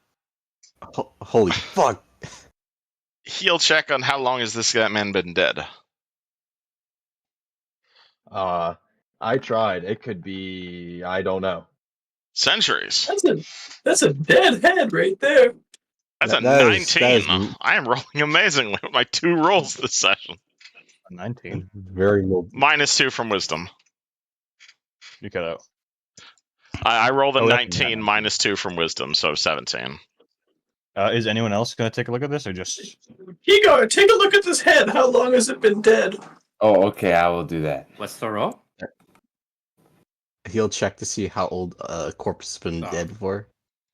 Holy fuck. heal check on how long has this man been dead. I tried. It could be, I don't know. Centuries. That's a dead head right there. That's a That 19. I am rolling amazingly with my 2 rolls this session. 19. very low. -2 from wisdom. You cut out. I rolled a Oh, that's 19 -2 from wisdom, so 17. Is anyone else going to take a look at this, or just? Igor, take a look at this head. How long has it been dead? Oh, okay, I will do that. What's the roll? He'll check to see how old a corpse has been Oh. dead for.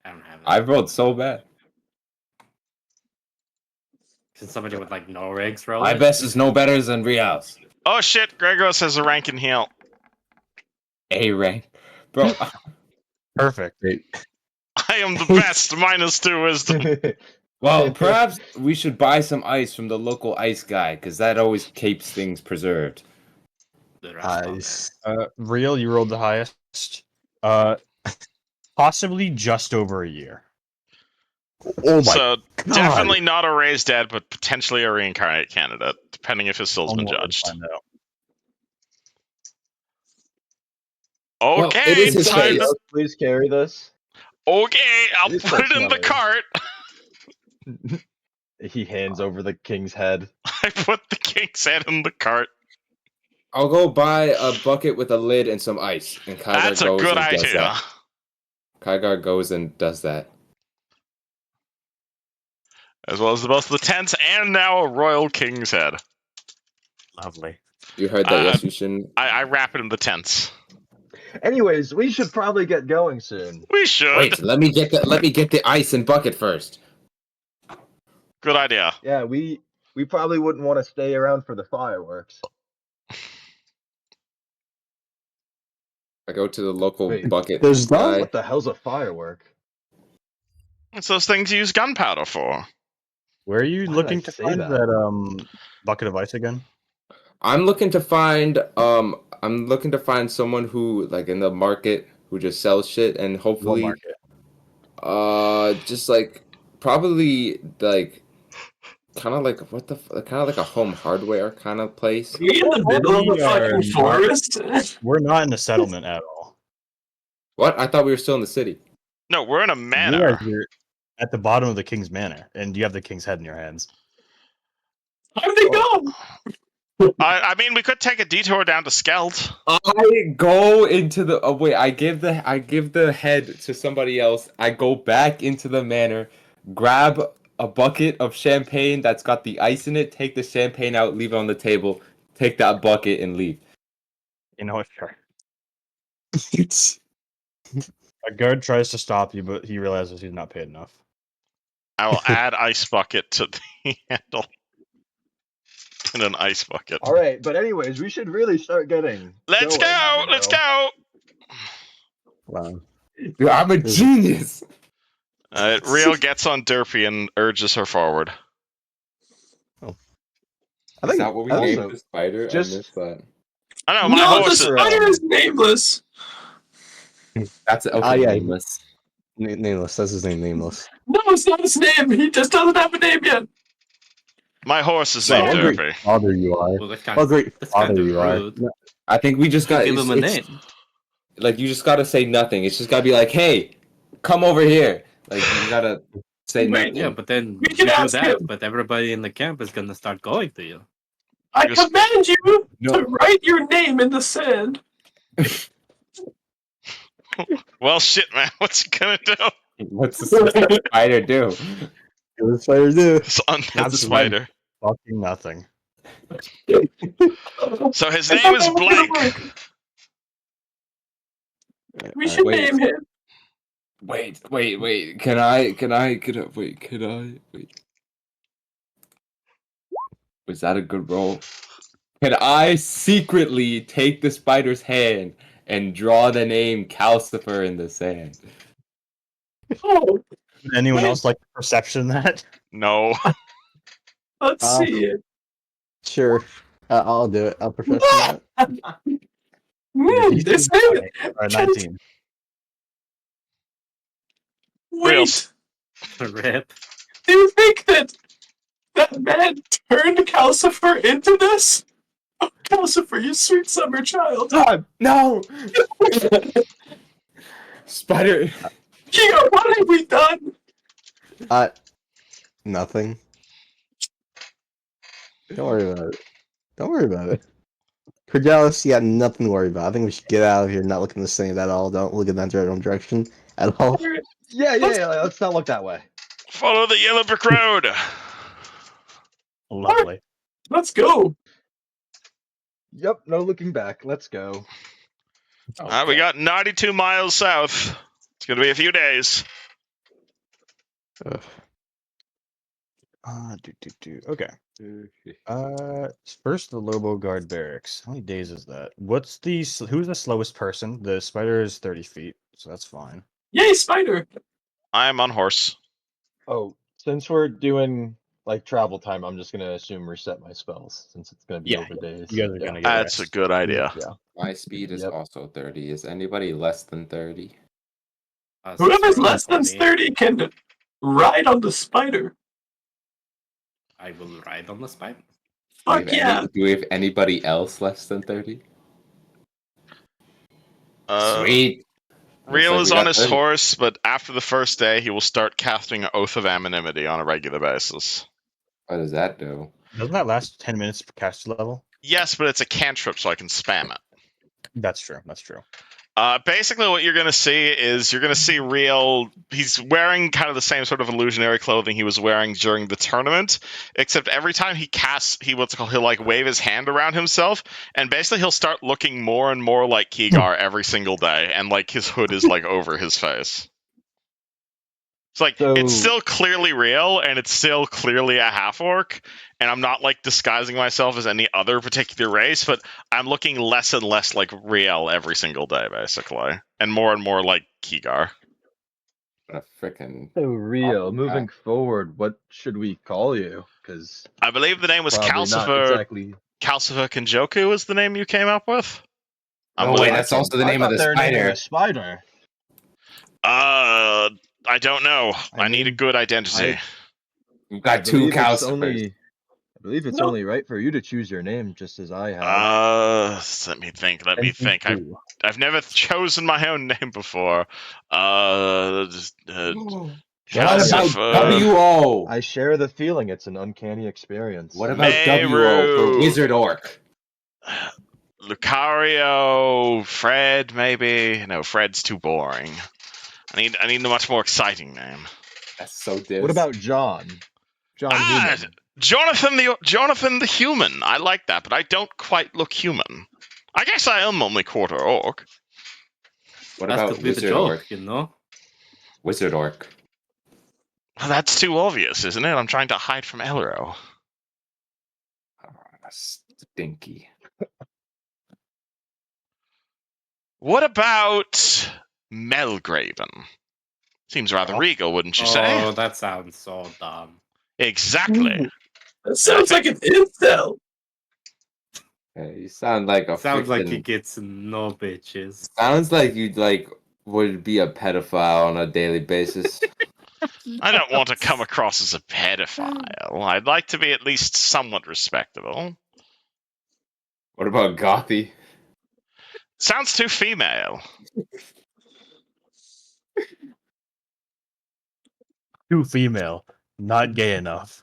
I don't have it. I rolled so bad. Can somebody with like no rigs roll My it? best is no better than Rial's. Oh shit, Gregos has a rank in heal. A rank. Bro, Perfect. I am the best, -2 wisdom. well, perhaps we should buy some ice from the local ice guy, because that always keeps things preserved. The rest of Nice. Real, you rolled the highest. Possibly just over a year. Oh my So god. definitely not a raised dead, but potentially a reincarnate candidate, depending if his soul's been Only we'll judged. find out. Well, Okay, it is his time face. to... Please carry this. Okay, I'll It put it in the looks cart. He hands over the king's head. I put the king's head in the cart. I'll go buy a bucket with a lid and some ice, and Kygar That's a goes good and does idea. that. Kygar goes and does that. As well as the most of the tents, and now a royal king's head. Lovely. You heard that, yes, you shouldn't. I wrap it in the tents. Anyways, we should probably get going soon. We should. Wait, let me get the ice and bucket first. Good idea. Yeah, we probably wouldn't want to stay around for the fireworks. I go to the local Wait, bucket there's not- guy. What the hell's a firework? It's those things you use gunpowder for. Where are you Why did looking I to say find that? that bucket of ice again? I'm looking to find someone who, like, in the market, who just sells shit, and What hopefully market? just like probably like kind of like kind of like a home hardware kind of place. Are we in the middle of We a are fucking not- forest? We're not in the settlement at all. What? I thought we were still in the city. No, we're in a You manor. guys are at the bottom of the king's manor, and you have the king's head in your hands. How'd they go? I mean, we could take a detour down to Skeld. I go into the wait. I give the head to somebody else. I go back into the manor, grab a bucket of champagne that's got the ice in it. Take the champagne out, leave it on the table. Take that bucket and leave. You know what? Sure. A guard tries to stop you, but he realizes he's not paid enough. I will add ice bucket to the handle. In an ice bucket. All right, but anyways, we should really start getting. Let's going, go! you Let's know. go! Wow. Dude, I'm a genius. Rio gets on Derpy and urges her forward. I Is think that what we also, named the spider? just- I missed that. I know, my No, the horse. spider is nameless. That's okay. Ah, yeah. Nameless. Nameless. That's his name. Nameless. No, it's not his name. He just doesn't have a name yet. My horse is Wow, named what a great Derpy. father you are. Well, What a great that's kind father of you are. rude. No, I think we just got Give him a it's- name. Like you just gotta say nothing. It's just gotta be like, hey, come over here. Like you gotta say Wait, nothing. Yeah, but then We you can do ask that, him. but everybody in the camp is gonna start going to you. I Yes. command you No. to write your name in the sand. Well, shit, man. What's he gonna do? What's the spider do? what does spider do? This undead Absolutely. spider. Fucking nothing. So his I name thought is that was gonna Blank. work. We should wait. name him. Wait. Can I? Wait. Was that a good roll? Can I secretly take the spider's hand and draw the name Calcifer in the sand? Oh, Would anyone else like perception that? No. let's see it. Sure. I'll do it. I'll professional that. This name. Or 19. Wait. Rip. Do you think that man turned Calcifer into this? Oh, Calcifer, you sweet summer child. God, no! Spider. Kigo, what have we done? Nothing. Don't worry about it. Don't worry about it. Cordalis, you got nothing to worry about. I think we should get out of here, not looking the same at all. Don't look in that direction at all. Yeah, let's not look that way. Follow the yellow brick road. Lovely. Let's go. Yep, no looking back. Let's go. We got 92 miles south. It's gonna be a few days. Ugh. Okay. First the Lobo Guard barracks. How many days is that? Who's the slowest person? The spider is 30 feet, so that's fine. Yay, spider. I'm on horse. Oh, since we're doing like travel time, I'm just gonna assume reset my spells since it's gonna be Yeah, over days. You guys are Yeah. gonna get That's a rest. good idea. Yeah. My speed is Yep. also 30. Is anybody less than 30? Whoever's Cicero, less than 40. 30 can ride on the spider. I will ride on the spider. Fuck yeah. Do we have anybody else less than 30? Real Sweet. Looks like is we on got his 30. horse, but after the first day, he will start casting Oath of Anonymity on a regular basis. What does that do? Doesn't that last 10 minutes per caster level? Yes, but it's a cantrip, so I can spam it. That's true. That's true. Basically, what you're going to see is you're going to see Real. He's wearing kind of the same sort of illusionary clothing he was wearing during the tournament, except every time he casts, he'll like wave his hand around himself, and basically he'll start looking more and more like Kigar every single day, and like his hood is like over his face. It's like it's So- still clearly Real, and it's still clearly a half orc, and I'm not like disguising myself as any other particular race, but I'm looking less and less like Riel every single day, basically, and more like Kigar. What a freaking. So real. Awesome Moving guy. forward, what should we call you? Because I believe the name was probably not Calcifer. exactly. Calcifer Kenjoku is the name you came up with. No, wait, that's also the name of the spider. Spider. I don't know. I need a mean, good identity. We've got two Calcifers. I believe it's only right for you to choose your name, just as I have. Let me think. I've never chosen my own name before. What Calcifer. about W.O.? I share the feeling. It's an uncanny experience. What about W.O. Meru. for Wizard Orc? Lucario, Fred, maybe. No, Fred's too boring. I need a much more exciting name. That's so dis. What about John? John Human. Jonathan the Human. I like that, but I don't quite look human. I guess I am only quarter orc. What That about could be the Wizard joke, Orc? you know? Wizard Orc. Well, that's too obvious, isn't it? I'm trying to hide from Elro. Oh, stinky. What about Melgraven? Seems rather regal, wouldn't you say? Oh, that sounds so dumb. Exactly. Ooh, that sounds like an incel. Yeah, you sound like a Sounds like he freaking- gets no bitches. Sounds like you'd like would be a pedophile on a daily basis. I don't want to come across as a pedophile. I'd like to be at least somewhat respectable. What about Gothy? Sounds too female. Too female, not gay enough.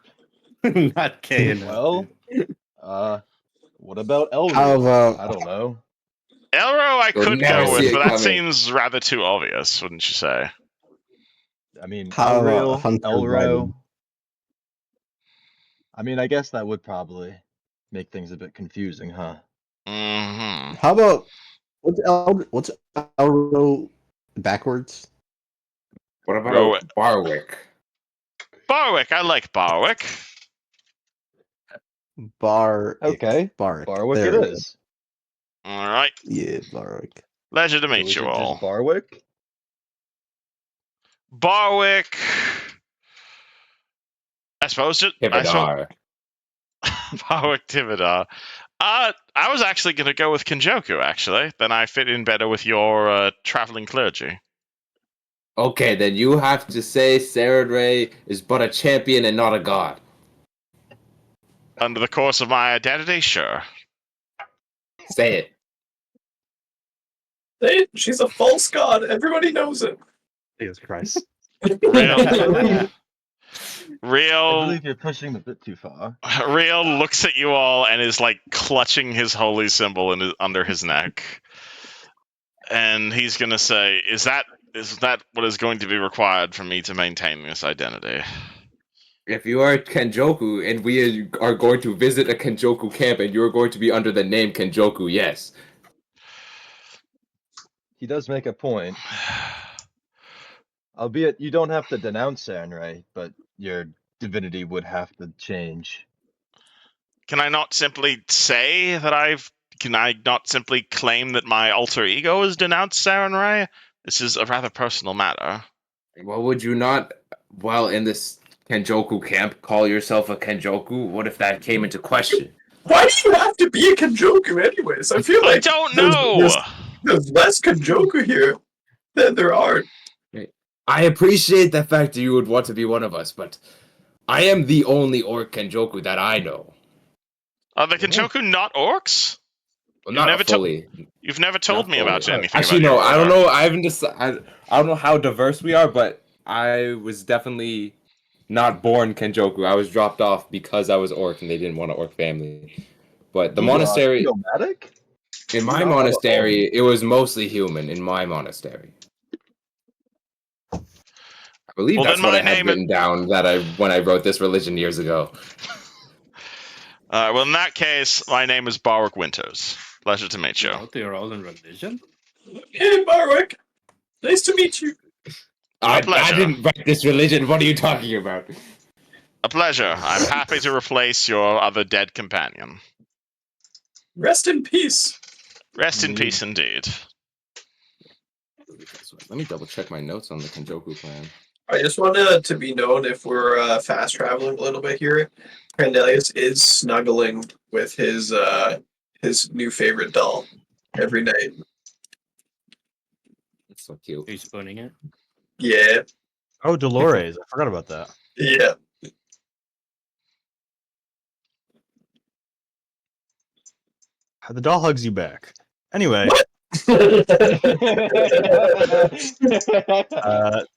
Not gay enough. Well, what about How Elro? about I don't know. Elro I You'll could never go see with, it but that coming. seems rather too obvious, wouldn't you say? I mean, How about Elreal, Hunter Elro. Biden? I mean, I guess that would probably make things a bit confusing, huh? Mm-hmm. How about what's Elro backwards? What about Row- Barwick? Barwick, I like Barwick. Barwick. Okay, Barwick. Barwick There it we go. is. All right. Yeah, Barwick. Pleasure to So meet is you it all. just Barwick? Barwick. I suppose Hibadar. Barwick Tivadar. I was actually going to go with Kenjoku, actually. Then I fit in better with your traveling clergy. Okay, then you have to say Sarah Ray is but a champion and not a god. Under the course of my identity, sure. Say it. She's a false god. Everybody knows it. Jesus Christ. Real, I real, believe you're pushing a bit too far. real looks at you all and is like clutching his holy symbol under his neck, and he's gonna say, "Is that what is going to be required for me to maintain this identity?" If you are Kenjoku and we are going to visit a Kenjoku camp and you're going to be under the name Kenjoku, yes. He does make a point. Albeit you don't have to denounce Sanrai, but your divinity would have to change. Can I not simply say that Can I not simply claim that my alter ego has denounced Sarenrae? This is a rather personal matter. Well, would you not, while in this Kenjoku camp, call yourself a Kenjoku? What if that came into question? Why do you have to be a Kenjoku anyways? I feel like I don't know! there's less Kenjoku here than there are. I appreciate the fact that you would want to be one of us, but I am the only orc Kenjoku that I know. Are the Kenjoku not orcs? Well, You've not never fully. You've never told Not me about fully. anything Actually, about no, your I don't order. know. I don't know how diverse we are, but I was definitely not born Kenjoku. I was dropped off because I was orc and they didn't want an orc family. But the You, monastery, nomadic? in my you not have a monastery, home? it was mostly human. In my monastery, I believe Well, that's then what my I had name- written down when I wrote this religion years ago. Well, in that case, my name is Barwick Winters. Pleasure to meet you. Wrote your own religion? Hey, Barwick. Nice to meet you. I pleasure. didn't write this religion. What are you talking about? A pleasure. I'm happy to replace your other dead companion. Rest in peace. Rest in Indeed. peace, indeed. Let me double check my notes on the Kenjoku clan. I just wanted to be known if we're fast traveling a little bit here. Cornelius is snuggling with his new favorite doll every night. It's so cute. Are you spooning it? Yeah, Oh, Dolores. I forgot about that. yeah. The doll hugs you back. Anyway, What?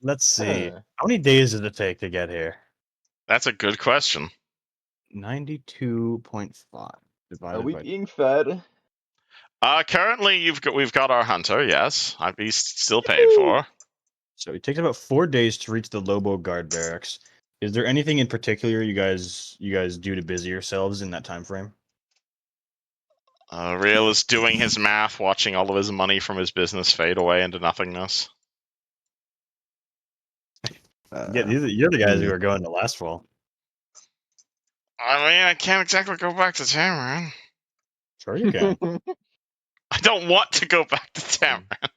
let's see. How many days did it take to get here? That's a good question. 92.5 Are divided we by. being fed? Currently, we've got our hunter. Yes, he's still paid for. So it takes about 4 days to reach the Lobo Guard barracks. Is there anything in particular you guys do to busy yourselves in that time frame? Real is doing his math, watching all of his money from his business fade away into nothingness. Yeah, you're the guys who are going to last fall. I mean, I can't exactly go back to Tamaran. Sure you can. I don't want to go back to Tamaran.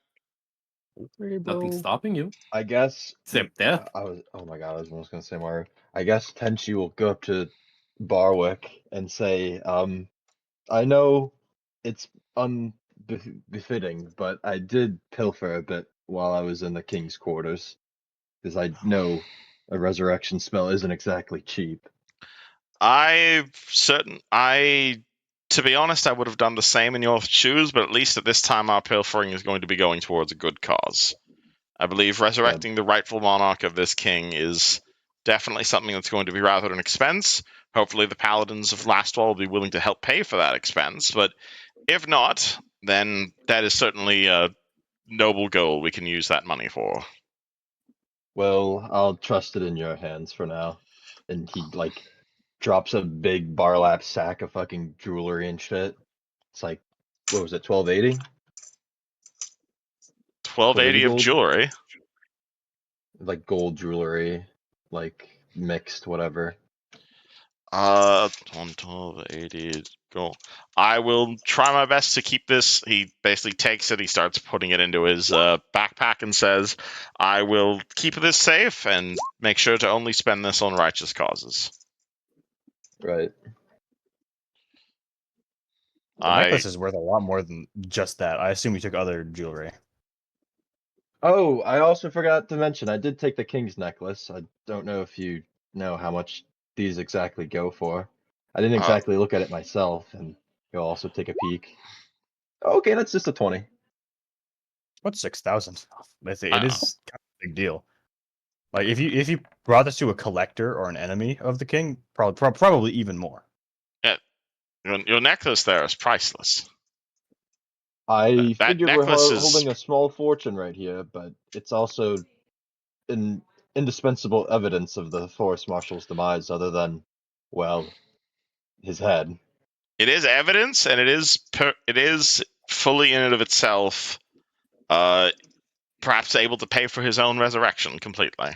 Nothing's stopping you. I guess. Except death. Oh my god, I was almost gonna say Mario. I guess Tenchi will go up to Barwick and say, I know it's unbefitting, but I did pilfer a bit while I was in the king's quarters, because I know a resurrection smell isn't exactly cheap. To be honest, I would have done the same in your shoes, but at least at this time our pilfering is going to be going towards a good cause. I believe resurrecting the rightful monarch of this king is definitely something that's going to be rather an expense. Hopefully the paladins of Lastwall will be willing to help pay for that expense, but if not, then that is certainly a noble goal we can use that money for. Well, I'll trust it in your hands for now. And he like drops a big barlap sack of fucking jewelry and shit. It's like, what was it, 1280? 1280 of gold? jewelry. Like gold jewelry, like mixed, whatever. 1280 gold. I will try my best to keep this. He basically takes it, he starts putting it into his backpack and says, I will keep this safe and make sure to only spend this on righteous causes. Right. The necklace is worth a lot more than just that. I assume you took other jewelry. Oh, I also forgot to mention, I did take the king's necklace. I don't know if you know how much these exactly go for. I didn't exactly look at it myself, and you'll also take a peek. Okay, that's just a 20. What's 6,000? It is kind of a big deal. Like if you brought this to a collector or an enemy of the king, probably even more. Yeah, your necklace there is priceless. I That figure we're necklace is holding a small fortune right here, but it's also an indispensable evidence of the forest marshal's demise, other than, well, his head. it is evidence, and it is fully in and of itself, perhaps able to pay for his own resurrection completely.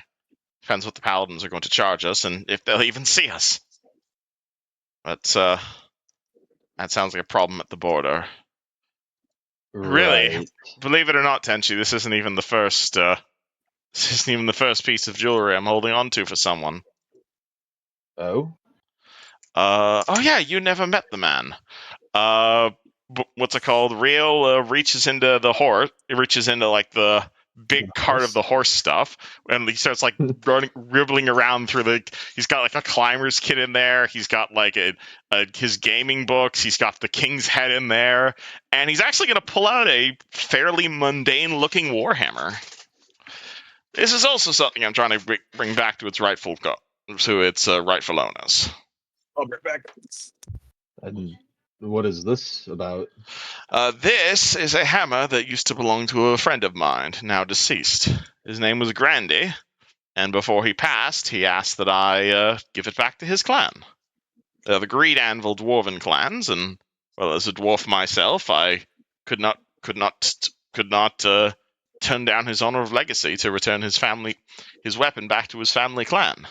Depends what the paladins are going to charge us, and if they'll even see us. But that sounds like a problem at the border. Really, believe it or not, Tenchi, this isn't even the first. This isn't even the first piece of jewelry I'm holding on to for someone. Oh? Oh yeah, you never met the man. What's it called? Rio reaches into the horse. It reaches into like the big cart of the horse stuff, and he starts like ribbling around through the. He's got like a climber's kit in there. He's got like his gaming books. He's got the king's head in there, and he's actually going to pull out a fairly mundane-looking warhammer. This is also something I'm trying to bring back to its rightful owners. I'll be back. And what is this about? This is a hammer that used to belong to a friend of mine, now deceased. His name was Grandy, and before he passed, he asked that I give it back to his clan. They're the Greed Anvil Dwarven clans, and, well, as a dwarf myself, I could not turn down his honor of legacy to return his weapon back to his family clan.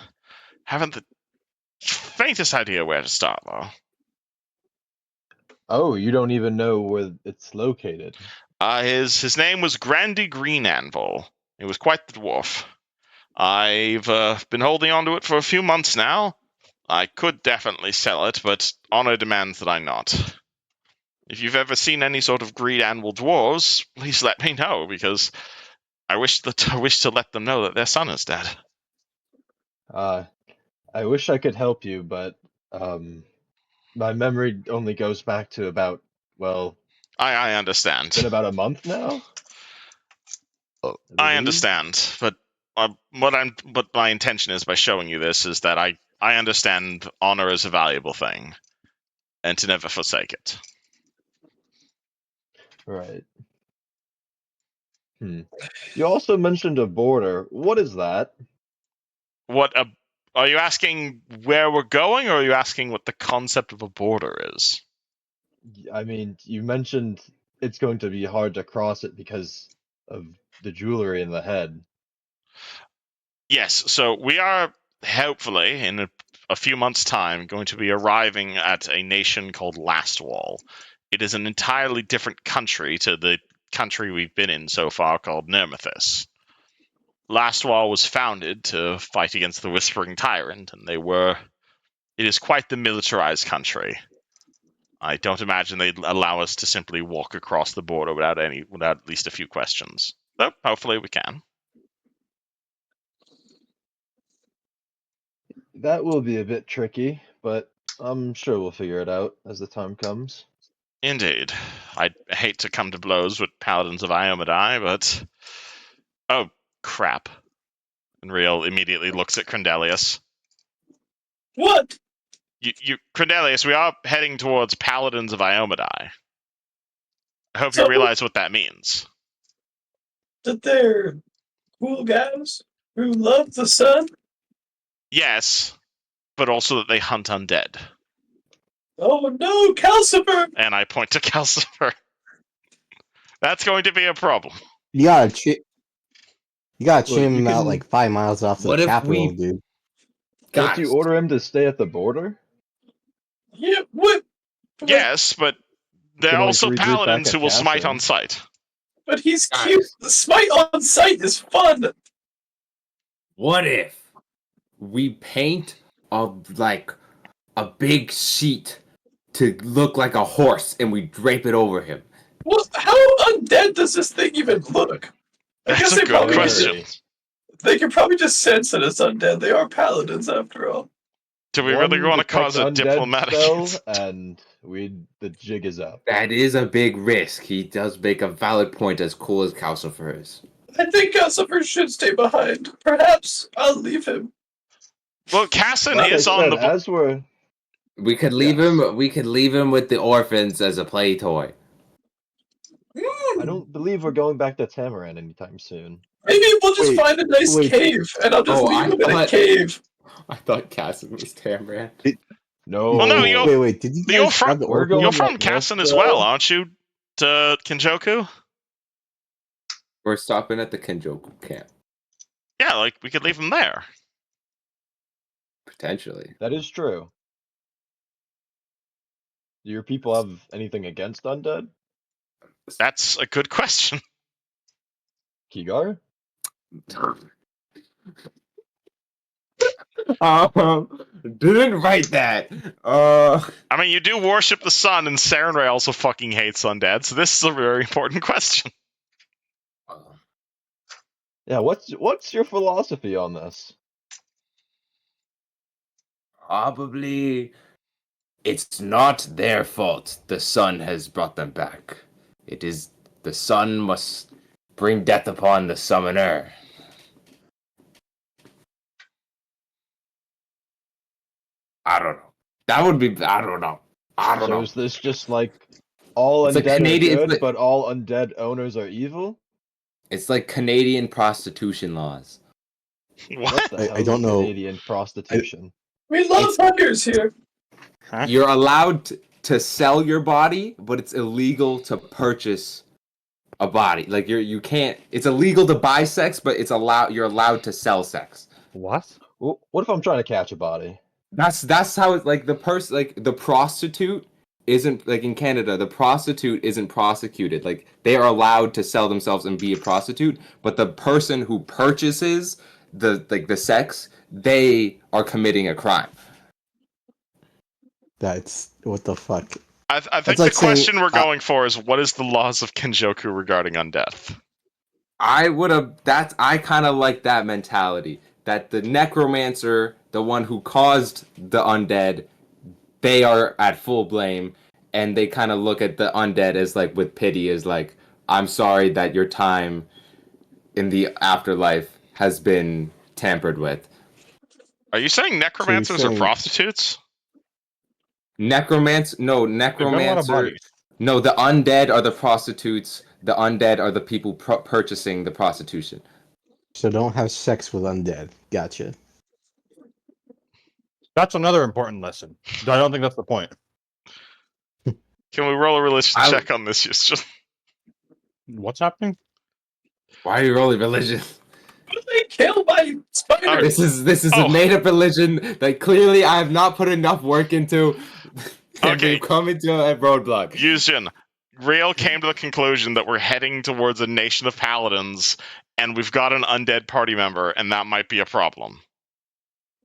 Haven't the faintest idea where to start, though. Oh, you don't even know where it's located. His name was Grandy Green Anvil. He was quite the dwarf. I've been holding on to it for a few months now. I could definitely sell it, but honor demands that I not. If you've ever seen any sort of Greed Anvil dwarves, please let me know, because I wish to let them know that their son is dead. I wish I could help you, but my memory only goes back to about, well, I understand. It's been about a month now. I understand, but what my intention is by showing you this is that I understand honor is a valuable thing, and to never forsake it. Right. You also mentioned a border. What is that? Are you asking where we're going, or are you asking what the concept of a border is? I mean, you mentioned it's going to be hard to cross it because of the jewelry in the head. Yes, so we are hopefully in a few months' time going to be arriving at a nation called Lastwall. It is an entirely different country to the country we've been in so far, called Nermithis. Lastwall was founded to fight against the Whispering Tyrant, and it is quite the militarized country. I don't imagine they'd allow us to simply walk across the border without at least a few questions. So hopefully we can. That will be a bit tricky, but I'm sure we'll figure it out as the time comes. Indeed. I'd hate to come to blows with Paladins of Iomadai, but... Oh, crap. And Real immediately looks at Crendelius. What? Crendelius, we are heading towards Paladins of Iomadai. I hope you So- realize what that means. That they're cool guys who love the sun? Yes, but also that they hunt undead. Oh no, Calcifer! And I point to Calcifer. That's going to be a problem. You gotta Look, trim you him out can- like 5 miles off to What the if capital, we- dude. Can't you Guys. order him to stay at the border? Yeah, what? Yes, but there can are always also regroup back Paladins at who will smite Castle. on sight. But he's Guys. cute. The smite on sight is fun. What if we paint a big sheet to look like a horse and we drape it over him? Well, how undead does this thing even look? I guess That's a they good probably question. They can probably just sense that it's undead. They are paladins after all. Do we really One want to detect cause a undead diplomatic... spell, and the jig is up. That is a big risk. He does make a valid point, as cool as Calcifer is. I think Calcifer should stay behind. Perhaps I'll leave him. Well, Casson Like is I on said, the... as we're We could leave Yes. him. We could leave him with the orphans as a play toy. I don't believe we're going back to Tamaran anytime soon. Maybe we'll just Wait, find a nice wait. cave, and I'll just Oh, leave I him in a thought- cave. I thought Casson was Tamran. No. Well, no, you're- Wait, did you You're guys from- grab the We're orphan? going You're from up north, Casson as though. well, aren't you? To Kinjoku? We're stopping at the Kenjoku camp, Yeah, like, we could leave him there. potentially. That is true. Do your people have anything against undead? That's a good question. Kigar? Didn't write that. I mean, you do worship the sun, and Sarenrae also fucking hates undead, so this is a very important question. Yeah, what's your philosophy on this? Probably, it's not their fault. The sun has brought them back. It is the sun must bring death upon the summoner. I don't know. That would be. I don't know. I don't So know. is this just like all It's like undead Canadian- are it's good, like- but all undead owners are evil? It's like Canadian prostitution laws. What? What the I hell is don't know. Canadian prostitution? We love hunters here. Huh? You're allowed to sell your body, but it's illegal to purchase a body. Like you can't. It's illegal to buy sex, but you're allowed to sell sex. What? What if I'm trying to catch a body? That's how it's like the prostitute isn't like in Canada. The prostitute isn't prosecuted. Like they are allowed to sell themselves and be a prostitute, but the person who purchases the sex, they are committing a crime. That's what the fuck. I think That's the like saying, question we're going for is, what is the laws of Kinjoku regarding undeath? I kind of like that mentality. That the necromancer, the one who caused the undead, they are at full blame, and they kind of look at the undead as like with pity, as like, I'm sorry that your time in the afterlife has been tampered with. Are you saying necromancers are saying- prostitutes? Necromancer, no, They've got a lot of necromancer. bodies. No, the undead are the prostitutes. The undead are the people purchasing the prostitution. So don't have sex with undead. Gotcha. That's another important lesson. I don't think that's the point. Can we roll a religion I- check on this? Just What's happening? Why are you rolling religion? They killed by spiders. This is Oh. a made up religion that clearly I have not put enough work into. And Okay. we've come into a roadblock. Yuzhin, Real came to the conclusion that we're heading towards a nation of paladins, and we've got an undead party member, and that might be a problem.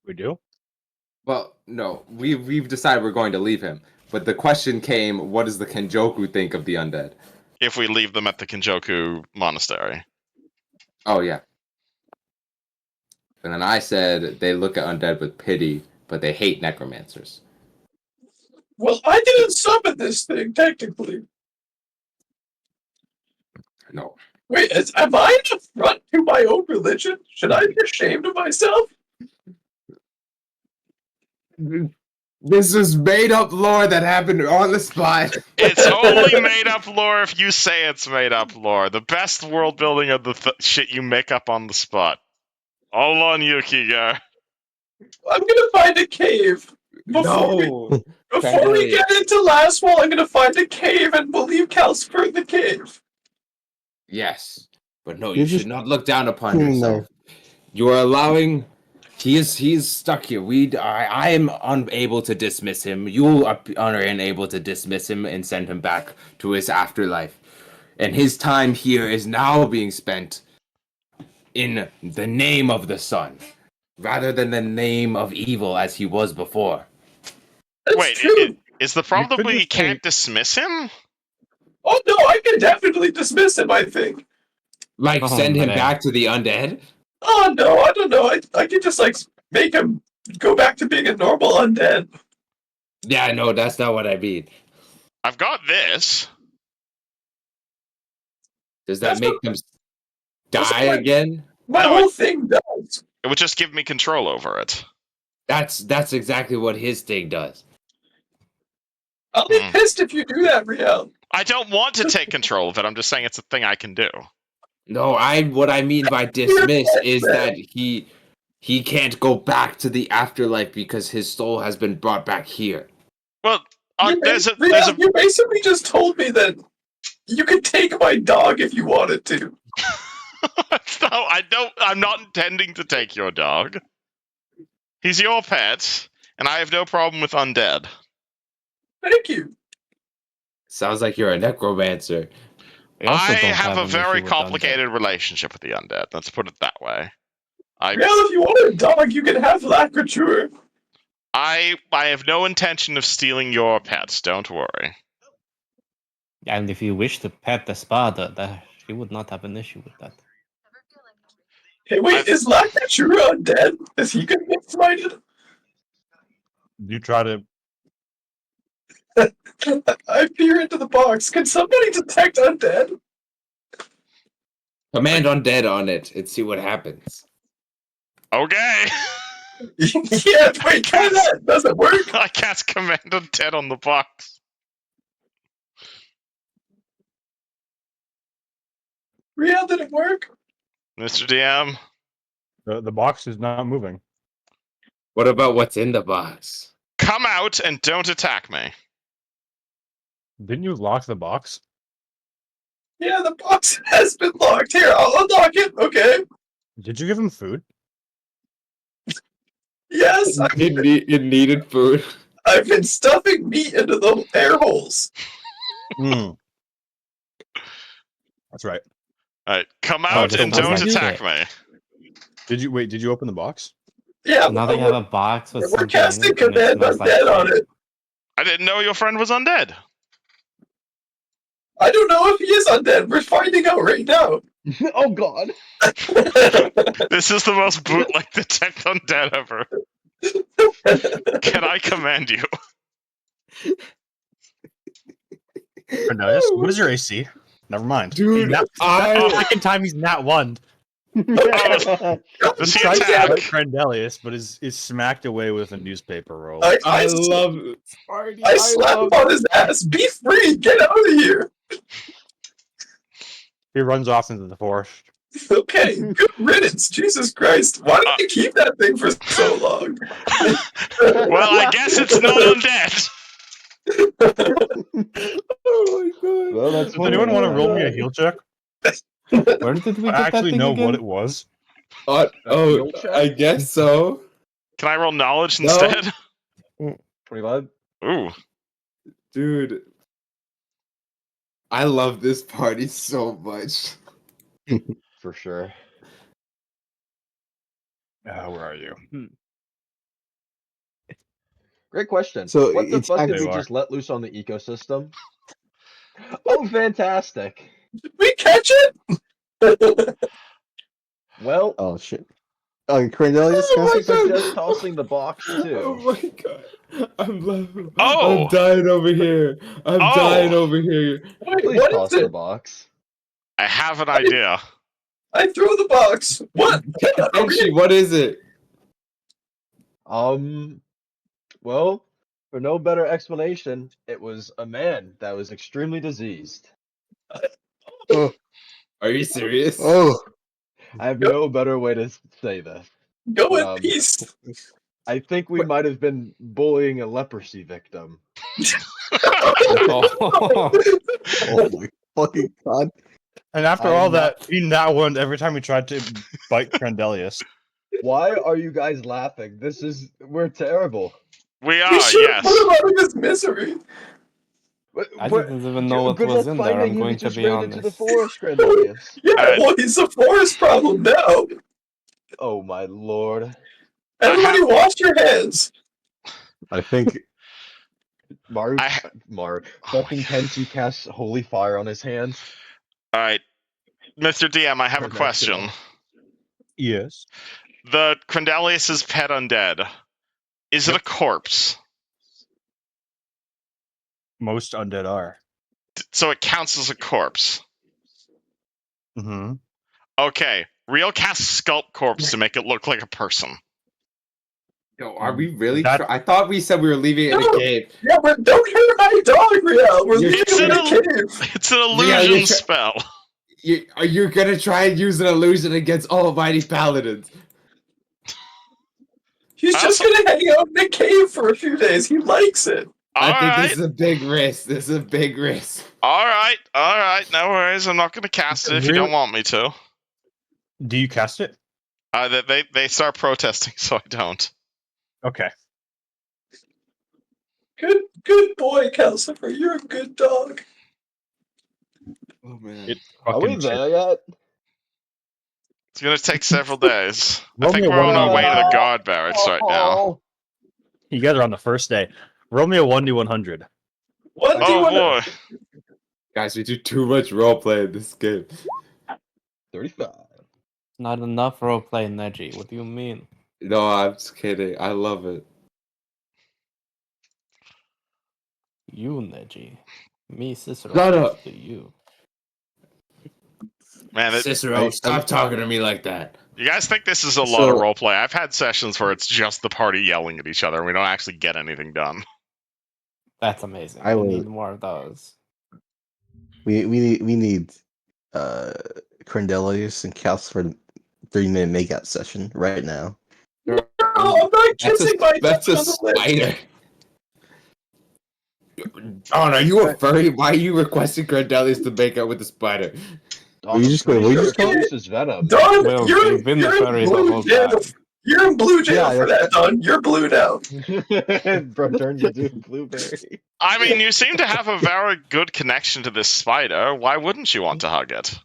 We do? Well, no, we've decided we're going to leave him. But the question came, what does the Kenjoku think of the undead? If we leave them at the Kinjoku monastery. Oh yeah. And then I said they look at undead with pity, but they hate necromancers. Well, I didn't summon this thing, technically. No. Wait, am I an affront to my own religion? Should I be ashamed of myself? This is made up lore that happened on the spot. It's only made up lore if you say it's made up lore. The best world building of the shit you make up on the spot. All on you, Kiga. I'm gonna find a cave. Before we get into Last Wall, I'm gonna find a cave and we'll leave Calcifer in the cave. Yes, but no, You're you should just not look down upon sitting yourself. You are allowing. He is stuck here. I am unable to dismiss him. You are unable to dismiss him and send him back to his afterlife. And his time here is now being spent in the name of the sun, rather than the name of evil as he was before. That's Wait, true. is the problem could that you just can't dismiss him? Oh no, I can definitely dismiss him, I think. Like, Oh, send him man. back to the undead? Oh no, I don't know. I can just like make him go back to being a normal undead. Yeah, no, that's not what I mean. I've got this. Does that That's make what- them that's die what- again? My No, whole thing does. It would just give me control over it. That's exactly what his thing does. I'll be Hmm. pissed if you do that, Riel. I don't want to take control of it. I'm just saying it's a thing I can do. No, what I mean by dismiss is that he can't go back to the afterlife because his soul has been brought back here. Well, You there's a you basically just told me that you could take my dog if you wanted to. no, I don't. I'm not intending to take your dog. He's your pet, and I have no problem with undead. Thank you. Sounds like you're a necromancer. We also I don't have a an very issue with complicated relationship with the undead. Let's put it that way. Riel, if you want a dog, you can have Lacrature. I have no intention of stealing your pets. Don't worry. undead. And if you wish to pet the Spada, she would not have an issue with that. Hey, wait, is Lacrature undead? Is he gonna get smited? You try to. I peer into the box. Can somebody detect undead? Command undead on it and see what happens. Okay. Yeah, wait, try that. Does it work? I cast command undead on the box. Riel, did it work? Mr. DM. The box is not moving. What about what's in the box? Come out and don't attack me. Didn't you lock the box? Yeah, the box has been locked. Here, I'll unlock it. Okay. Did you give him food? Yes, It needed food. I've been stuffing meat into the air holes. Hmm. That's right. Alright, come out so and what don't was attack that? me. Did you wait? Did you open the box? Yeah, Now they have a box with we're something casting in it, and it command smells like undead on shit. it. I didn't know your friend was undead. I don't know if he is undead. We're finding out right now. Oh god. This is the most bootleg detect undead ever. Can I command you? Cornelius, what is your AC? Never mind. Dude, That's the I second time he's not one. Does He he tried to attack? out Crendelius, but is smacked away with a newspaper roll. I love this party. I slap him on his ass. Be free. Get out of here. He runs off into the forest. Okay, good riddance. Jesus Christ. Why did you keep that thing for so long? Well, I guess it's not undead. Oh my god. Well, that's Does anyone want to roll me a heal check? Where did we I get that actually thing know again? what it was. Oh, I guess so. Can I roll knowledge No. instead? 25. Ooh. Dude. I love this party so much. For sure. Where are you? Great question. So what the it's fuck did actually- we just let loose on the ecosystem? Oh, fantastic. Did we catch it? Well, Oh shit. Oh, Cornelius, can I Oh say my something? suggest tossing the box Oh too. my god. I'm Oh! dying over here. I'm dying Oh! over here. Wait, Please what toss is the it? box. I have an idea. I threw the box. What? Kenshi, what is it? Well, for no better explanation, it was a man that was extremely diseased. Oh, Are you serious? oh. I have no better way to say this. Go But, in peace. I think we might have been bullying a leprosy victim. Oh. Oh my fucking god. And after I'm all not- that, he now won every time we tried to bite Crandelius. Why are you guys laughing? We're terrible. We We are, should have put him yes. out of his misery. I didn't even know what Good was luck in there, finding I'm him. going He to just be ran into the honest. forest, Grandelius. Yeah, Alright. well, he's a forest problem now. Oh my lord. Everybody, have- wash your hands. I think Mar, I- Mar, Oh my fucking God. Kenshi casts holy fire on his hands. Alright. Mr. DM, I have a Or next to question. him. Yes. The Crandelius' pet undead. Is it a corpse? Most undead are. So it counts as a corpse. Mm-hmm. Okay. Real cast sculpt corpse to make it look like a person. Yo, are we really? That- I thought we said we were leaving it in a No. cave. Yeah, but don't hurt my dog, Riel. We're You're- leaving It's him in an a cave. It's an Yeah, illusion you're spell. Are you gonna try and use an illusion against almighty paladins? He's I just also- gonna hang out in a cave for a few days. He likes it. I think Alright. this is a big risk. This is a big risk. Alright. No worries. I'm not gonna cast it if you don't want me to. Do you cast it? They start protesting, so I don't. Okay. Good boy, Calcifer. You're a good dog. Oh man. It Are we fucking there yet? It's gonna take several days. I Roll think me a we're on our way to the 1d100. guard barracks right now. You guys are on the first day. Roll me a 1d100. What do you Oh want boy. Guys, we do too much roleplay in this game. 35. Not enough roleplay, Neji. What do you mean? No, I'm just kidding. I love it. You, Neji. Me, Cicero. Shut up. To you. Man, Cicero, stop talking to me like that. you guys think this is a lot So- of roleplay? I've had sessions where it's just the party yelling at each other and we don't actually get anything done. That's amazing. I We would- need more of those. we need Crandelius and Cass for 3-minute makeout session right now. No, I'm not kissing my That's a dog on the lips. spider. John, are you a furry? Why are you requesting Grandelius to make out with the spider? Don, you I'm just pretty gonna- we sure just told- Caduceus Venom. Don, Well, you're we've been the in furry the blue whole jail. time. You're in blue jail Yeah, for that, Don. You're blue now. Bro turned into a blueberry. I mean, you seem to have a very good connection to this spider. Why wouldn't you want to hug it?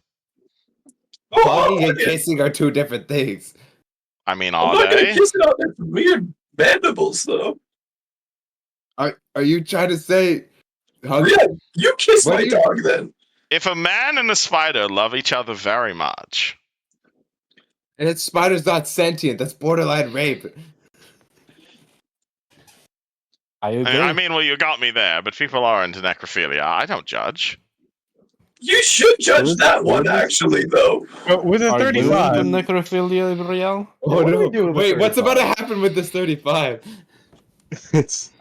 Hugging and kissing are two different things. I mean, I'm are not gonna they? kiss it on its weird mandibles, though. Are you trying to say hug? Yeah, you kiss What my do you- dog then. If a man and a spider love each other very much, And that spider's not sentient. That's borderline rape. I agree. well, you got me there, but people are into necrophilia. I don't judge. You should judge Where's- that one, where's- actually, though. With a Are you 35. into necrophilia, Riel? Oh what do we no! do with the Wait, what's about to 35? happen with this 35? It's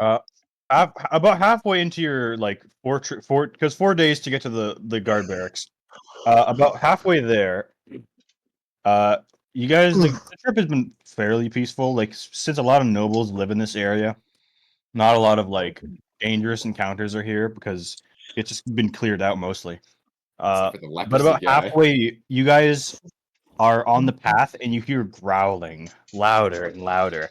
About halfway into your like because 4 days to get to the guard barracks. About halfway there, you guys the trip has been fairly peaceful. Like since a lot of nobles live in this area, not a lot of like dangerous encounters are here because it's just been cleared out mostly. Except for the But leprosy about guy. halfway, you guys are on the path and you hear growling louder and louder.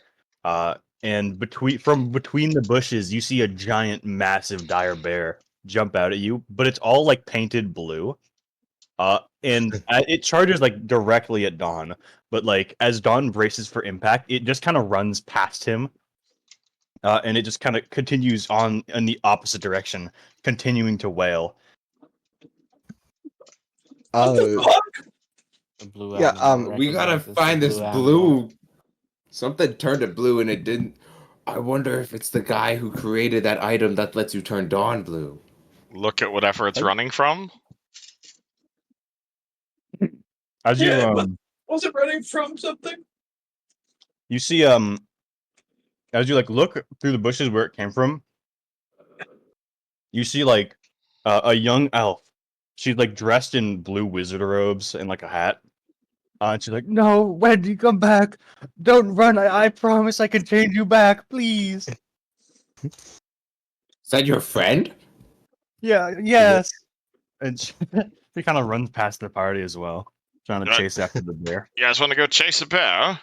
And between the bushes, you see a giant, massive dire bear jump out at you, but it's all like painted blue. And it charges like directly at Dawn, but like as Dawn braces for impact, it just kind of runs past him. And it just kind of continues on in the opposite direction, continuing to wail. What the fuck? A blue Yeah, animal We gotta recognizes a find this animal. blue. Something turned it blue and it didn't. I wonder if it's the guy who created that item that lets you turn Dawn blue. Look at whatever it's running from. As you Yeah, but was it running from something? you see as you like look through the bushes where it came from, you see like a young elf. She's like dressed in blue wizard robes and like a hat. And she's like, "No, Wendy, come back! Don't run! I promise I can change you back, please." Is that your friend? Yeah, yes. And she kind of runs past the party as well, trying to chase after the bear. You guys want to go chase a bear?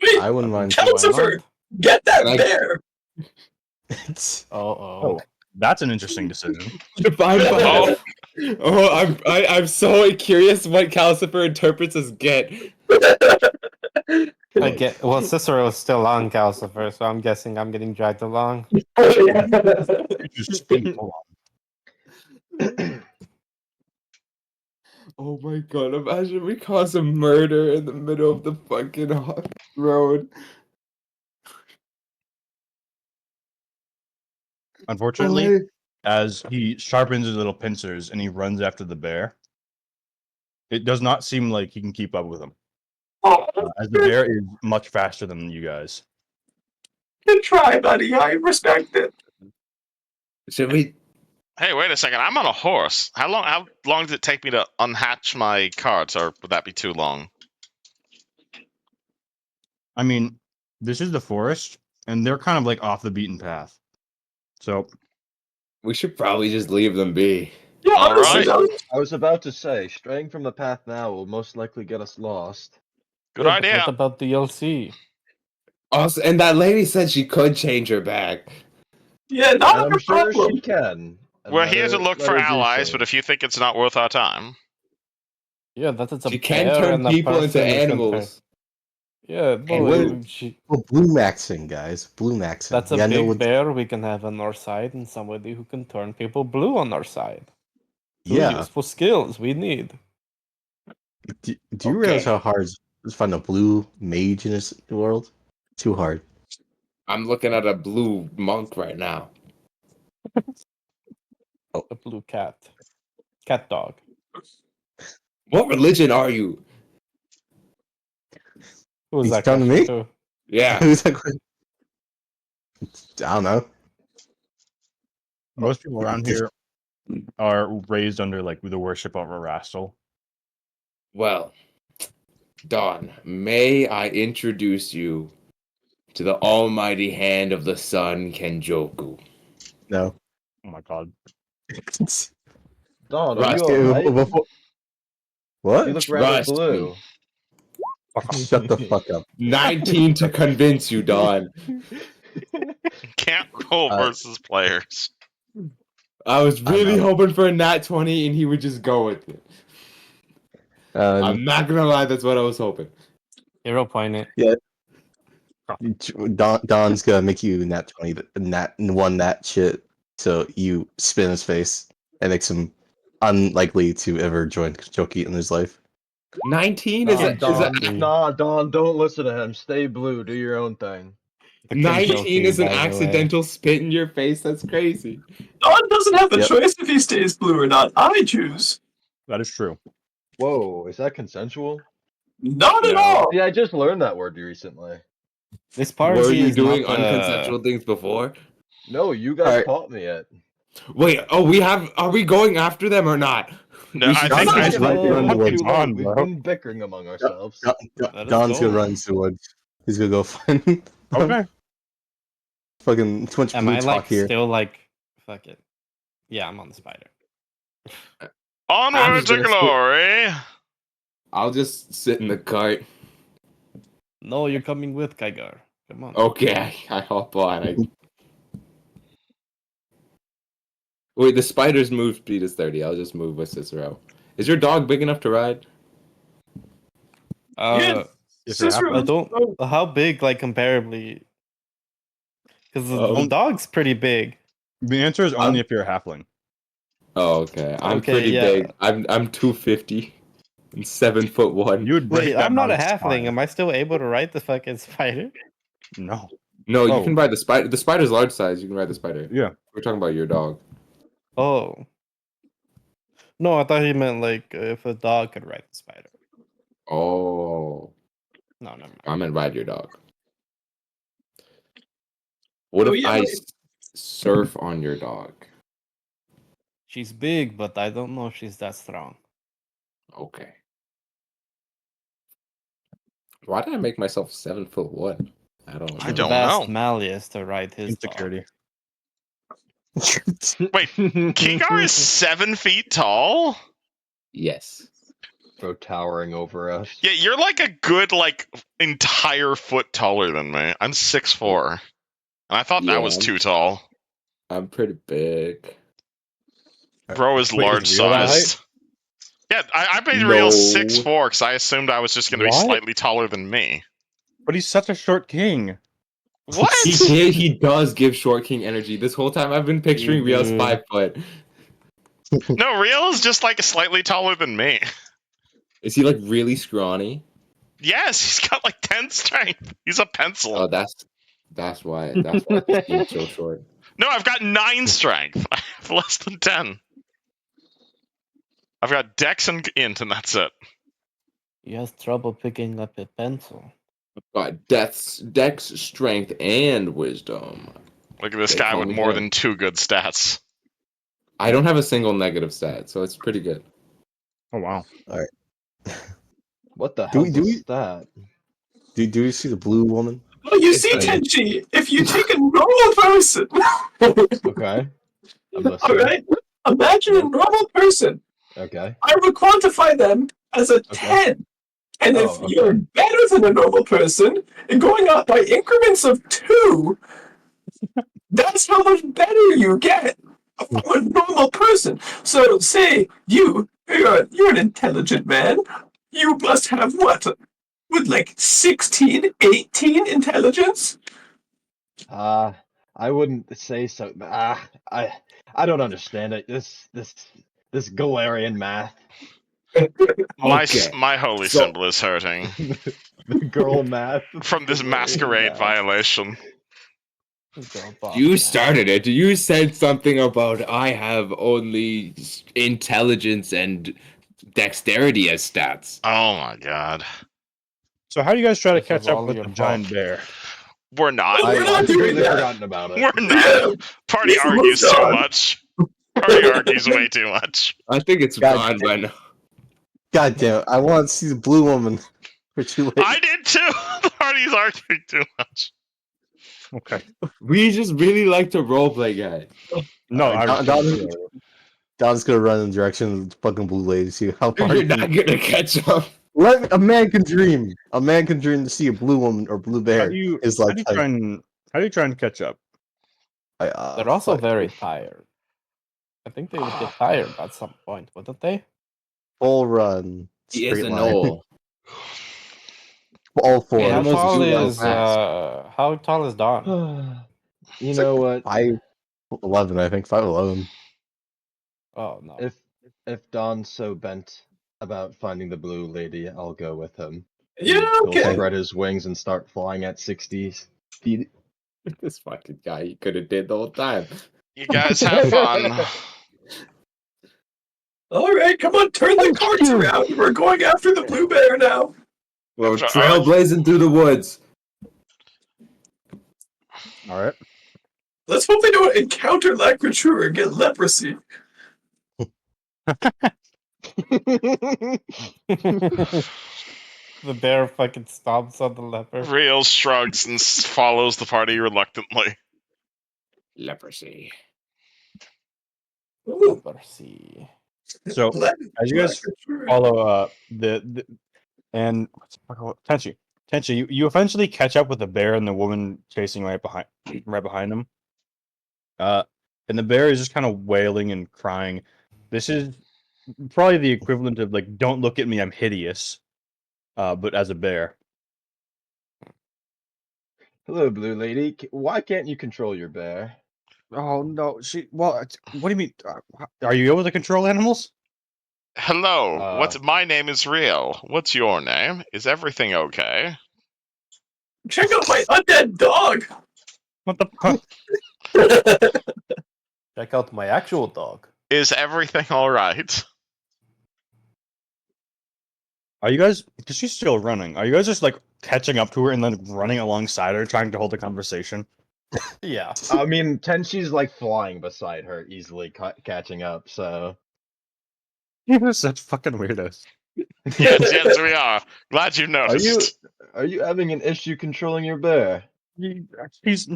Wait, I wouldn't mind. Why Calcifer, not? get that Like- bear! Oh. That's an interesting decision. Divine Oh, I'm so curious what Calcifer interprets as get. I get. Well, Cicero is still on Calcifer, so I'm guessing I'm getting dragged along. Just spin along. Oh my god, imagine we cause a murder in the middle of the fucking road. Unfortunately, as he sharpens his little pincers and he runs after the bear, it does not seem like he can keep up with him. As the bear is much faster than you guys. Good try, buddy. I respect it. Should we? hey, wait a second. I'm on a horse. How long does it take me to unhatch my cards, or would that be too long? I mean, this is the forest, and they're kind of like off the beaten path. So We should probably just leave them be. Yeah, All honestly, right. that was- I was about to say, straying from the path now will most likely get us lost. Good Yeah, but idea. What about DLC? Also, and that lady said she could change her back. yeah, And not I'm a sure problem. she can. And We're let here to her- look let for her do allies, so. but if you think it's not worth our time, Yeah, that is a She can bear turn and a people into person who can turn- animals. Yeah, no, Wait. she, Well, blue maxing, guys. Blue maxing. that's a Yeah, I know big what- bear we can have on our side, and somebody who can turn people blue on our side. Two Yeah. useful skills we need. Do you realize Okay. how hard it is to find a blue mage in this world? Too hard. I'm looking at a blue monk right now. A blue cat. Cat dog. What religion are you? Who was He's that telling question me? to? Yeah. Who's like, I don't know. most people around here are raised under like the worship of Erastil. Well, Dawn, may I introduce you to the almighty hand of the sun, Kenjoku. No. Oh my god. Dawn, are Right. you alright? Before- What? You look rather Trust me. blue. Shut the fuck up. 19 to convince you, Dawn. can't roll Uh, versus players. I was really I'm out. hoping for a nat 20 and he would just go with it. I'm not gonna lie, that's what I was hoping. Hero point it. Don's gonna make you nat 20, nat shit, so you spin his face and makes him unlikely to ever join Choki in his life. 19 Nah, is a, Dawn, Kenjoki. nah, Dawn, don't listen to him. Stay blue. Do your own thing. The 19 Kenjoki, is an by the way. accidental spit in your face. That's crazy. Don doesn't have a Yep. choice if he stays blue or not. I choose. That is true. Whoa, is that consensual? Not at No. all. Yeah, I just learned that word recently. This party Were you is doing not, unconsensual things before? No, you guys Alright. taught me it. Wait, are we going after them or not? No, We I should think Don I is should- right there in the Up woods. too late. on, We've bro. been bickering among ourselves. Let us Don's go. gonna run to the woods. He's gonna go find them. Okay. Fucking too much Am blue I talk like here. still like fuck it? Yeah, I'm on the spider. Onward to gonna sit- glory. I'll just sit in the cart. No, you're coming with Kygar. Come on. Okay, I hop on. Wait, the spider's move speed is 30. I'll just move with Cicero. Is your dog big enough to ride? If you're Cicero, I don't. How big, like comparably? Because the Oh. dog's pretty big. The answer is only if you're a halfling. Oh, okay. I'm Okay, pretty yeah. big. I'm 250. And 7'1". You would break Wait, that I'm not a dog's halfling. spine. Am I still able to ride the fucking spider? No. No, you Oh. can ride the spider. The spider's large size. You can ride the spider. Yeah. We're talking about your dog. Oh. No, I thought he meant like if a dog could ride the spider. Oh, No, never mind. I meant ride your dog. What Oh, if yeah, I no. surf on your dog? She's big, but I don't know if she's that strong. Okay. Why did I make myself 7'1"? I don't I know. don't Vast know. Malleus to ride his Insecurity. Wait, Kigar is 7 feet tall? Yes. So towering over us. Yeah, you're like a good, like, entire foot taller than me. I'm 6'4". And I thought that Yeah, was too tall. I'm pretty big. Bro is Wait, is large Rio that height? sized. Yeah, I made No. real 6'4" because I assumed I was just going to be What? slightly taller than me. But he's such a short king. What? He does give Short King energy. This whole time I've been picturing Rio's Mhm. 5 foot. No, Real is just like slightly taller than me. Is he like really scrawny? Yes, he's got like 10 strength. He's a pencil. Oh, that's why he seems so short. No, I've got 9 strength. I have less than 10. I've got Dex and Int, and that's it. He has trouble picking up a pencil. Got Dex, Strength, and Wisdom. Look at this They guy call with me more him. than 2 good stats. I don't have a single negative stat, so it's pretty good. Oh wow. What the Do hell we- do was we- that? Do you see the blue woman? Oh, you It's see, a- Tenchi, if you take a normal person, Okay. I'm all listening. right, imagine a normal person. Okay. I would quantify them as a 10. And if Oh, you're okay. better than a normal person and going up by increments of 2, that's how much better you get from a normal person. So, say you're an intelligent man. You must have what? With like 16, 18 intelligence? I wouldn't say so. I don't understand it. This Galarian math. Okay. My holy So- symbol is hurting The girl math. from this Galarian masquerade math. violation. Girl boss You man. started it. You said something about I have only intelligence and dexterity as stats. Oh my god. So how do you guys try to This was catch up all with your the giant fault. bear? We're not. We're I've not doing completely that. forgotten about it. We're not. Yeah, Party we've argues moved too on. much. Party argues way too much. I think it's God gone by now. God damn it! I want to see the blue woman. For too late. I did too. The party's arguing too much. Okay. We just really like to roleplay, guys. No, Alright, I Don's gonna run in the direction of the fucking blue lady to see how far. You're not gonna catch up. A man can dream. A man can dream to see a blue woman or blue how bear. do you Is how like do you try and catch up? They're also very tired. I think they would get tired at some point, wouldn't they? full run. Yes Straight and line. no. All four. Hey, how Animals tall do run is fast. Dawn? You know what? 5'11", I think 5'11". Oh no. If Don's so bent about finding the blue lady, I'll go with him. Yeah, He'll okay. spread his wings and start flying at 60 feet. This fucking guy, he could have did the whole time. You guys have fun. All right, come on, turn the cards around. We're going after the blue bear now. Well, After trailblazing through the woods. All right. Let's hope they don't encounter Lacrature and get leprosy. The bear fucking stomps on the leopard. Real shrugs and follows the party reluctantly. Leprosy. Ooh, Leprosy. So as you guys Lacrature. follow and what's the fuck called? Tenchi, you eventually catch up with the bear and the woman chasing right behind him. And the bear is just kind of wailing and crying. This is probably the equivalent of like, "Don't look at me, I'm hideous," but as a bear. Hello, blue lady. Why can't you control your bear? Oh no, what do you mean? Are you able to control animals? Hello. Uh, My name is Real. What's your name? Is everything okay? Check out my undead dog. What the fuck? Check out my actual dog. Is everything all right? Are you guys? Because she's still running. Are you guys just like catching up to her and then running alongside her, trying to hold a conversation? Yeah. I mean, Tenshi's like flying beside her, easily catching up. So You're such fucking weirdos. Yes, we are. Glad you are you noticed. having an issue controlling your bear? She's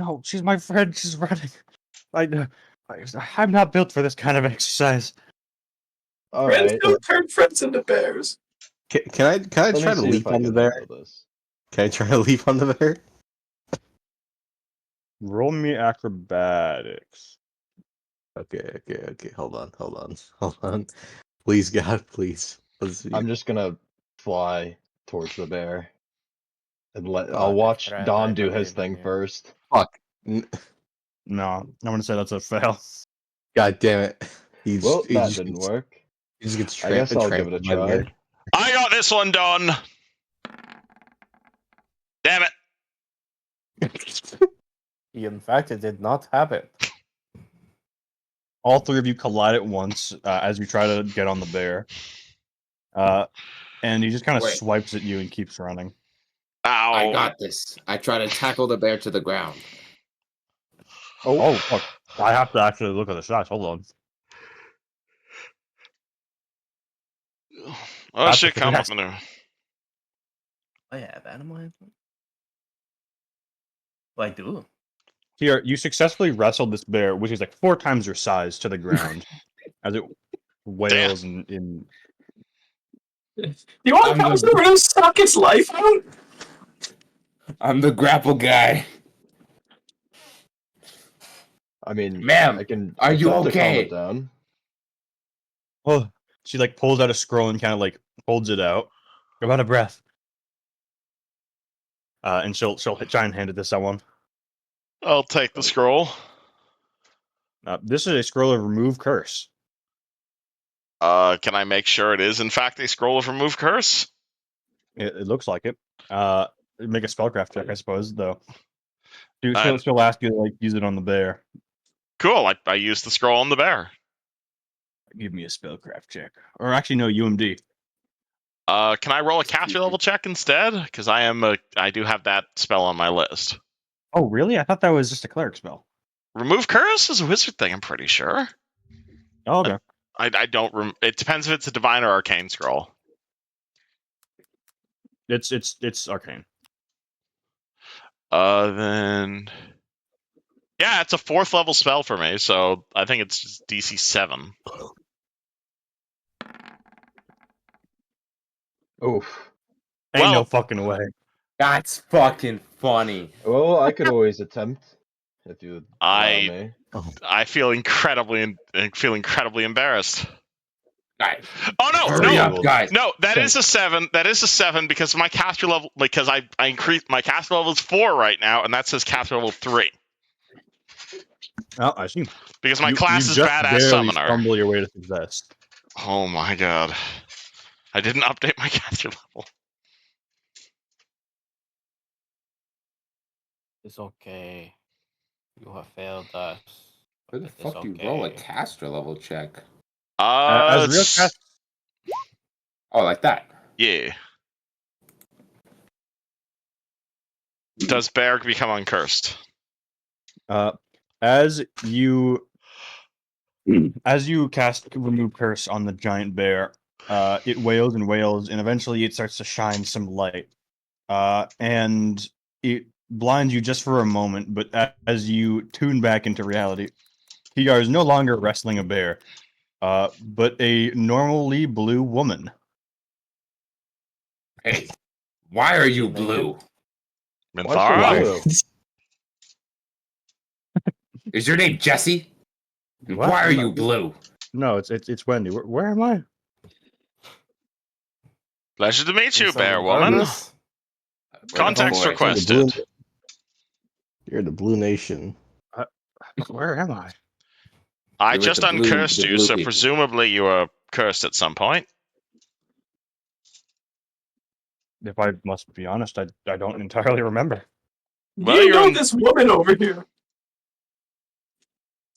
my friend. She's running. I'm not built for this kind of exercise. All Friends right. don't turn friends into bears. Can I Let me try to see leap if I on the can bear? handle this. Can I try to leap on the bear? Roll me acrobatics. Okay. Hold on. Please, God, please. Let's see. I'm just gonna fly towards the bear and I'll Fuck. watch Fred, Don I do his believe in thing you. first. Fuck. No, I'm gonna say that's a fail. God damn it. He Well, just, he that just didn't gets, work. he just gets I guess I'll give it a trampled by the bear. try. I got this one done. Damn it. In fact, it did not have it. All three of you collide at once as you try to get on the bear. And he just kind of Wait. swipes at you and keeps running. Ow. I got this. I try to tackle the bear to the ground. Oh fuck! I have to actually look at the shots. Hold on. Oh That's shit, a combat success. maneuver. I have animal handling? Well, I do. Here, you successfully wrestled this bear, which is like 4 times your size, to the ground as it wails in. You want I'm to come the- over to suck its life out? I'm the grapple guy. I mean, Ma'am, I can are you attempt to calm okay? it down. Oh, she like pulls out a scroll and kind of like holds it out. Go out of breath. And she'll try and hand it to someone. I'll take the scroll. This is a scroll of remove curse. Can I make sure it is in fact a scroll of remove curse? It looks like it. Make a spellcraft check, I suppose. Though, And- she'll ask you to like use it on the bear. Cool. I used the scroll on the bear. Give me a spellcraft check, or actually no, UMD. Can I roll a caster level check instead? Because I do have that spell on my list. Oh, really? I thought that was just a cleric spell. Remove curse is a wizard thing. I'm pretty sure. Oh, okay. I don't. It depends if it's a divine or arcane scroll. It's arcane. Then yeah, it's a 4th level spell for me, so I think it's just DC 7. Oof. Ain't no Well- fucking way. That's fucking funny. Well, I could always attempt if you allow me. I feel incredibly embarrassed. Guys, Oh no, hurry no, up, guys. no! That Ten. is a 7. That is a 7 because my caster level, because I increased my caster level is 4 right now, and that says caster level 3 Oh, I see. because my You class is just badass barely summoner. stumble your way to success. Oh my god, I didn't update my caster level. It's okay. You have failed us. Where the It is fuck do you roll a okay. caster level check? As real cast, Oh, like that. Yeah. Does Bear become uncursed? as you cast remove curse on the giant bear, it wails and wails, and eventually it starts to shine some light. And it blinds you just for a moment, but as you tune back into reality, Higar is no longer wrestling a bear, but a normally blue woman. Hey, why are you Naked? blue? Minthara? Blue? Is your name Jesse? And What? why are you blue? No, it's Wendy. Where am I? Pleasure to meet you, Inside Bear of Woman. darkness? Context Boy. requested. You're the Blue Nation. Where am I? I You're with just the blue uncursed you, so people. presumably you are cursed at some point. If I must be honest, I don't entirely remember. Well, you you're know in- this woman over here.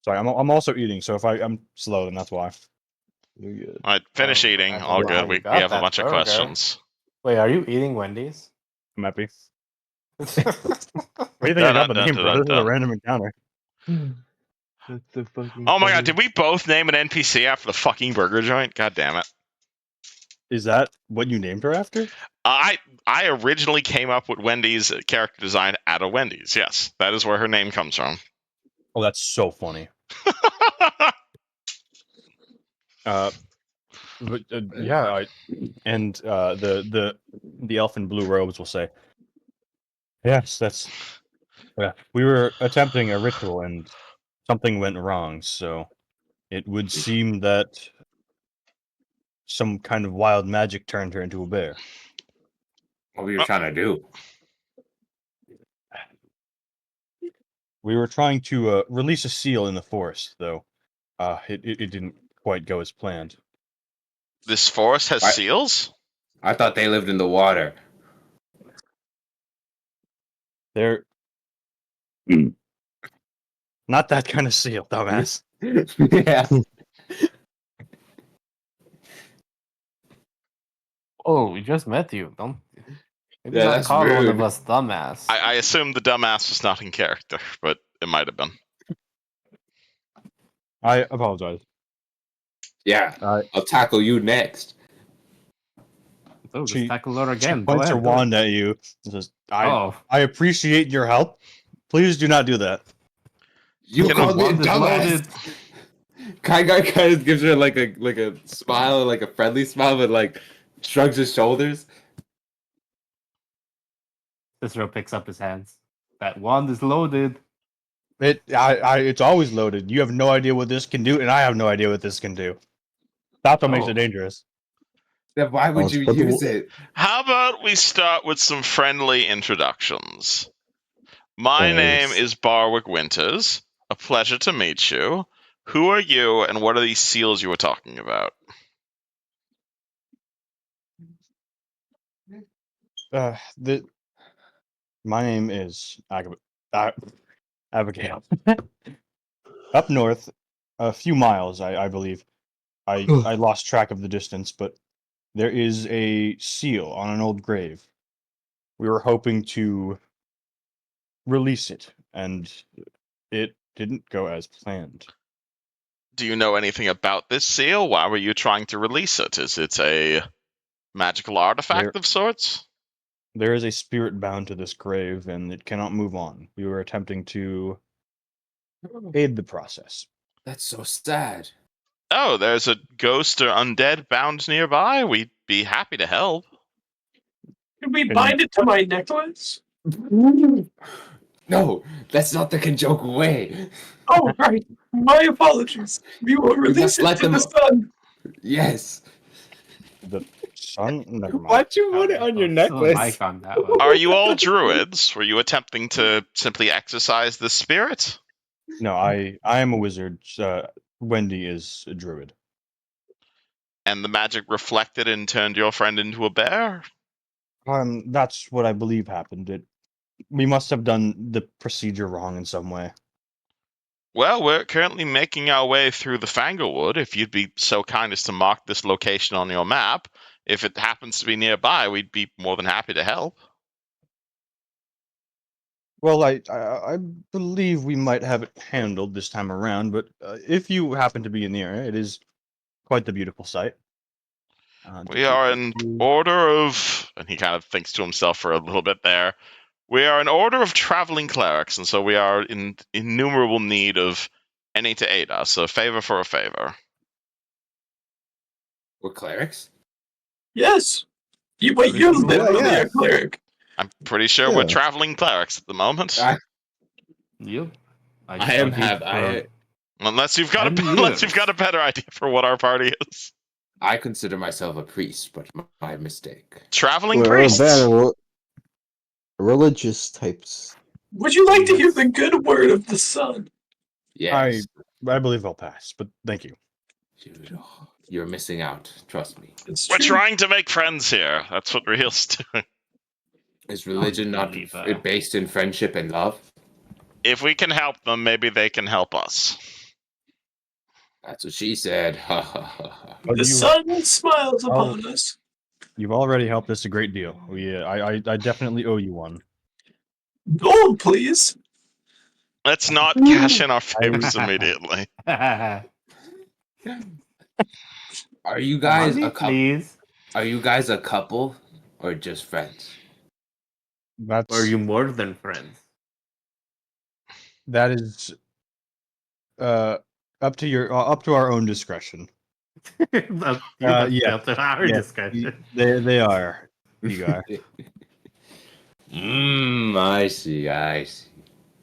Sorry, I'm also eating, so if I'm slow, then that's why. You're good. All right, finish Oh, eating. I don't All know how good. you We got have a that bunch of burger. questions. Wait, are you eating Wendy's? I'm happy. That's Where do you think I got the name, bro? This is a Dun-dun-dun-dun-dun. random encounter. That's so fucking. Oh my god, funny. did we both name an NPC after the fucking burger joint? God damn it. Is that what you named her after? I originally came up with Wendy's character design at a Wendy's. Yes, that is where her name comes from. Oh, that's so funny. But yeah, the elf in blue robes will say, yes, that's yeah. We were attempting a ritual and something went wrong, so it would seem that some kind of wild magic turned her into a bear. What were you trying to do? We were trying to release a seal in the forest, though. It didn't quite go as planned. This forest has I- seals? I thought they lived in the water. They're not that kind of seal, dumbass. Yeah. Oh, we just met you. Don't maybe Yeah, not that's call one of rude. us dumbass. I assume the dumbass was not in character, but it might have been. I apologize. Yeah. Uh, I'll tackle you next. Oh, just she- tackle her She again. Go points her ahead. do it. wand at you and says, Oh, I appreciate your help. Please do not do that. You Can called me a wand is loaded. dumbass. Kai Guy kind of gives her like a smile, like a friendly smile, but like shrugs his shoulders. Cicero picks up his hands. That wand is loaded. It's always loaded. You have no idea what this can do, and I have no idea what this can do. That's what makes Oh. it dangerous. Then why would Let's you put the use wo- it? How about we start with some friendly introductions? My name Thanks. is Barwick Winters. A pleasure to meet you. Who are you, and what are these seals you were talking about? My name is Abigail. Up north, a few miles, I believe. I lost track of the distance, but there is a seal on an old grave. We were hoping to release it, and it didn't go as planned. Do you know anything about this seal? Why were you trying to release it? Is it a magical artifact of sorts? There is a spirit bound to this grave, and it cannot move on. We were attempting to aid the process. That's so sad. Oh, there's a ghost or undead bound nearby. We'd be happy to help. Can we bind it to my necklace? No, that's not the Kenjoku way. Oh, right. My apologies. We will release must it let to them- the sun. Yes. The sun? Never mind. Why'd you put it on your necklace? Mic on that one. Are you all druids? Were you attempting to simply exorcise the spirit? No, I am a wizard. Wendy is a druid. And the magic reflected and turned your friend into a bear? That's what I believe happened. We must have done the procedure wrong in some way. Well, we're currently making our way through the Fanglewood. If you'd be so kind as to mark this location on your map, if it happens to be nearby, we'd be more than happy to help. Well, I believe we might have it handled this time around, but if you happen to be in the area, it is quite the beautiful sight. We are an order of, and he kind of thinks to himself for a little bit there. We are an order of traveling clerics, and so we are in innumerable need of any to aid us. A favor for a favor. We're clerics? Yes. Wait, you're literally yeah. a cleric. I'm pretty sure we're traveling clerics at the moment. Yep. I am have I Unless you've got And unless you've yes. got a better idea for what our party is. I consider myself a priest, but my mistake. Traveling We're priests. religious types. Would you like to hear the good word of the sun? Yes. I believe I'll pass, but thank you. you're missing out. Trust me. It's We're true. trying to make friends here. That's what Real's doing. Is religion not Believer. based in friendship and love? If we can help them, maybe they can help us. That's what she said. Ha ha ha ha. But The you, sun smiles Oh. upon us. you've already helped us a great deal. I definitely owe you one. Gold, please. Let's not cash in our favors immediately. Are you guys Money, a couple? please. Are you guys a couple or just friends? That's Or are you more than friends? that is up to our own discretion. But you have yeah, built our yeah, discussion. They are. You are. I see. I see.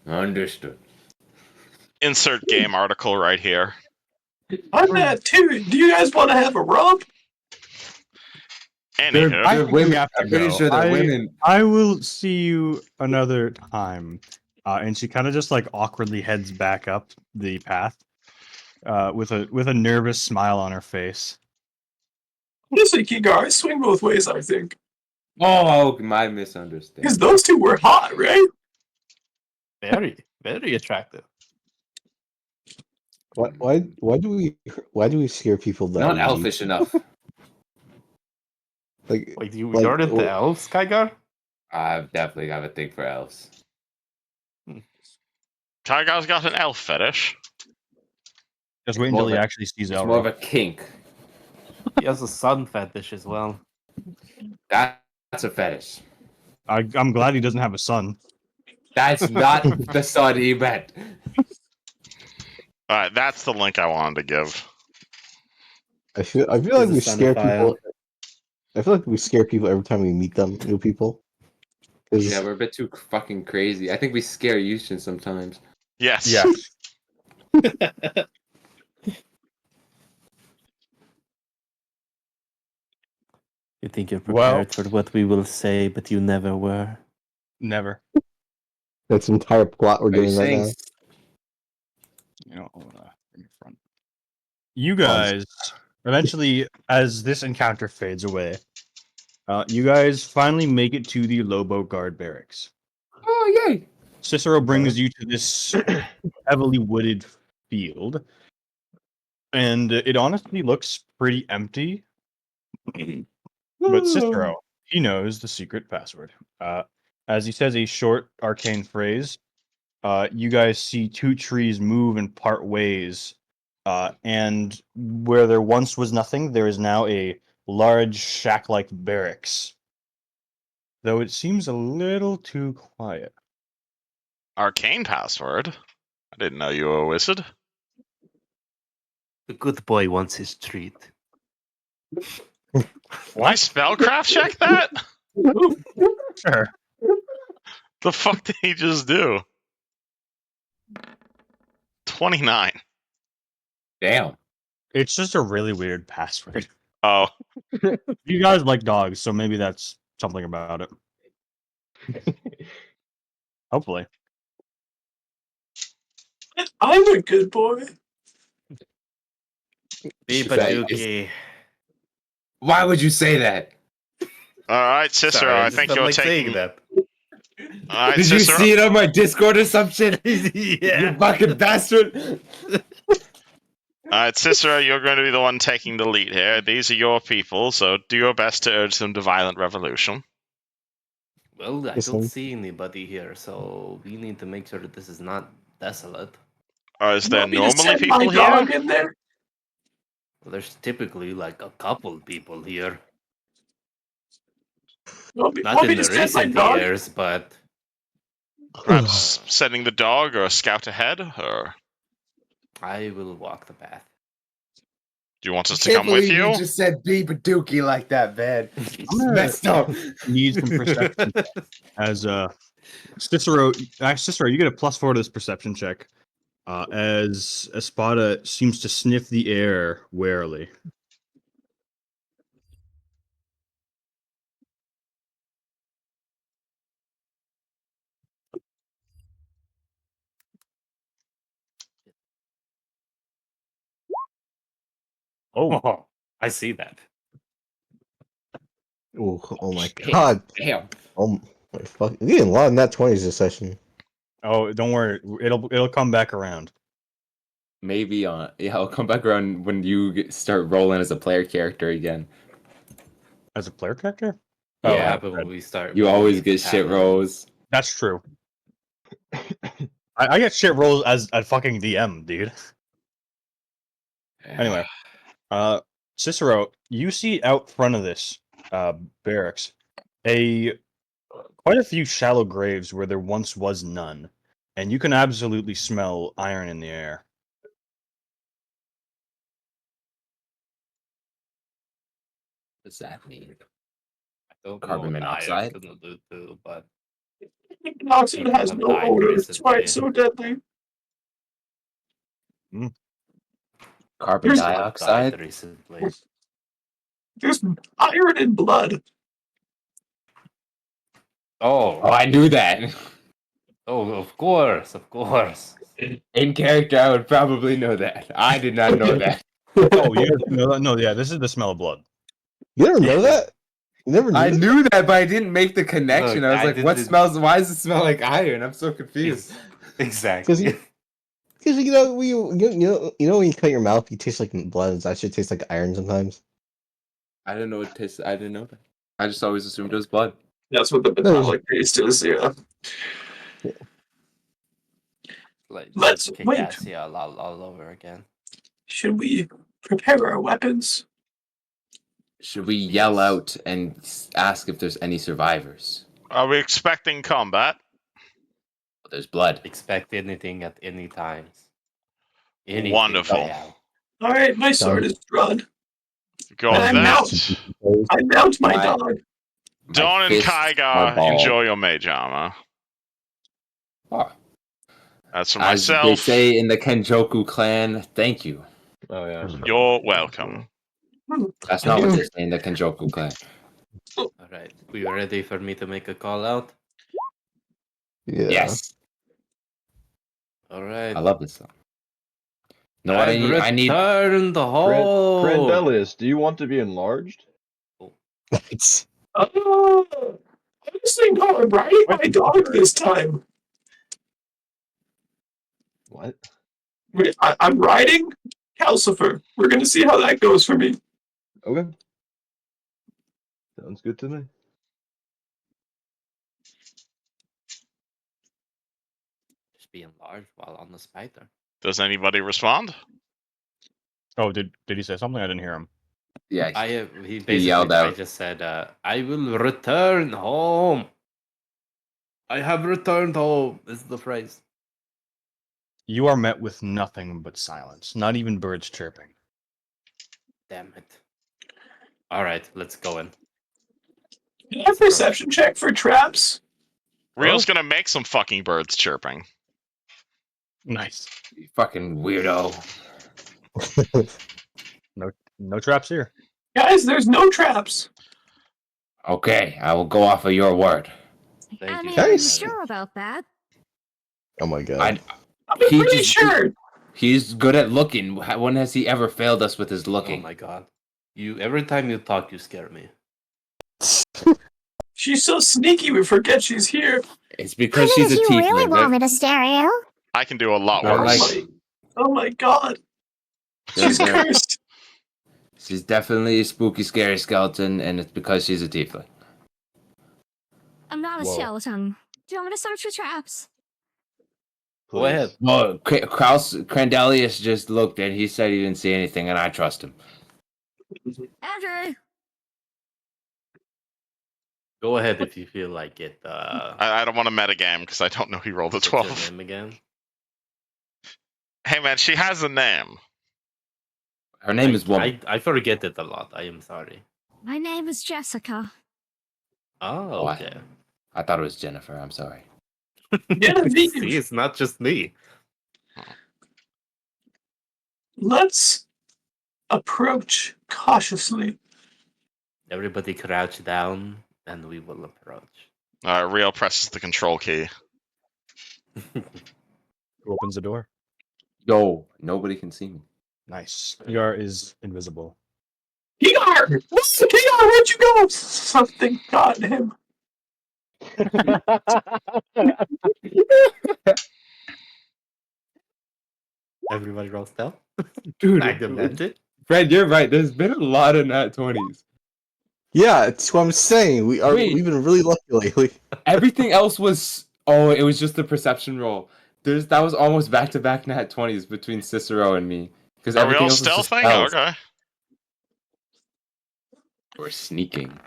Understood. Insert game article right here. I'm that too. Do you guys want to have a rub? Anywho, I They're think we women. have to I'm pretty go. sure they're women. I will see you another time. And she kind of just like awkwardly heads back up the path, with a nervous smile on her face. Listen, Kigar, I swing both ways, I think. Oh, my Because misunderstanding. those two were hot, right? Very, very attractive. Why do we scare people that Not easy? elfish enough. Like, Wait, like, you're into wh- elves, Kygar? I've definitely got a thing for elves. Tygar's got an elf fetish. Just wait more until of he a- actually sees It's more of Elro. a kink. He has a sun fetish as well. That's a fetish. I'm glad he doesn't have a son. That's not the son he meant. Alright, that's the link I wanted to give. I feel like He's a we scare sonophile. people. I feel like we scare people every time we meet them, new people. 'Cause- Yeah, we're a bit too fucking crazy. I think we scare Yushin sometimes. Yes. Yes. You think you're Well- prepared for what we will say, but you never were. Never. that's the entire plot we're Are you doing right saying now. You know, bring it front. You guys eventually, as this encounter fades away, you guys finally make it to the Lobo Guard barracks. Oh, yay! Cicero brings you to this heavily wooded field, and it honestly looks pretty empty. But Cicero, he knows the secret password. As he says a short arcane phrase, you guys see two trees move and part ways, and where there once was nothing, there is now a large shack-like barracks. Though it seems a little too quiet. Arcane password? I didn't know you were a wizard. The good boy wants his treat. Why spellcraft check that? Sure. The fuck did he just do? 29. Damn. It's just a really weird password. Oh, You guys like dogs, so maybe that's something about it. Hopefully. I'm a good boy. Bibaduki. Why would you say that? alright, Cicero. Sorry, I just think felt you're like saying taking. that. Alright, Did you Cicero. see it on my Discord or some shit? You Yeah. fucking bastard! Alright, Cicero, you're going to be the one taking the lead here. These are your people, so do your best to urge them to violent revolution. Well, I Yes, don't sir. see anybody here, so we need to make sure that this is not desolate. Or is You there want me to normally send people my here? dog in there? Well, there's typically like a couple people here. Want Not me in to the send my recent dog? years, but Perhaps sending the dog or a scout ahead? Or I will walk the path. do you want I us to can't come with believe you? you just said Bibaduki like that, man. It's gonna- messed up. Need some perception as Cicero, you get a +4 to this perception check. As Espada seems to sniff the air warily. Oh, I see that. Ooh, oh my Damn. god. Damn. Oh my fuck. We're getting a lot of nat 20s this session. Oh, don't worry. It'll come back around. Maybe I'll come back around when you start rolling as a player character again. As a player character? What Yeah. happens when we start? You when always we get shit have, rolls. That's true. I get shit rolls as a fucking DM, dude. Anyway, Cicero, you see out front of this barracks quite a few shallow graves where there once was none, and you can absolutely smell iron in the air. What does that mean? I don't Carbon know what monoxide? iron's gonna do to, but Monoxide people has have no died odor. That's why it's recently. so deadly. Carbon There's- People have dioxide? died recently. There's iron in blood. Oh, Oh, I knew that. oh, of course, of course. In character, I would probably know that. I did not know that. Oh, you know that? No, yeah, this is the smell of blood. You never know that? You never knew I that? knew that, but I didn't make the connection. Look, I was I like, "What didn't- smells? Why does it smell like iron?" I'm so confused. Exactly. Because you know, when you cut your mouth, you taste like blood. It actually tastes like iron sometimes. I didn't know it tasted. I didn't know that. I just always assumed it was blood. That's what the metallic taste is. Yeah. Like Let's kick wait. ass, yeah, all over again. Should we prepare our weapons? Should we yell Yes. out and ask if there's any survivors? Are we expecting combat? There's blood. Expect anything at any times. Anything, Wonderful. yeah. All right, my sword is drawn. Go I'm with out. that. I mount my My- dog. Dawn and fists are Kaiga, bald. enjoy your mage armor. Oh, As for as they myself, say in the Kenjoku clan, thank you. Oh yeah. you're welcome. That's not what they say in the Kenjoku clan. All right, we ready for me to make a call out? Yeah. Yes, All right. I love this song. No, what I need. I need. Returned home. Crandelius, do you want to be enlarged? It's Oh, honestly, no, I'm riding my dog this time. What? I'm riding Calcifer. We're gonna see how that goes for me. Okay. Sounds good to me. Just be enlarged while on the spider. Does anybody respond? Oh, did he say something? I didn't hear him. Yeah, He basically yelled I out. just said, I will return home. I have returned home is the phrase. You are met with nothing but silence. Not even birds chirping. Damn it. All right, let's go in. Can I have perception check for traps? Real's gonna make some fucking birds chirping. Nice. You fucking weirdo. No traps here. Guys, there's no traps. Okay, I will go off of your word. Thank I you mean, very are you Nice. much. sure about that? oh my god. I'm He pretty just- sure. He's good at looking. When has he ever failed us with his Oh looking? my god. You every time you talk you scare me. She's so sneaky, we forget she's here. It's because she's a you tiefling. really want me They're- to stereo? I can do a lot they're worse. like- Oh my god. they're- She's they're- cursed. She's definitely a spooky, scary skeleton, and it's because she's a tiefling. I'm not a Whoa. skeleton. Do you want me to search for traps? Go ahead. Well, Crandelius just looked and he said he didn't see anything, and I trust him. Andrew, Go ahead if you feel like it. I don't want to metagame because I don't know he rolled a What's your 12. name again? Hey man, she has a name. Her name is Woman. I forget it a lot. I am sorry. my name is Jessica. Oh, I- okay. I thought it was Jennifer. I'm sorry. Genevieve. See, it's not just me. Let's approach cautiously. Everybody crouch down and we will approach. Real presses the control key. Who opens the door? Yo, nobody can see me. Nice. Yar is invisible. Kiar! Where'd you go? Something got him. Everybody roll stealth. Dude, I demand it. Fred, you're right. There's been a lot of nat 20s. Yeah, it's what I'm saying. We've been really lucky lately. Everything else was it was just the perception roll. That was almost back-to-back nat 20s between Cicero and me. Because Are we everything all else was just stealthing? spells. Okay. We're sneaking.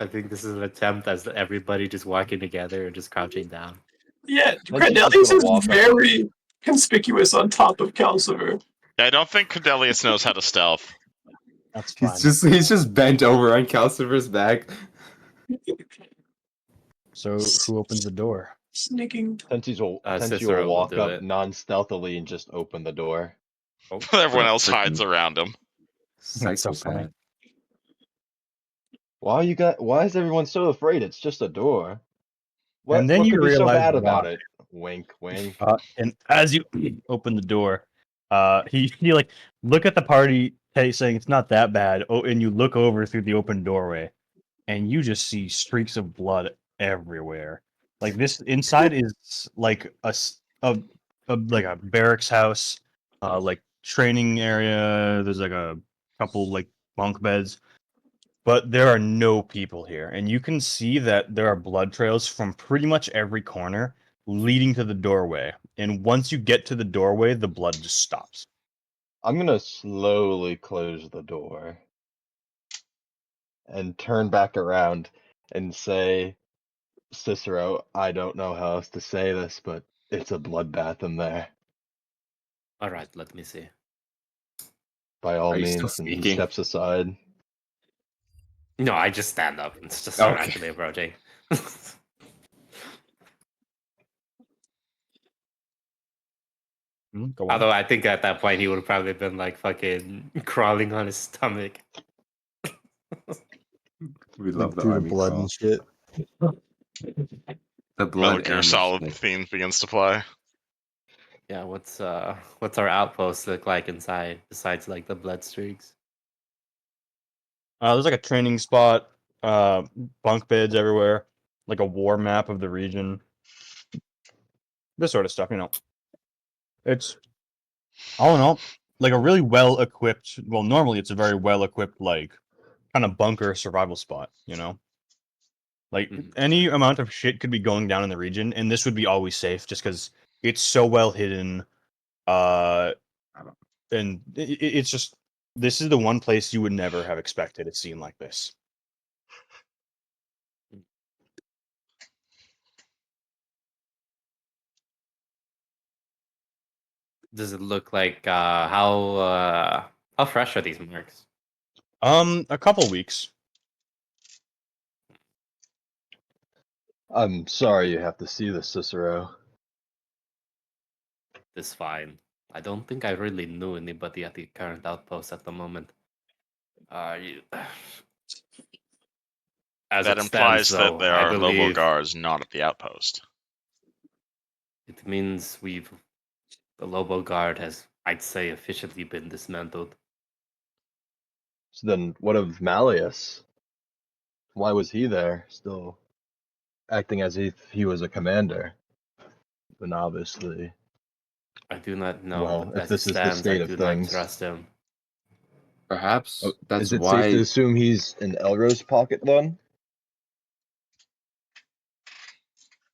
I think this is an attempt as everybody just walking together and just crouching down. Yeah, Then she's just Credelius gonna is walk up. very conspicuous on top of Calcifer. Yeah, I don't think Cordelius knows how to stealth. That's fine. He's just bent over on Calcifer's back. So who opens the door? Sneaking. Tensi will Cicero will walk do up it. non-stealthily and just open the door. Everyone else hides around him. Psychopath. Why is everyone so afraid? It's just a door. And then what you could be so realize bad about why. it? Wink, wink. And as you open the door, he like look at the party, saying it's not that bad. Oh, and you look over through the open doorway, and you just see streaks of blood everywhere. Like this inside is like like a barracks house, like training area. There's like a couple like bunk beds, but there are no people here, and you can see that there are blood trails from pretty much every corner leading to the doorway. And once you get to the doorway, the blood just stops. I'm gonna slowly close the door and turn back around and say, Cicero, I don't know how else to say this, but it's a bloodbath in there. All right, let me see. By all Are you still means, and he sneaking? steps aside. No, I just stand up and just start Okay. actually approaching. Go on. Although I think at that point he would have probably been like fucking crawling on his stomach. We Like love the through the army blood crawl. and shit. The Metal blood Gear and Solid the shit. theme begins to play. Yeah, what's our outpost look like inside besides like the blood streaks? There's like a training spot, bunk beds everywhere, like a war map of the region. This sort of stuff, you know. It's all in all like a really well equipped. Well, normally it's a very well equipped like kind of bunker survival spot, you know. Like any amount of shit could be going down in the region, and this would be always safe just because it's so well hidden. And it's just this is the one place you would never have expected a scene like this. Does it look like how fresh are these marks? A couple weeks. I'm sorry you have to see this, Cicero. This fine. I don't think I really knew anybody at the current outpost at the moment. As That it implies stands, that though, there I are Lobo believe guards not at the outpost. it means the Lobo Guard has, I'd say, officially been dismantled. So then, what of Malleus? Why was he there, still acting as if he was a commander? Then obviously, I do not know, well, but if as it this is the stands, I state of do not things, trust him. Perhaps that's is it safe to why. assume he's in Elro's pocket then?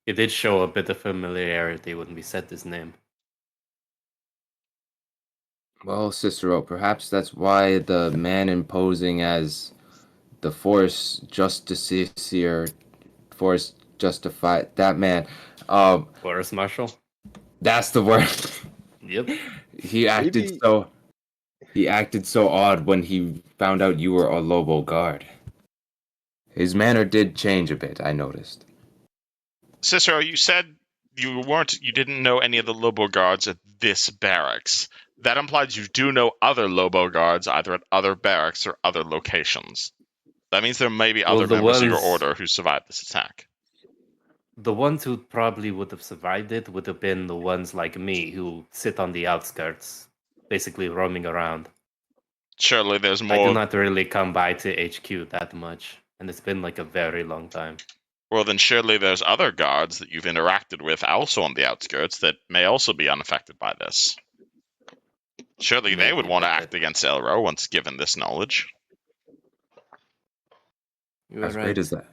It did show a bit of familiarity when we said his name. Well, Cicero, perhaps that's why the man imposing as the Force Justiciar, Force Justified, that man, Forest Marshal? that's the word. Yep. He acted Maybe- he acted so odd when he found out you were a Lobo guard. His manner did change a bit, I noticed. Cicero, you said you didn't know any of the Lobo guards at this barracks. That implies you do know other Lobo guards either at other barracks or other locations. That means there may be Well, other the members of your ones- order who survived this attack. The ones who probably would have survived it would have been the ones like me who sit on the outskirts, basically roaming around. Surely there's I more. do not really come by to HQ that much, and it's been like a very long time. Well, then surely there's other guards that you've interacted with also on the outskirts that may also be unaffected by this. Surely they would Maybe, want to but act against Elro once given this knowledge. You are As great right. as that,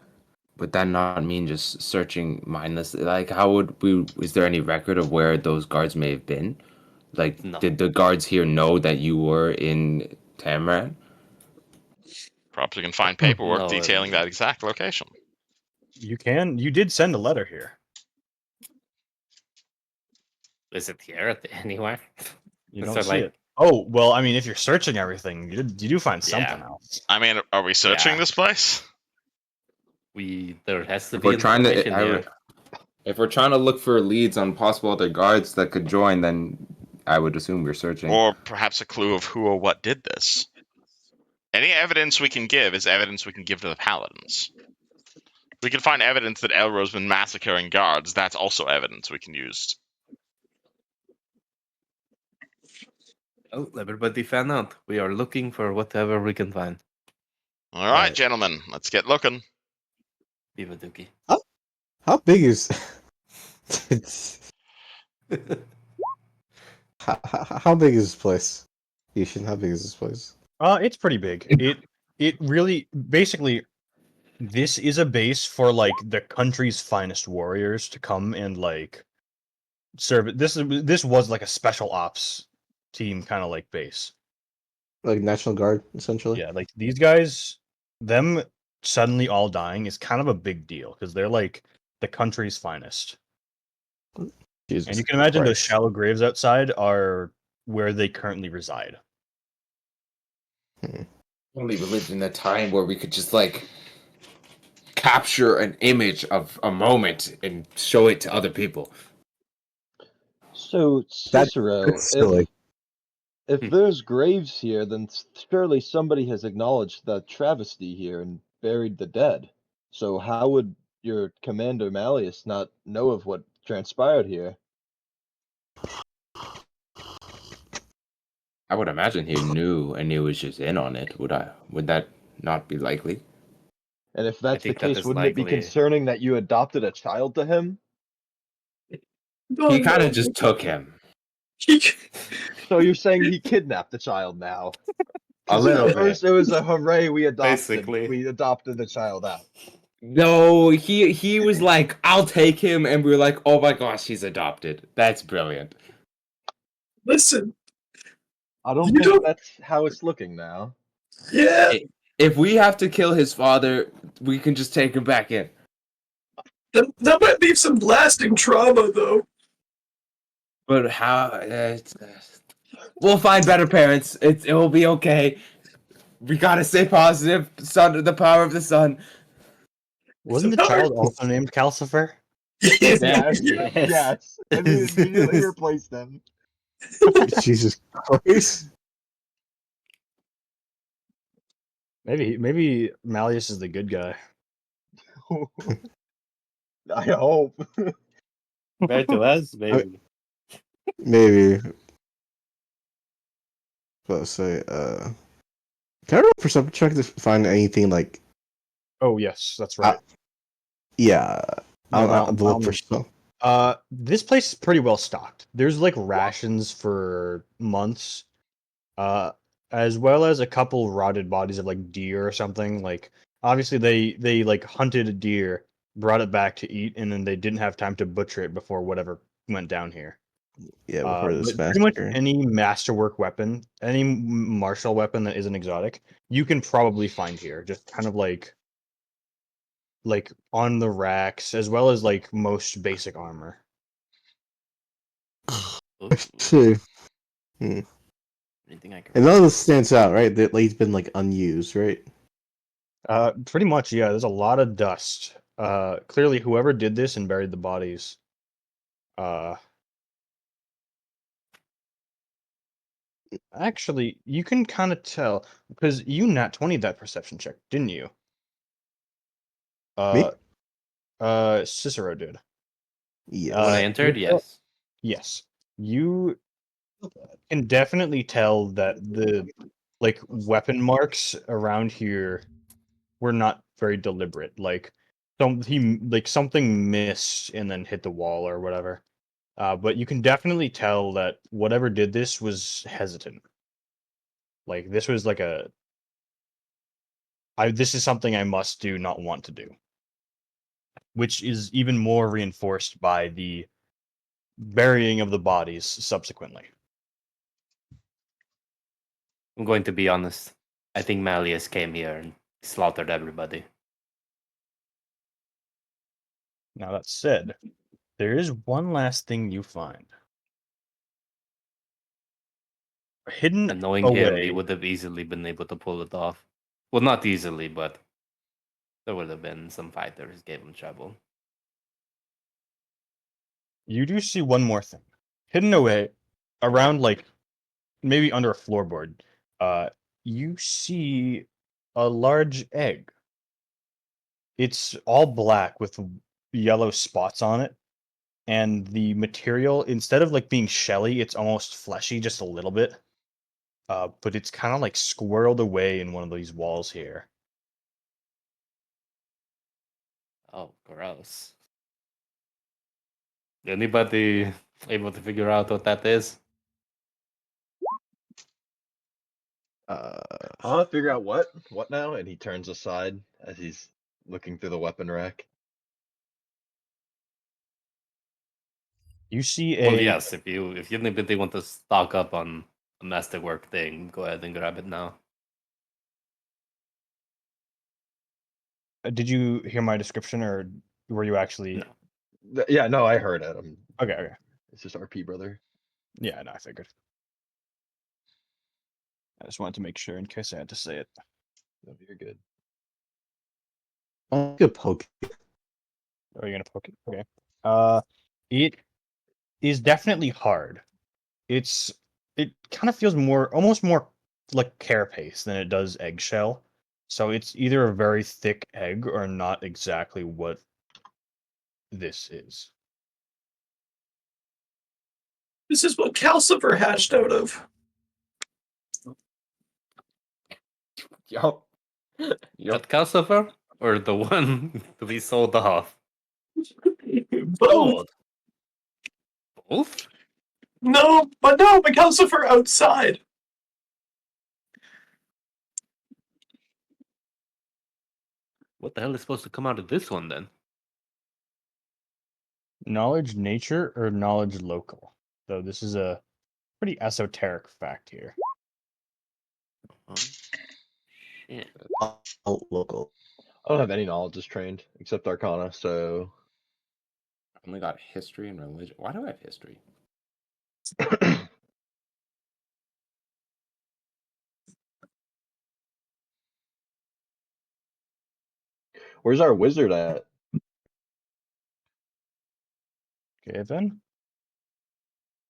would that not mean just searching mindlessly? Like, how would we? Is there any record of where those guards may have been? Like, No. did the guards here know that you were in Tamran? Perhaps we can find paperwork No, detailing that exact location. You can. You did send a letter here. Is it here anywhere? You So, don't see like- it. Oh well, I mean, if you're searching everything, you do find something Yeah. else. I mean, are we searching Yeah. this place? There has to If be we're trying information to, here. if we're trying to look for leads on possible other guards that could join, then I would assume we're searching. Or perhaps a clue of who or what did this? Any evidence we can give is evidence we can give to the paladins. We can find evidence that Elro's been massacring guards. That's also evidence we can use. Oh, everybody fan out. We are looking for whatever we can find. All right, Right. gentlemen, let's get looking. Viva Dookie. How big is? how big is this place? Yishin, how big is this place? It's pretty big. It really basically this is a base for like the country's finest warriors to come and like serve. This was like a special ops team kind of like base. Like National Guard, essentially. Yeah, like these guys, them suddenly all dying is kind of a big deal because they're like the country's finest. Jesus And you can imagine those Christ. shallow graves outside are where they currently reside. Only we lived in a time where we could just like capture an image of a moment and show it to other people. So That's Cicero, silly. if Hmm. there's graves here, then surely somebody has acknowledged the travesty here and buried the dead. So how would your commander Malleus not know of what transpired here? I would imagine he knew and he was just in on it. Would that not be likely? And if that's the think that case, is wouldn't it be likely. concerning that you adopted a child to him? He kind of just took him. So you're saying he kidnapped the child now? A 'Cause little at first bit. it was a hooray, Basically. we adopted the child out. No, he was like, I'll take him, and we were like, oh my gosh, he's adopted. That's brilliant. Listen, I don't You think don't- that's how it's looking now. yeah, If we have to kill his father, we can just take him back in. that might leave some lasting trauma, though. But how? We'll find better parents. It will be okay. We gotta stay positive. Sun, the power of the sun. Wasn't the child also named Calcifer? Yes, Yes. yes. And we immediately replaced them. Jesus Christ. Maybe Malleus is the good guy. I hope. Compared to us, maybe. Maybe. Let's say, can I roll for something check to find anything like, Oh yes, that's right. yeah, No, I'll no, look for some. This place is pretty well stocked. There's like rations for months, as well as a couple rotted bodies of like deer or something. Like obviously they like hunted a deer, brought it back to eat, and then they didn't have time to butcher it before whatever went down here. Yeah, before this But pretty much massacre. any masterwork weapon, any martial weapon that isn't exotic, you can probably find here. Just kind of like on the racks, as well as like most basic armor. Ooh, I see. anything I can. And none of this stands out, right? That like, it's been like unused, right? Pretty much, yeah. There's a lot of dust. Clearly, whoever did this and buried the bodies, actually, you can kind of tell because you nat 20 that perception check, didn't you? Me? Cicero did. Yeah. When I Uh, entered, you- yes. Yes, you can definitely tell that like weapon marks around here were not very deliberate. Like something missed and then hit the wall or whatever. But you can definitely tell that whatever did this was hesitant. Like this was like this is something I must do, not want to do. Which is even more reinforced by the burying of the bodies subsequently. I'm going to be honest. I think Malleus came here and slaughtered everybody. Now that said, there is one last thing you find. Hidden And knowing him, he away, would have easily been able to pull it off. Well, not easily, but there would have been some fighters gave him trouble. you do see one more thing. Hidden away, around like maybe under a floorboard, you see a large egg. It's all black with yellow spots on it, and the material, instead of like being shelly, it's almost fleshy just a little bit. But it's kind of like squirreled away in one of these walls here. Oh, gross. Anybody able to figure out what that is? I'll figure out what now, and he turns aside as he's looking through the weapon rack. You see Well, a yes. If anybody want to stock up on a masterwork thing, go ahead and grab it now. Did you hear my description, or were you actually? No. Yeah, no, I heard it. Okay. It's just RP, brother. Yeah, no, I figured. I just wanted to make sure in case I had to say it. No, you're good. I could poke. Are you gonna poke it? Okay. It is definitely hard. It kind of feels almost more like carapace than it does eggshell. So it's either a very thick egg or not exactly what this is. This is what Calcifer hatched out of. Yup. That Calcifer or the one to be sold off? Both. Both? No, but Calcifer outside. What the hell is supposed to come out of this one then? Knowledge nature or knowledge local. So this is a pretty esoteric fact here. Shit. Local. I don't have any knowledge as trained except Arcana, so I only got history and religion. Why do I have history? where's our wizard at? Okay, then.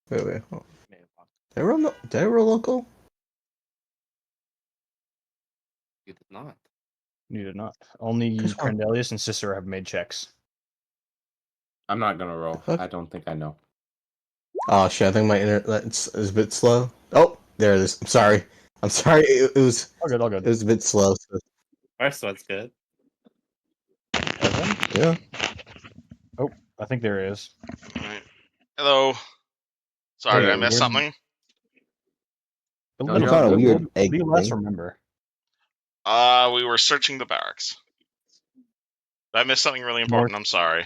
Wait. Oh. Did I roll local? You did not. You did not. Only Guess what? Crandelius and Cicero have made checks. I'm not gonna roll. fuck? I don't think I know. Oh shit! I think my internet is a bit slow. Oh, there it is. I'm sorry. It was All good. it was a bit slow. So. First one's good. Evan? Yeah. Oh, I think there is. Alright. Hello. Sorry, did I Hey, miss something? A No, little you're found all a good. weird egg Be less thing. remember. We were searching the barracks. Did I miss something really More- important? I'm sorry.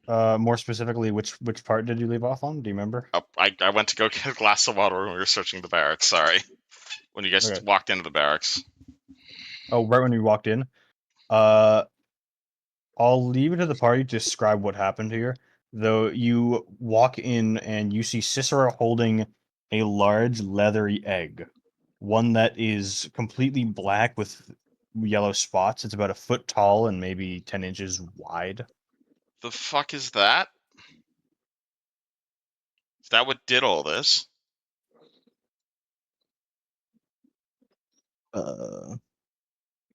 More specifically, which part did you leave off on? Do you remember? Oh, I went to go get a glass of water when we were searching the barracks. Sorry. When you guys Okay. walked into the barracks. Oh, right when you walked in. I'll leave it to the party to describe what happened here. Though you walk in and you see Cicero holding a large leathery egg, one that is completely black with yellow spots. It's about a foot tall and maybe 10 inches wide. The fuck is that? Is that what did all this?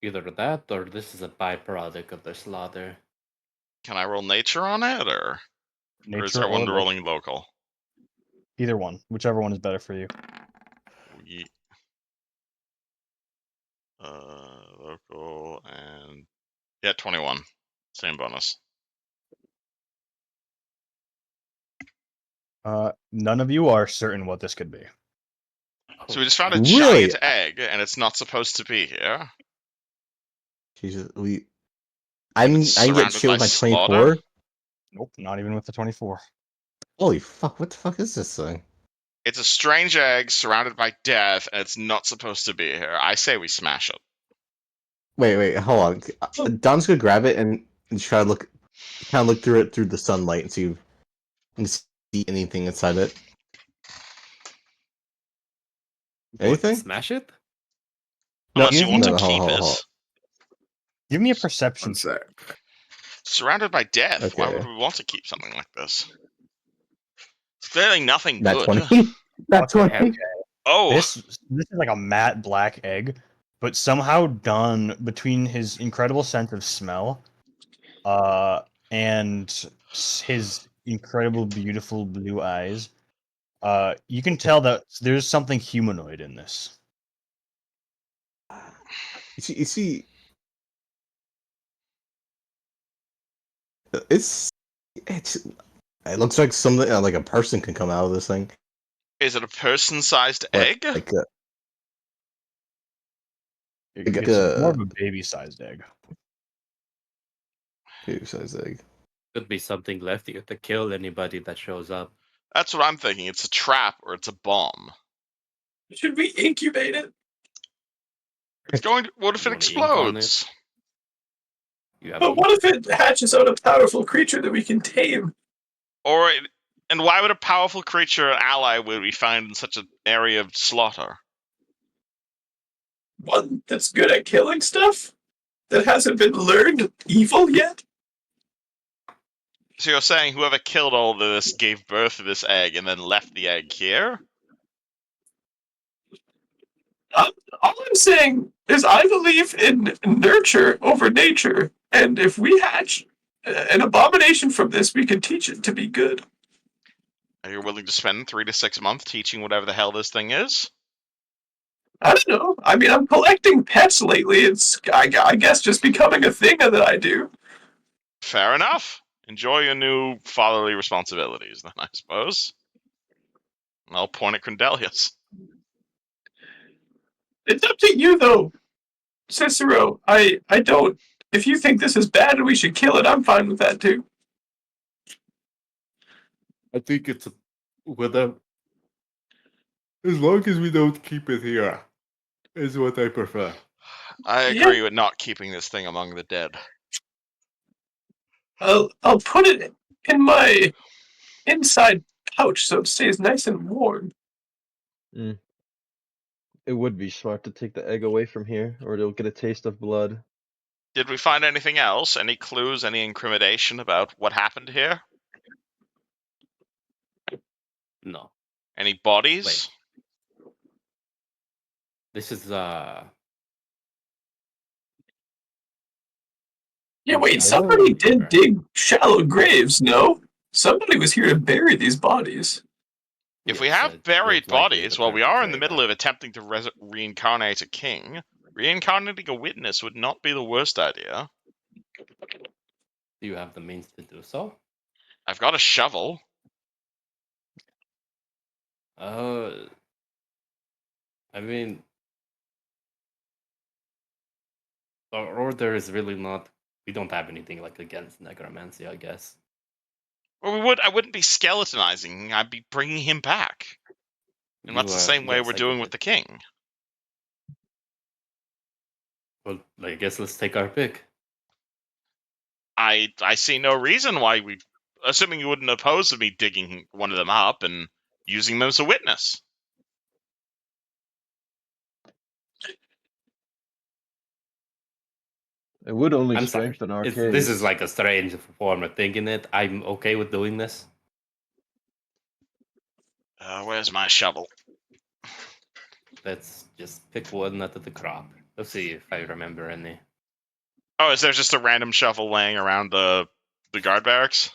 Either that or this is a byproduct of the slaughter. Can I roll nature on it, or is Nature or everyone local. rolling local? Either one, whichever one is better for you. Local and yeah, 21. Same bonus. None of you are certain what this could be. So we just found a Really? giant egg, and it's not supposed to be here. Jesus, I And can it's get surrounded shit by with my slaughter. 24. Nope, not even with the 24. Holy fuck! What the fuck is this thing? It's a strange egg surrounded by death, and it's not supposed to be here. I say we smash it. Wait, hold on. Dom's gonna grab it and try to kind of look through it through the sunlight and see if you can see anything inside it. What, Anything? smash it? No, Unless you want to hold keep on. it. Give me a perception. One sec. Surrounded by death. Why would Okay. we want to keep something like this? It's clearly nothing That good. 20. That Okay, 20. okay. Oh, This is like a matte black egg, but somehow done between his incredible sense of smell, and his incredible, beautiful blue eyes. You can tell that there's something humanoid in this. You see, it's it looks like something like a person can come out of this thing. is it a person-sized Like, egg? like It's more of a baby-sized egg. baby-sized egg. Could be something left here to kill anybody that shows up. That's what I'm thinking. It's a trap or it's a bomb. Should we incubate it? It's going to, what if You it wanna ink on explodes? You have But what if it hatches out a powerful creature that we can tame? And why would a powerful creature an ally would we find in such an area of slaughter? One that's good at killing stuff? That hasn't been learned evil yet? So you're saying whoever killed all this gave birth to this egg and then left the egg here? All I'm saying is I believe in nurture over nature, and if we hatch an abomination from this, we can teach it to be good. Are you willing to spend 3 to 6 months teaching whatever the hell this thing is? I don't know. I mean, I'm collecting pets lately. It's, I guess, just becoming a thing that I do. Fair enough. Enjoy your new fatherly responsibilities, then, I suppose. I'll point at Crendelius. It's up to you, though, Cicero. I don't. If you think this is bad and we should kill it, I'm fine with that too. I think it's whether as long as we don't keep it here is what I prefer. I agree with not keeping this thing among the dead. I'll put it in my inside pouch so it stays nice and warm. It would be smart to take the egg away from here, or it'll get a taste of blood. Did we find anything else? Any clues, any incrimination about what happened here? No. Any bodies? Wait. This is Yeah, wait, somebody did dig shallow graves, no? Somebody was here to bury these bodies. If we have buried bodies, well, we are in the middle of attempting to reincarnate a king. Reincarnating a witness would not be the worst idea. Do you have the means to do so? I've got a shovel. I mean, our order is really not. We don't have anything like against necromancy, I guess. Well, I wouldn't be skeletonizing. I'd be bringing him back. And that's the same way yes, we're I doing get with it. the king. Well, I guess let's take our pick. I see no reason why we, assuming you wouldn't oppose to me digging one of them up and using them as a witness. It would only I'm sorry. strengthen our case. This is like a strange form of thinking it. I'm okay with doing this. Where's my shovel? Let's just pick one out of the crop. Let's see if I remember any. Oh, is there just a random shovel laying around the guard barracks?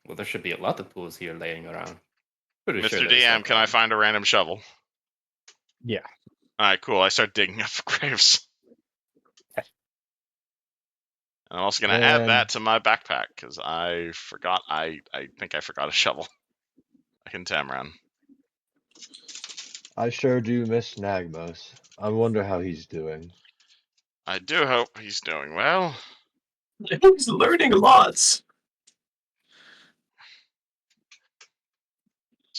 Well, there should be a lot of tools here laying around. Pretty Mr. sure there's DM, like can I find a random shovel? Yeah. Alright, cool. I start digging up graves. And I'm also going to add Man. that to my backpack, because I forgot, I think I forgot a shovel. Back in Tamran. I sure do miss Nagmos. I wonder how he's doing. I do hope he's doing well. I hope he's learning lots.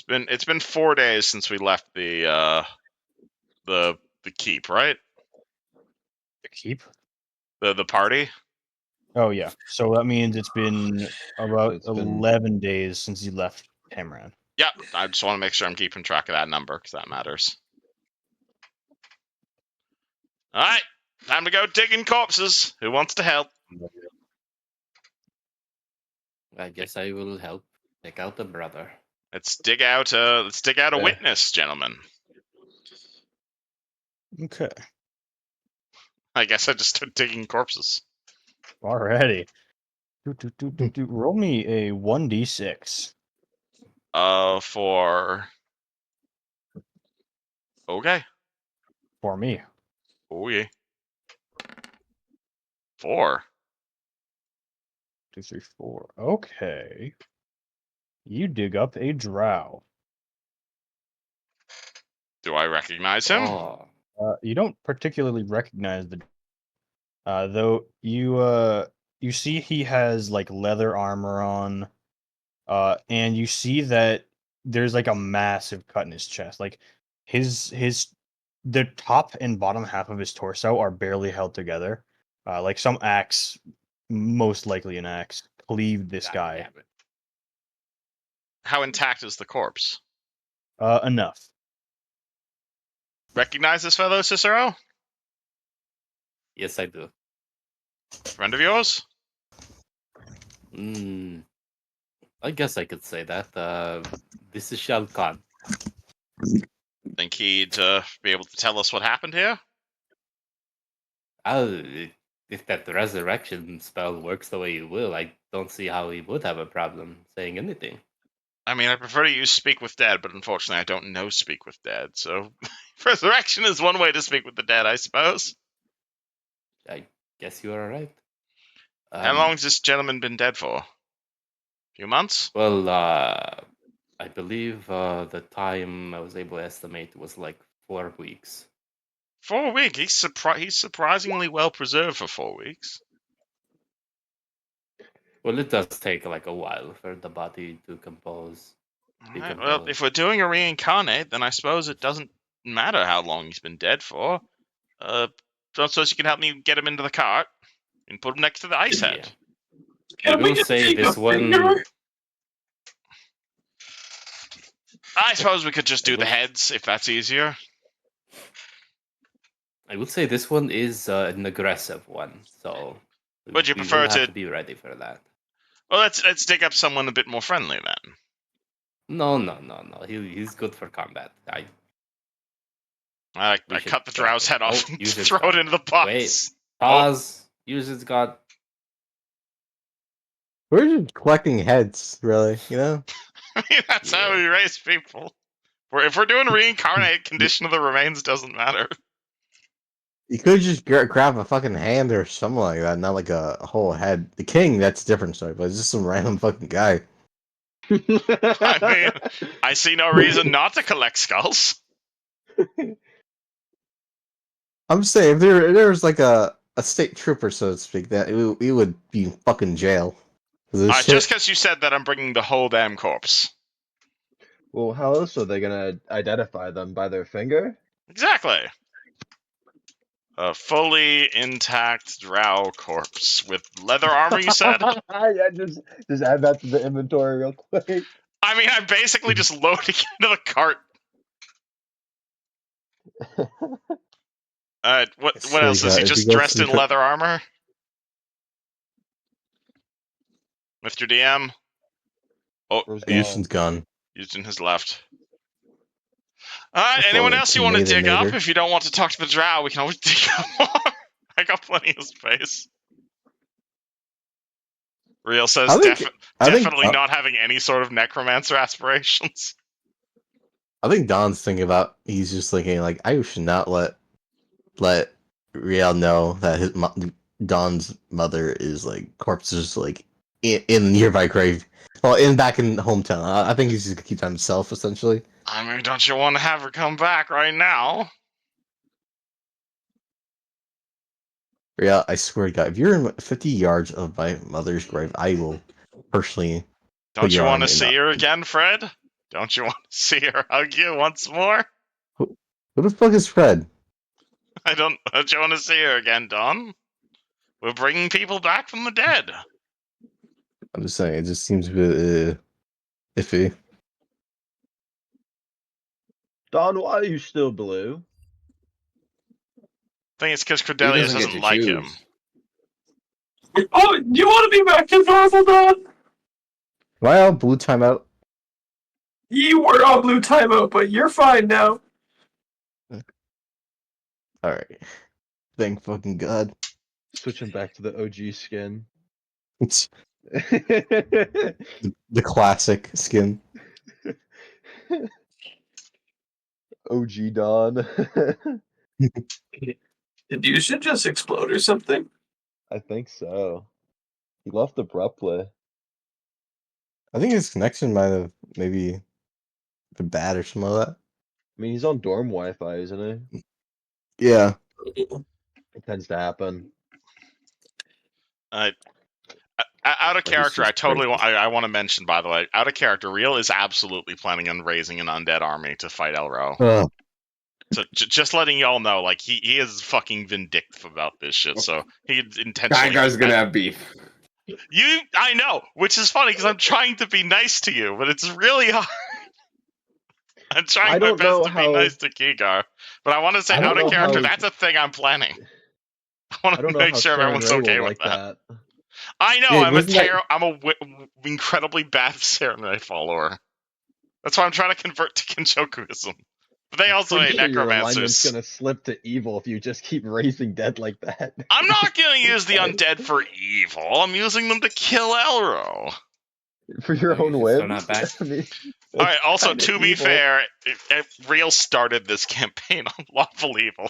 It's been 4 days since we left the keep, right? The keep. The party. Oh yeah. So that means it's been about It's been- 11 days since you left Tamran. Yep. I just want to make sure I'm keeping track of that number because that matters. All right, time to go digging corpses. Who wants to help? I guess I will help take out the brother. Let's dig out a Yeah. witness, gentlemen. Okay. I guess I just start digging corpses. Alrighty. Roll me a 1d6. For okay. For me. Oh yeah. 4. 2, 3, 4. Okay. You dig up a drow. Do I recognize him? Oh, You don't particularly recognize the though you see he has like leather armor on, and you see that there's like a massive cut in his chest. Like his the top and bottom half of his torso are barely held together. Like some axe, most likely an axe, cleaved this God guy. damn it. How intact is the corpse? Enough. Recognize this fellow, Cicero? Yes, I do. Friend of yours? I guess I could say that. This is Shao Kahn. Think he'd be able to tell us what happened here? If that resurrection spell works the way it will, I don't see how he would have a problem saying anything. I mean, I prefer to use Speak with Dead, but unfortunately I don't know Speak with Dead, so resurrection is one way to speak with the dead, I suppose. I guess you are right. How long has this gentleman been dead for? A few months? Well, I believe the time I was able to estimate was like 4 weeks. 4 weeks? He's surprisingly well preserved for 4 weeks. Well, it does take like a while for the body to compose. Alright, well, if we're doing a reincarnate, then I suppose it doesn't matter how long he's been dead for. Don't suppose you can help me get him into the cart and put him next to the ice head. I will say this one. I suppose we could just do the heads if that's easier. I would say this one is an aggressive one, so Would you we prefer will have to to be ready for that. Well, let's dig up someone a bit more friendly then. No. He's good for combat. I We should cut the drop drow's it. head off Oh, and use its throw it gun. into the box. Wait. Pause. Use its god. We're just collecting heads, really, you know? I mean, that's how we raise people. If we're doing reincarnate, condition of the remains doesn't matter. You could just grab a fucking hand or something like that, not like a whole head. The king, that's a different story, but it's just some random fucking guy. I mean, I see no reason not to collect skulls. I'm saying, if there was like a state trooper, so to speak, that we would be in fucking jail. For this shit. Just because you said that, I'm bringing the whole damn corpse. Well, how else are they gonna identify them? By their finger? Exactly. A fully intact drow corpse with leather armor, you said? Yeah, just add that to the inventory real quick. I mean, I'm basically just loading it into the cart. What else? Is he just dressed in leather armor? Mr. DM? Oh, Houston's gone. Houston has left. Anyone Fully else you want to dig up? intimidator. If you don't want to talk to the drow, we can always dig up more. I got plenty of space. Real says definitely not having any sort of necromancer aspirations. I think Don's thinking about. He's just thinking like, I should not let Riel know that Don's mother is like corpses like in nearby grave. Well, back in hometown. I think he's just gonna keep to himself essentially. I mean, don't you want to have her come back right now? Riel, I swear to God, if you're in 50 yards of my mother's grave, I will personally. Don't you your want to arm in see that. her again, Fred? Don't you want to see her hug you once more? Who the fuck is Fred? Don't you want to see her again, Don? We're bringing people back from the dead. I'm just saying, it just seems a bit iffy. Don, why are you still blue? I think it's because He Cordelius doesn't get doesn't to like him. choose. Oh, you want to be back to normal, Don? Am I on blue timeout? You were on blue timeout, but you're fine now. Alright. Thank fucking God. Switching back to the OG skin. It's the classic skin. OG Don. Did you should just explode or something? I think so. He left abruptly. I think his connection might have maybe been bad or something like that. I mean, he's on dorm Wi-Fi, isn't he? Yeah. It tends to happen. Out of But he's character, I just totally crazy. I want to mention, by the way, out of character, Real is absolutely planning on raising an undead army to fight Elro. Ugh. So just letting y'all know, like he is fucking vindictive about this shit. So he intentionally. That guy's gonna have beef. I know, which is funny because I'm trying to be nice to you, but it's really hard. I'm trying I my don't best know to how- be nice to Kigar, but I want to say I don't out of know character, how- that's a thing I'm planning. I want I to don't know make how sure Saren everyone's Ray okay will with like that. that. I know Yeah, I'm wasn't that- a incredibly bad Samurai follower. That's why I'm trying to convert to Kenchokuism. But they also Pretty hate sure your alignment's necromancers. gonna slip to evil if you just keep raising dead like that. I'm not going to use the undead for evil. I'm using them to kill Elro. For your Oh, you own should whim. start that back. I mean, All right. Also, kinda to be evil. fair, Real started this campaign on lawful evil.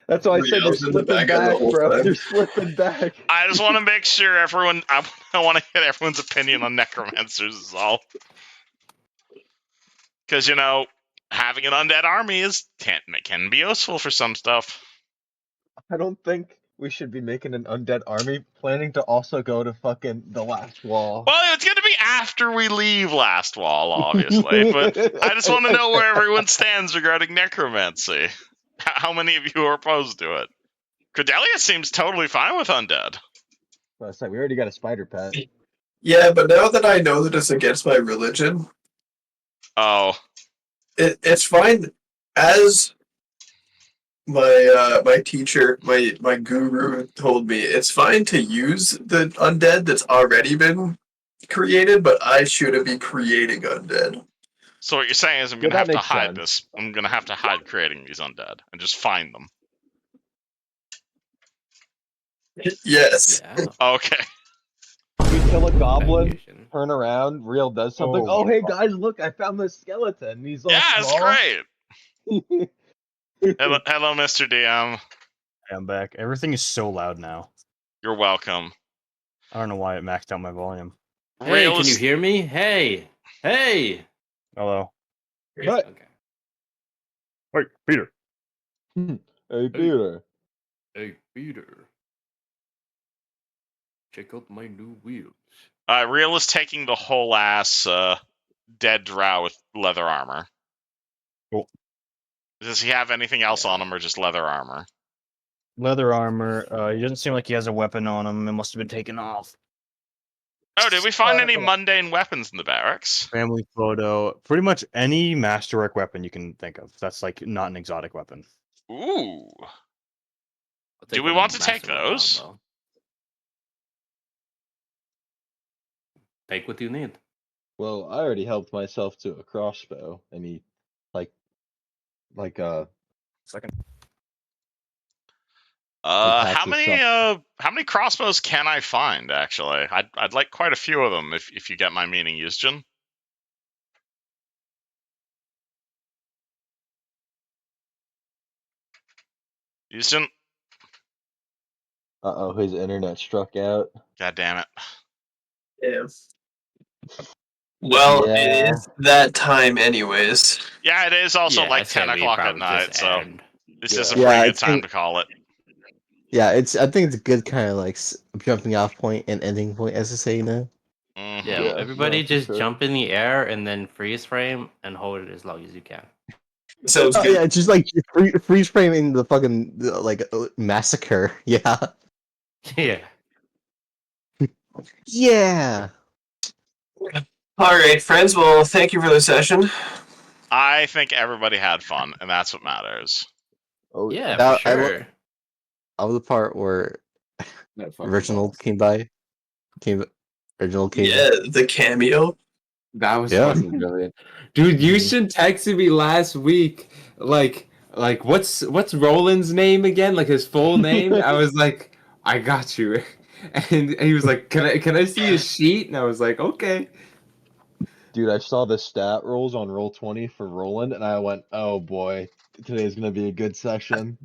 That's why I said you're Real's in the slipping back end the back, whole bro. time. You're slipping back. I just want to make sure everyone. I want to get everyone's opinion on necromancers is all. Because having an undead army can be useful for some stuff. I don't think we should be making an undead army planning to also go to fucking the last wall. Well, it's going to be after we leave Last Wall, obviously. But I just want to know where everyone stands regarding necromancy. How many of you are opposed to it? Cordelia seems totally fine with undead. Last time we already got a spider pet. Yeah, but now that I know that it's against my religion, Oh, it's fine. As my teacher, my guru told me, it's fine to use the undead that's already been created, but I shouldn't be creating undead. so what you're saying is I'm Yeah, going to that have to makes hide sense. this. I'm going to have to hide creating these undead and just find them. Yes. Yeah. Okay. We kill a goblin, Variation. turn around, Real does something. Oh Oh, hey guys, look, I found this skeleton. He's all Yeah, it's small. great. Hello, Mr. DM. I'm back. Everything is so loud now. You're welcome. I don't know why it maxed out my volume. Hey, Real can you is- hear me? Hey, hey. Hello. What? Okay. Wait, Peter. Hey, Peter. Hey, Peter. Check out my new wheels. Real is taking the whole ass dead drow with leather armor. Cool. Does he have anything else on him or just leather armor? Leather armor. He doesn't seem like he has a weapon on him. It must have been taken off. Oh, did we find any mundane weapons in the barracks? Family photo. Pretty much any masterwork weapon you can think of. That's like not an exotic weapon. Ooh. I'll Do take we a want to take master those? longbow. Take what you need. Well, I already helped myself to a crossbow, and he, like Second. How taxes many crossbows can I find? Actually, I'd like quite a few of them if you get my meaning, Yusjin. Houston. Uh-oh, his internet struck out. God damn it. Yeah. Well, Yeah. it is that time, anyways. Yeah, it is also Yeah, like I'd say 10 we o'clock at probably night, just so end. this is a Yeah. pretty Yeah, good it's time gonna- to call it. Yeah, I think it's a good kind of like jumping off point and ending point, as to say, you know. Mhm. Yeah, Yeah, everybody no, for just sure. jump in the air and then freeze frame and hold it as long as you can. Sounds Oh good. yeah, it's just like freeze framing the fucking like massacre. Yeah. Yeah. Yeah. All right, friends. Well, thank you for the session. I think everybody had fun, and that's what matters. Oh Yeah, That- for I lo- sure. I love the part where That fucking Reginald balls. came by. Reginald came. Yeah, the cameo. That was Yeah. fucking brilliant, dude. You should texted me last week, like what's Roland's name again? Like his full name. I was like, I got you, and he was like, can I see his sheet? And I was like, okay. Dude, I saw the stat rolls on Roll20 for Roland, and I went, oh boy, today's gonna be a good session.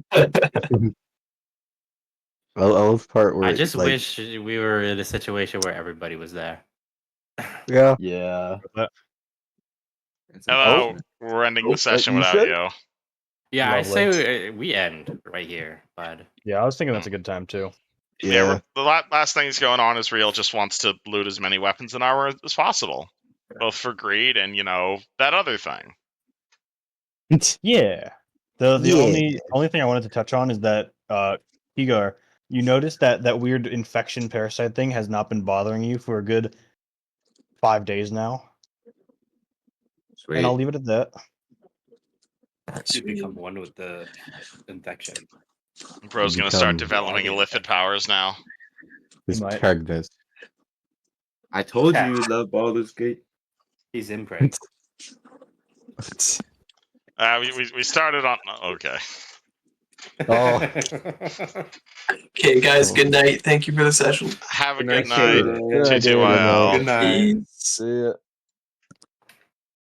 I love the part where I just like, wish we were in a situation where everybody was there. yeah. Yeah. It's Hello, unfortunate. we're ending Oh, the session you without said? you. Yeah, I Lovely. say we end right here, bud. Yeah, I was thinking that's a good time too. Yeah. The last thing that's going on is Real just wants to loot as many weapons and armor as possible, both for greed and that other thing. Yeah. The Yeah. only thing I wanted to touch on is that Igar, you noticed that weird infection parasite thing has not been bothering you for a good 5 days now, and I'll Sweet. leave it at that. You become one with the infection. Bro's gonna start Become developing illithid powers now. His might. pregnant. I told you you love Baldur's Gate. He's inbred. We started on okay. Oh. Okay, guys. Good night. Thank you for the session. Have a Good good night, night. Kayla. Good night, TTYL. Good night. Peace. See ya.